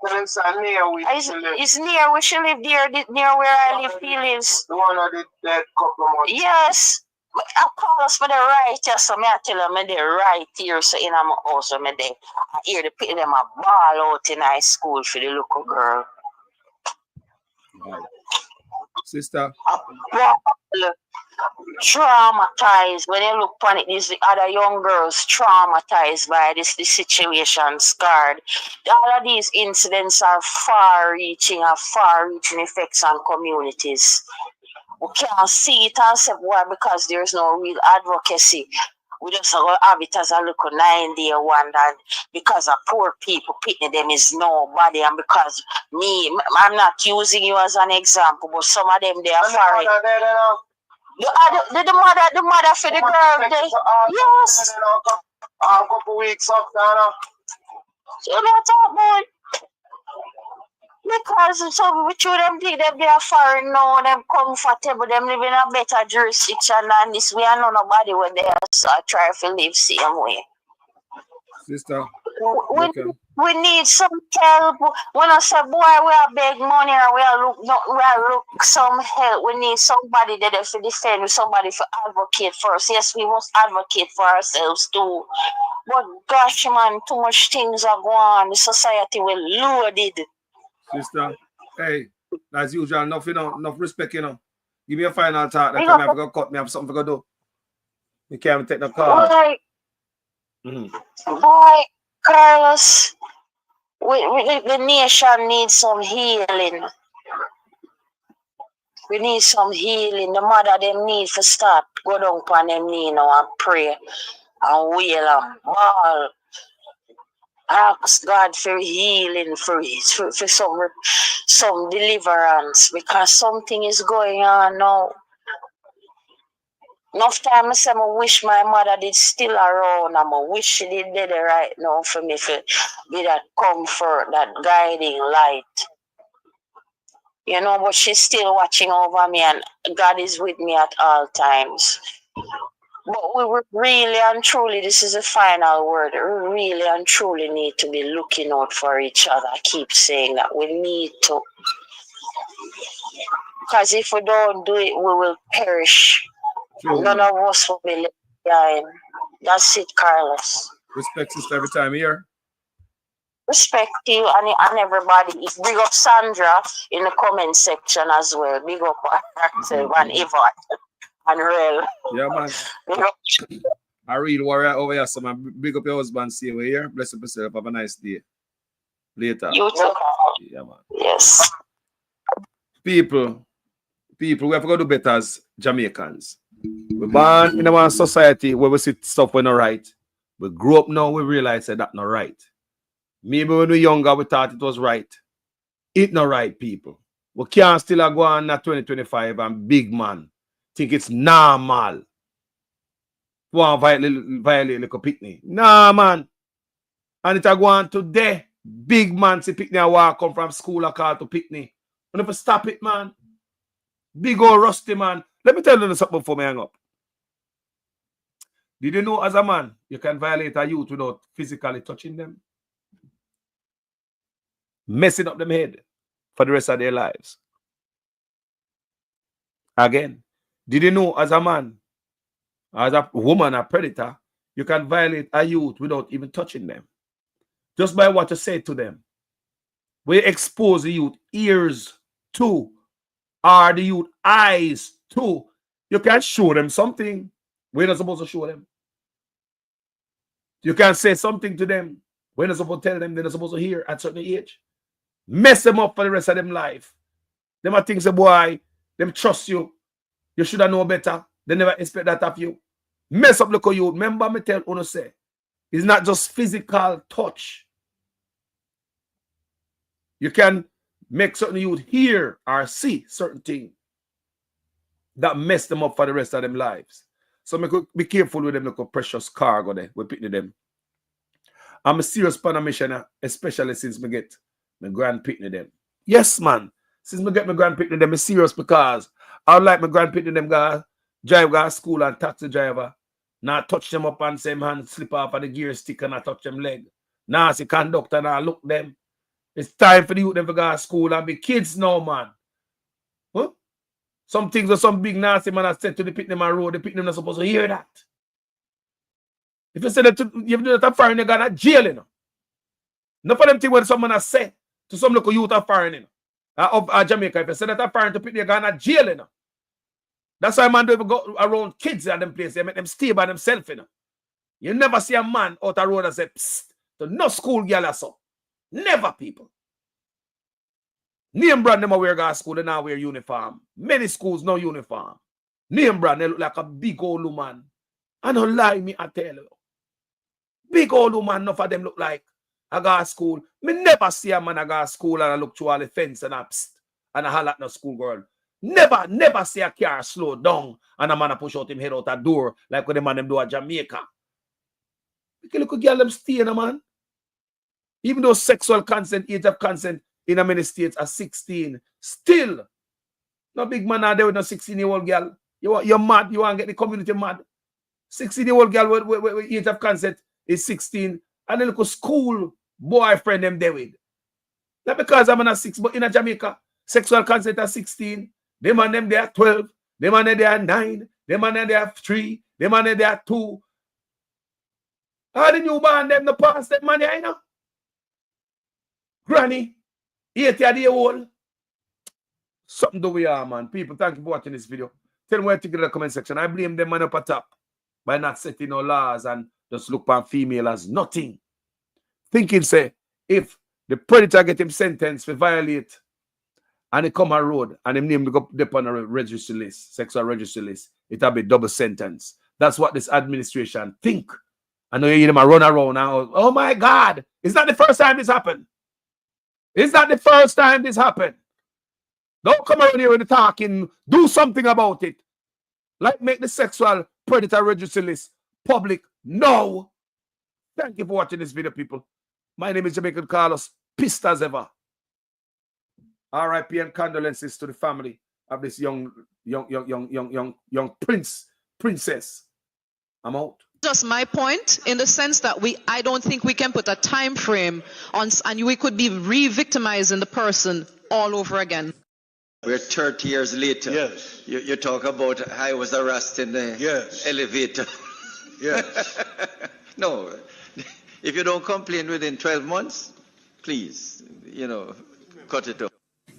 It's near we should live there, near where I live, feelings. The one that did that couple of months. Yes. I call us for the right here, so I tell them I'm there right here, so in my house, I'm there. I hear the people them a ball out in high school for the little girl. Wow. Sister. Traumatized. When you look on it, these other young girls traumatized by this situation, scarred. All of these incidents are far-reaching effects on communities. We can't see it and say why, because there's no real advocacy. We just have it as a little 9-day wonder because of poor people picking them is nobody, and because I'm not using you as an example, but some of them they are foreign. The mother for the girl. Yes. A couple weeks after now. So not talk about because so we show them think them they are foreign now, them comfortable, them live in a better jurisdiction than this. We are not nobody when they are trying to live same way. Sister. We need some help. When I say, boy, we are beg money and we are look some help. We need somebody there to defend, somebody to advocate for us. Yes, we must advocate for ourselves too. But gosh, man, too much things are going on. The society will loaded. Sister, hey, as usual, enough respect, you know. Give me a final thought. I come here to cut me. I have something to do. You can't take the call. Boy, Carlos, the nation needs some healing. We need some healing. The mother them need to start go down on them knee now and pray and wail and bawl. ask God for healing, for some deliverance, because something is going on now. Enough time I say I wish my mother did still around, and I wish she did dead right now for me to be that comfort, that guiding light. You know, but she's still watching over me, and God is with me at all times. But we really and truly, this is the final word, we really and truly need to be looking out for each other. I keep saying that we need to. Because if we don't do it, we will perish. True, None of us will be left behind. That's it, Carlos. respect sister every time here. Respect you and everybody. Big up Sandra in the comment section as well. Big up herself and Yvonne and Real. Yeah, man. Big up. I read warrior over here, so man. Big up your husband, see you here. Bless up yourself. Have a nice day. Later. You too. Yeah, man. Yes. People, we have to go do better as Jamaicans. We're born in our society where we see stuff when not right. We grew up now, we realize that that's not right. Maybe when we were younger, we thought it was right. It's not right, people. We can't still go on at 2025 and big man think it's normal. Want to violate little picnic. Nah, man. And it's go on today. Big man see picnic and walk come from school or call to picnic. We never stop it, man. Big old rusty, man. Let me tell you something before I hang up. Did you know as a man, you can violate a youth without physically touching them? Messing up them head for the rest of their lives. Again, did you know as a man, as a woman, a predator, you can violate a youth without even touching them? Just by what you say to them. We expose the youth ears to, or the youth eyes to. You can show them something. We're not supposed to show them. You can say something to them. We're not supposed to tell them they're not supposed to hear at a certain age. Mess them up for the rest of them life. Them are things, boy, them trust you. You should have known better. They never expect that of you. Mess up local youth. Remember me tell Uno say, it's not just physical touch. You can make certain youth hear or see certain things that mess them up for the rest of them lives. So be careful with them little precious cargo there. We're picking them. I'm a serious pan a mission, especially since me get my grand picnic them. Yes, man. Since me get my grand picnic them, I'm serious because I would like my grand picnic them guys drive to school and taxi driver. Now touch them up and say man slip off of the gear stick and I touch them leg. Now see conductor now look them. It's time for the youth them to go to school and be kids now, man. Huh? Some things are some big nasty man has said to the picnic man road, the picnic not supposed to hear that. If you say that you do that foreign, you're going to jail, you know. Not for them things when someone has said to some local youth of foreign, you know, of Jamaica. If you say that foreign to picnic, you're going to jail, you know. That's why man don't even go around kids at them place. They make them stay by themselves, you know. You never see a man out the road and say, psst, to no school girl or so. Never, people. Name brand them wear go to school, they now wear uniform. Many schools no uniform. Name brand, they look like a big old woman. I don't lie me, I tell you. Big old woman, enough of them look like I go to school. Me never see a man I go to school and I look through all the fence and I holler at no school girl. Never see a car slow down and a man push out him head out a door like what the man them do at Jamaica. You can look at girl them stay, man. Even though sexual consent, age of consent in many states are 16, still no big man out there with no 16-year-old girl. You're mad. You want to get the community mad. 16-year-old girl with age of consent is 16, and then look at school boyfriend them there with. Not because I'm in a 6, but in a Jamaica, sexual consent at 16. Them and them they are 12. Them and them they are 9. Them and them they are 3. Them and them they are 2. How the newborn them the past that money, I know. Granny, 80-year-old. Something do we are, man. People, thank you for watching this video. Tell me what you think in the comment section. I blame them man up at top by not setting no laws and just look upon female as nothing. Thinking, say, if the predator get him sentenced for violate and he come on road and him name go up on a registry list, sexual registry list, it'll be double sentence. That's what this administration think. I know you hear them run around now. Oh my God, It's not the first time this happened. It's not the first time this happened. Don't come around here with the talking. Do something about it. Like make the sexual predator registry list public. No. Thank you for watching this video, people. My name is Jamaican Carlos. Pissed as ever. R.I.P. and condolences to the family of this young princess. I'm out. Just my point in the sense that I don't think we can put a time frame on, and we could be re-victimizing the person all over again. We're 30 years later. Yes. You talk about I was harassed in the elevator. Yes. No. If you don't complain within 12 months, please, cut it off.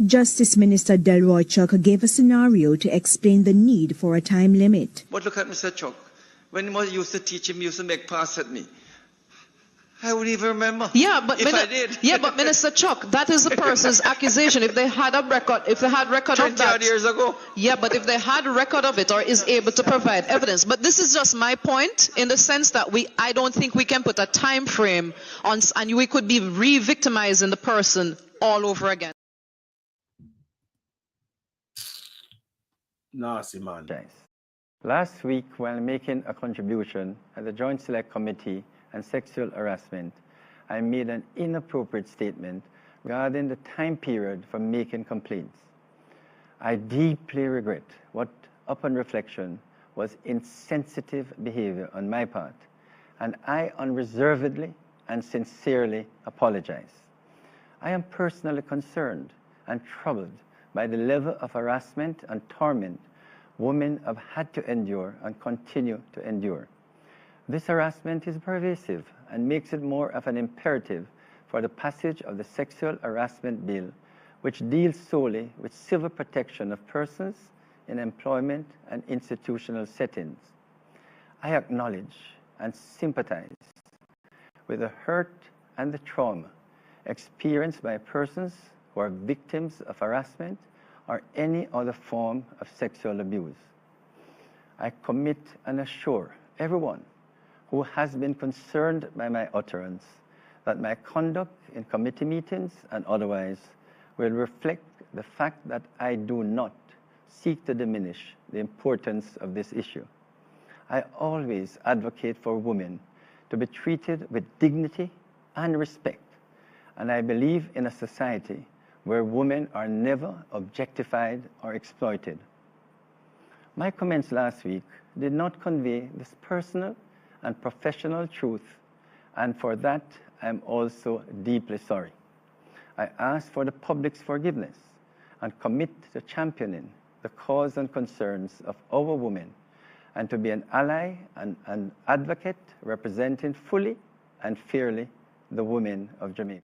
Justice Minister Delroy Chuck gave a scenario to explain the need for a time limit. But look at Mr. Chuck. When he used to teach him, he used to make pass at me. I wouldn't even remember. Yeah, but if I did. Yeah, but Minister Chuck, that is the person's accusation. If they had a record, of that, years ago. Yeah, but if they had a record of it or is able to provide evidence. But this is just my point in the sense that I don't think we can put a time frame on, and we could be re-victimizing the person all over again. Nasty man. Last week, while making a contribution at the Joint Select Committee on Sexual Harassment, I made an inappropriate statement regarding the time period for making complaints. I deeply regret what, upon reflection, was insensitive behavior on my part, and I unreservedly and sincerely apologize. I am personally concerned and troubled by the level of harassment and torment women have had to endure and continue to endure. This harassment is pervasive and makes it more of an imperative for the passage of the Sexual Harassment Bill, which deals solely with civil protection of persons in employment and institutional settings. I acknowledge and sympathize with the hurt and the trauma experienced by persons who are victims of harassment or any other form of sexual abuse. I commit and assure everyone who has been concerned by my utterance that my conduct in committee meetings and otherwise will reflect the fact that I do not seek to diminish the importance of this issue. I always advocate for women to be treated with dignity and respect, and I believe in a society where women are never objectified or exploited. My comments last week did not convey this personal and professional truth, and for that I'm also deeply sorry. I ask for the public's forgiveness and commit to championing the cause and concerns of our women and to be an ally and an advocate representing fully and fairly the women of Jamaica.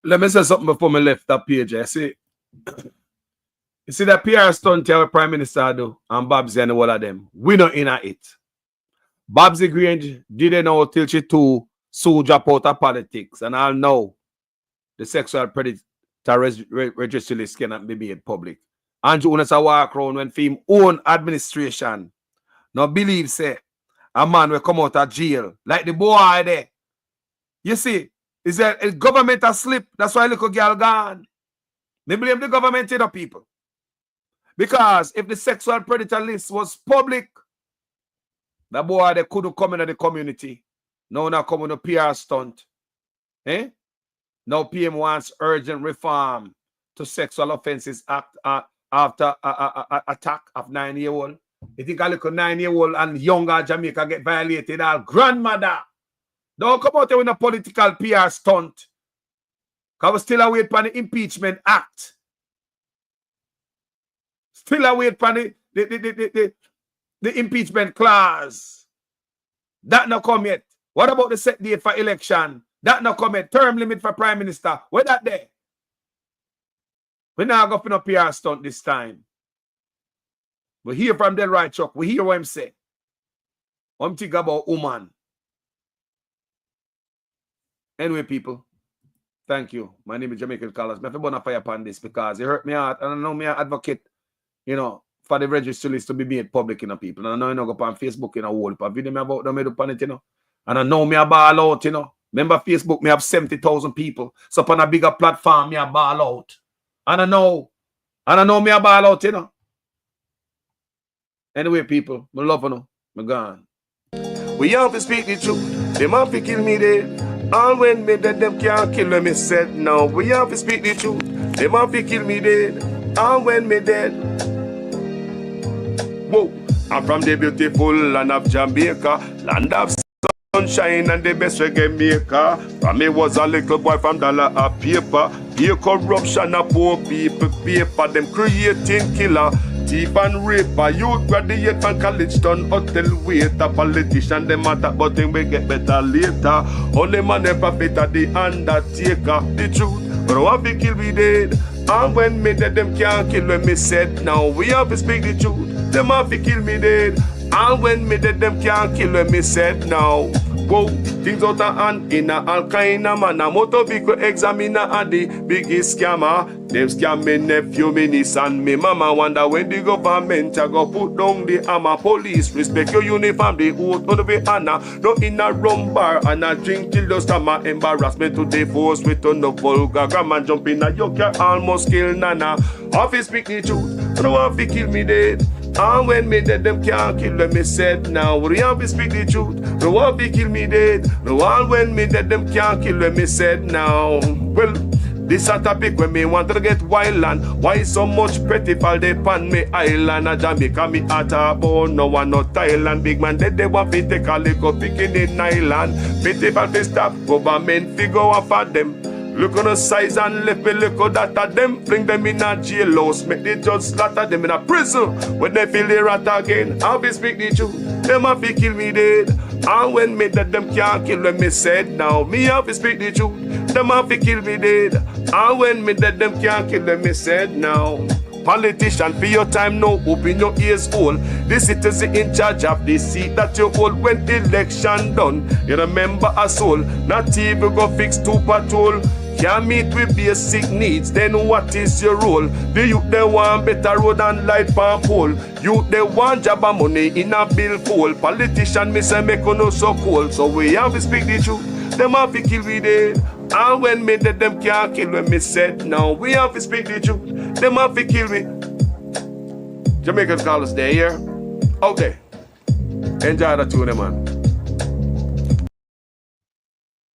Let me say something before I left that page. You see that PR stunt here Prime Minister do and Babsy and all of them. We not in it. Babsy Grange didn't know till she too soon drop out of politics. And I'll know the sexual predator registry list cannot be made public. Andrew Unas a walk around when film own administration. Now believe say a man will come out of jail like the boy there. You see, is that a government a slip? That's why little girl gone. They blame the government, you know, people. Because if the sexual predator list was public, the boy they couldn't come into the community. Now not come on a PR stunt. Eh? Now PM wants urgent reform to Sexual Offences Act after attack of 9-year-old. You think a little 9-year-old and younger Jamaica get violated? Our grandmother. Don't come out here with a political PR stunt. Because we still await for the impeachment act. Still await for the impeachment clause. That not come yet. What about the set date for election? That not come yet. Term limit for Prime Minister. Where that there? We're not going to PR stunt this time. We hear from Delroy Chuck. We hear what him say. I'm thinking about woman. Anyway, people, thank you. My name is Jamaican Colors. I have to burn a fire upon this because it hurt me heart. And I know me an advocate, you know, for the registry list to be made public, you know, people. And I know you know, go on Facebook, you know, whole video me about them, upon it, you know. And I know me a ball out, you know. Remember Facebook, me have 70,000 people. So upon a bigger platform, me a ball out. And I know me a ball out, you know. Anyway, people, I love you, I'm gone. We have to speak the truth. Them have to kill me dead. All when me dead, them can't kill me said. Now we have to speak the truth. Them have to kill me dead. All when me dead. Whoa, I'm from the beautiful land of Jamaica, land of sunshine and the best reggae maker. From me was a little boy from dollar a paper. Here corruption of poor people paper. Them creating killer. Thief and raper, youth graduate from college done hotel waiter. Politician them attack but them will get better later. Only man ever better the undertaker. The truth, but I want to kill me dead. And when me dead them can't kill when me said. Now we have to speak the truth. Them have to kill me dead. And when me dead them can't kill when me said. Now whoa, things out of hand in a all kind of manner. Motor vehicle examiner and the biggest scammer. Them scam me nephew, me niece and me mama. Wonder when the government a go put down the hammer. Police respect your uniform, the oath on the way honor. No in a rum bar and a drink till the stomach. Embarrassment to the force with no vulgar grammar. Jump in a yoke, almost kill nana. Office speak the truth, no one fi kill me dead. And when me dead, them can't kill them, me said. Now we have to speak the truth. No one fi kill me dead. No one when me dead, them can't kill them, me said. Now, well, this a topic when me want to get wild and why so much pretty fall they pan me island. A Jamaica me at a bone, no one no Thailand. Big man dead, they want to take a little picking in island. Pity for the stop, government figure off at them. Look on the size and left me look at that of them. Bring them in a jailhouse, make the judge slaughter them in a prison. When they feel the rat again, I'll be speak the truth. Them have to kill me dead. And when me dead, them can't kill when me said. Now me have to speak the truth. Them have to kill me dead. And when me dead, them can't kill when me said. Now politician, for your time now, open your ears hole. The citizen in charge of the seat that you hold when election done. You remember a soul, not even go fix to patrol. Can't meet with basic needs, then what is your role? The youth they want better road and light pump pole. Youth they want job and money in a bill full. Politician me say make no so cold. So we have to speak the truth. Them have to kill we dead. And when me dead, them can't kill when me said. Now we have to speak the truth. Them have to kill me. Jamaicans call us there, yeah? Okay. Enjoy the tune, man.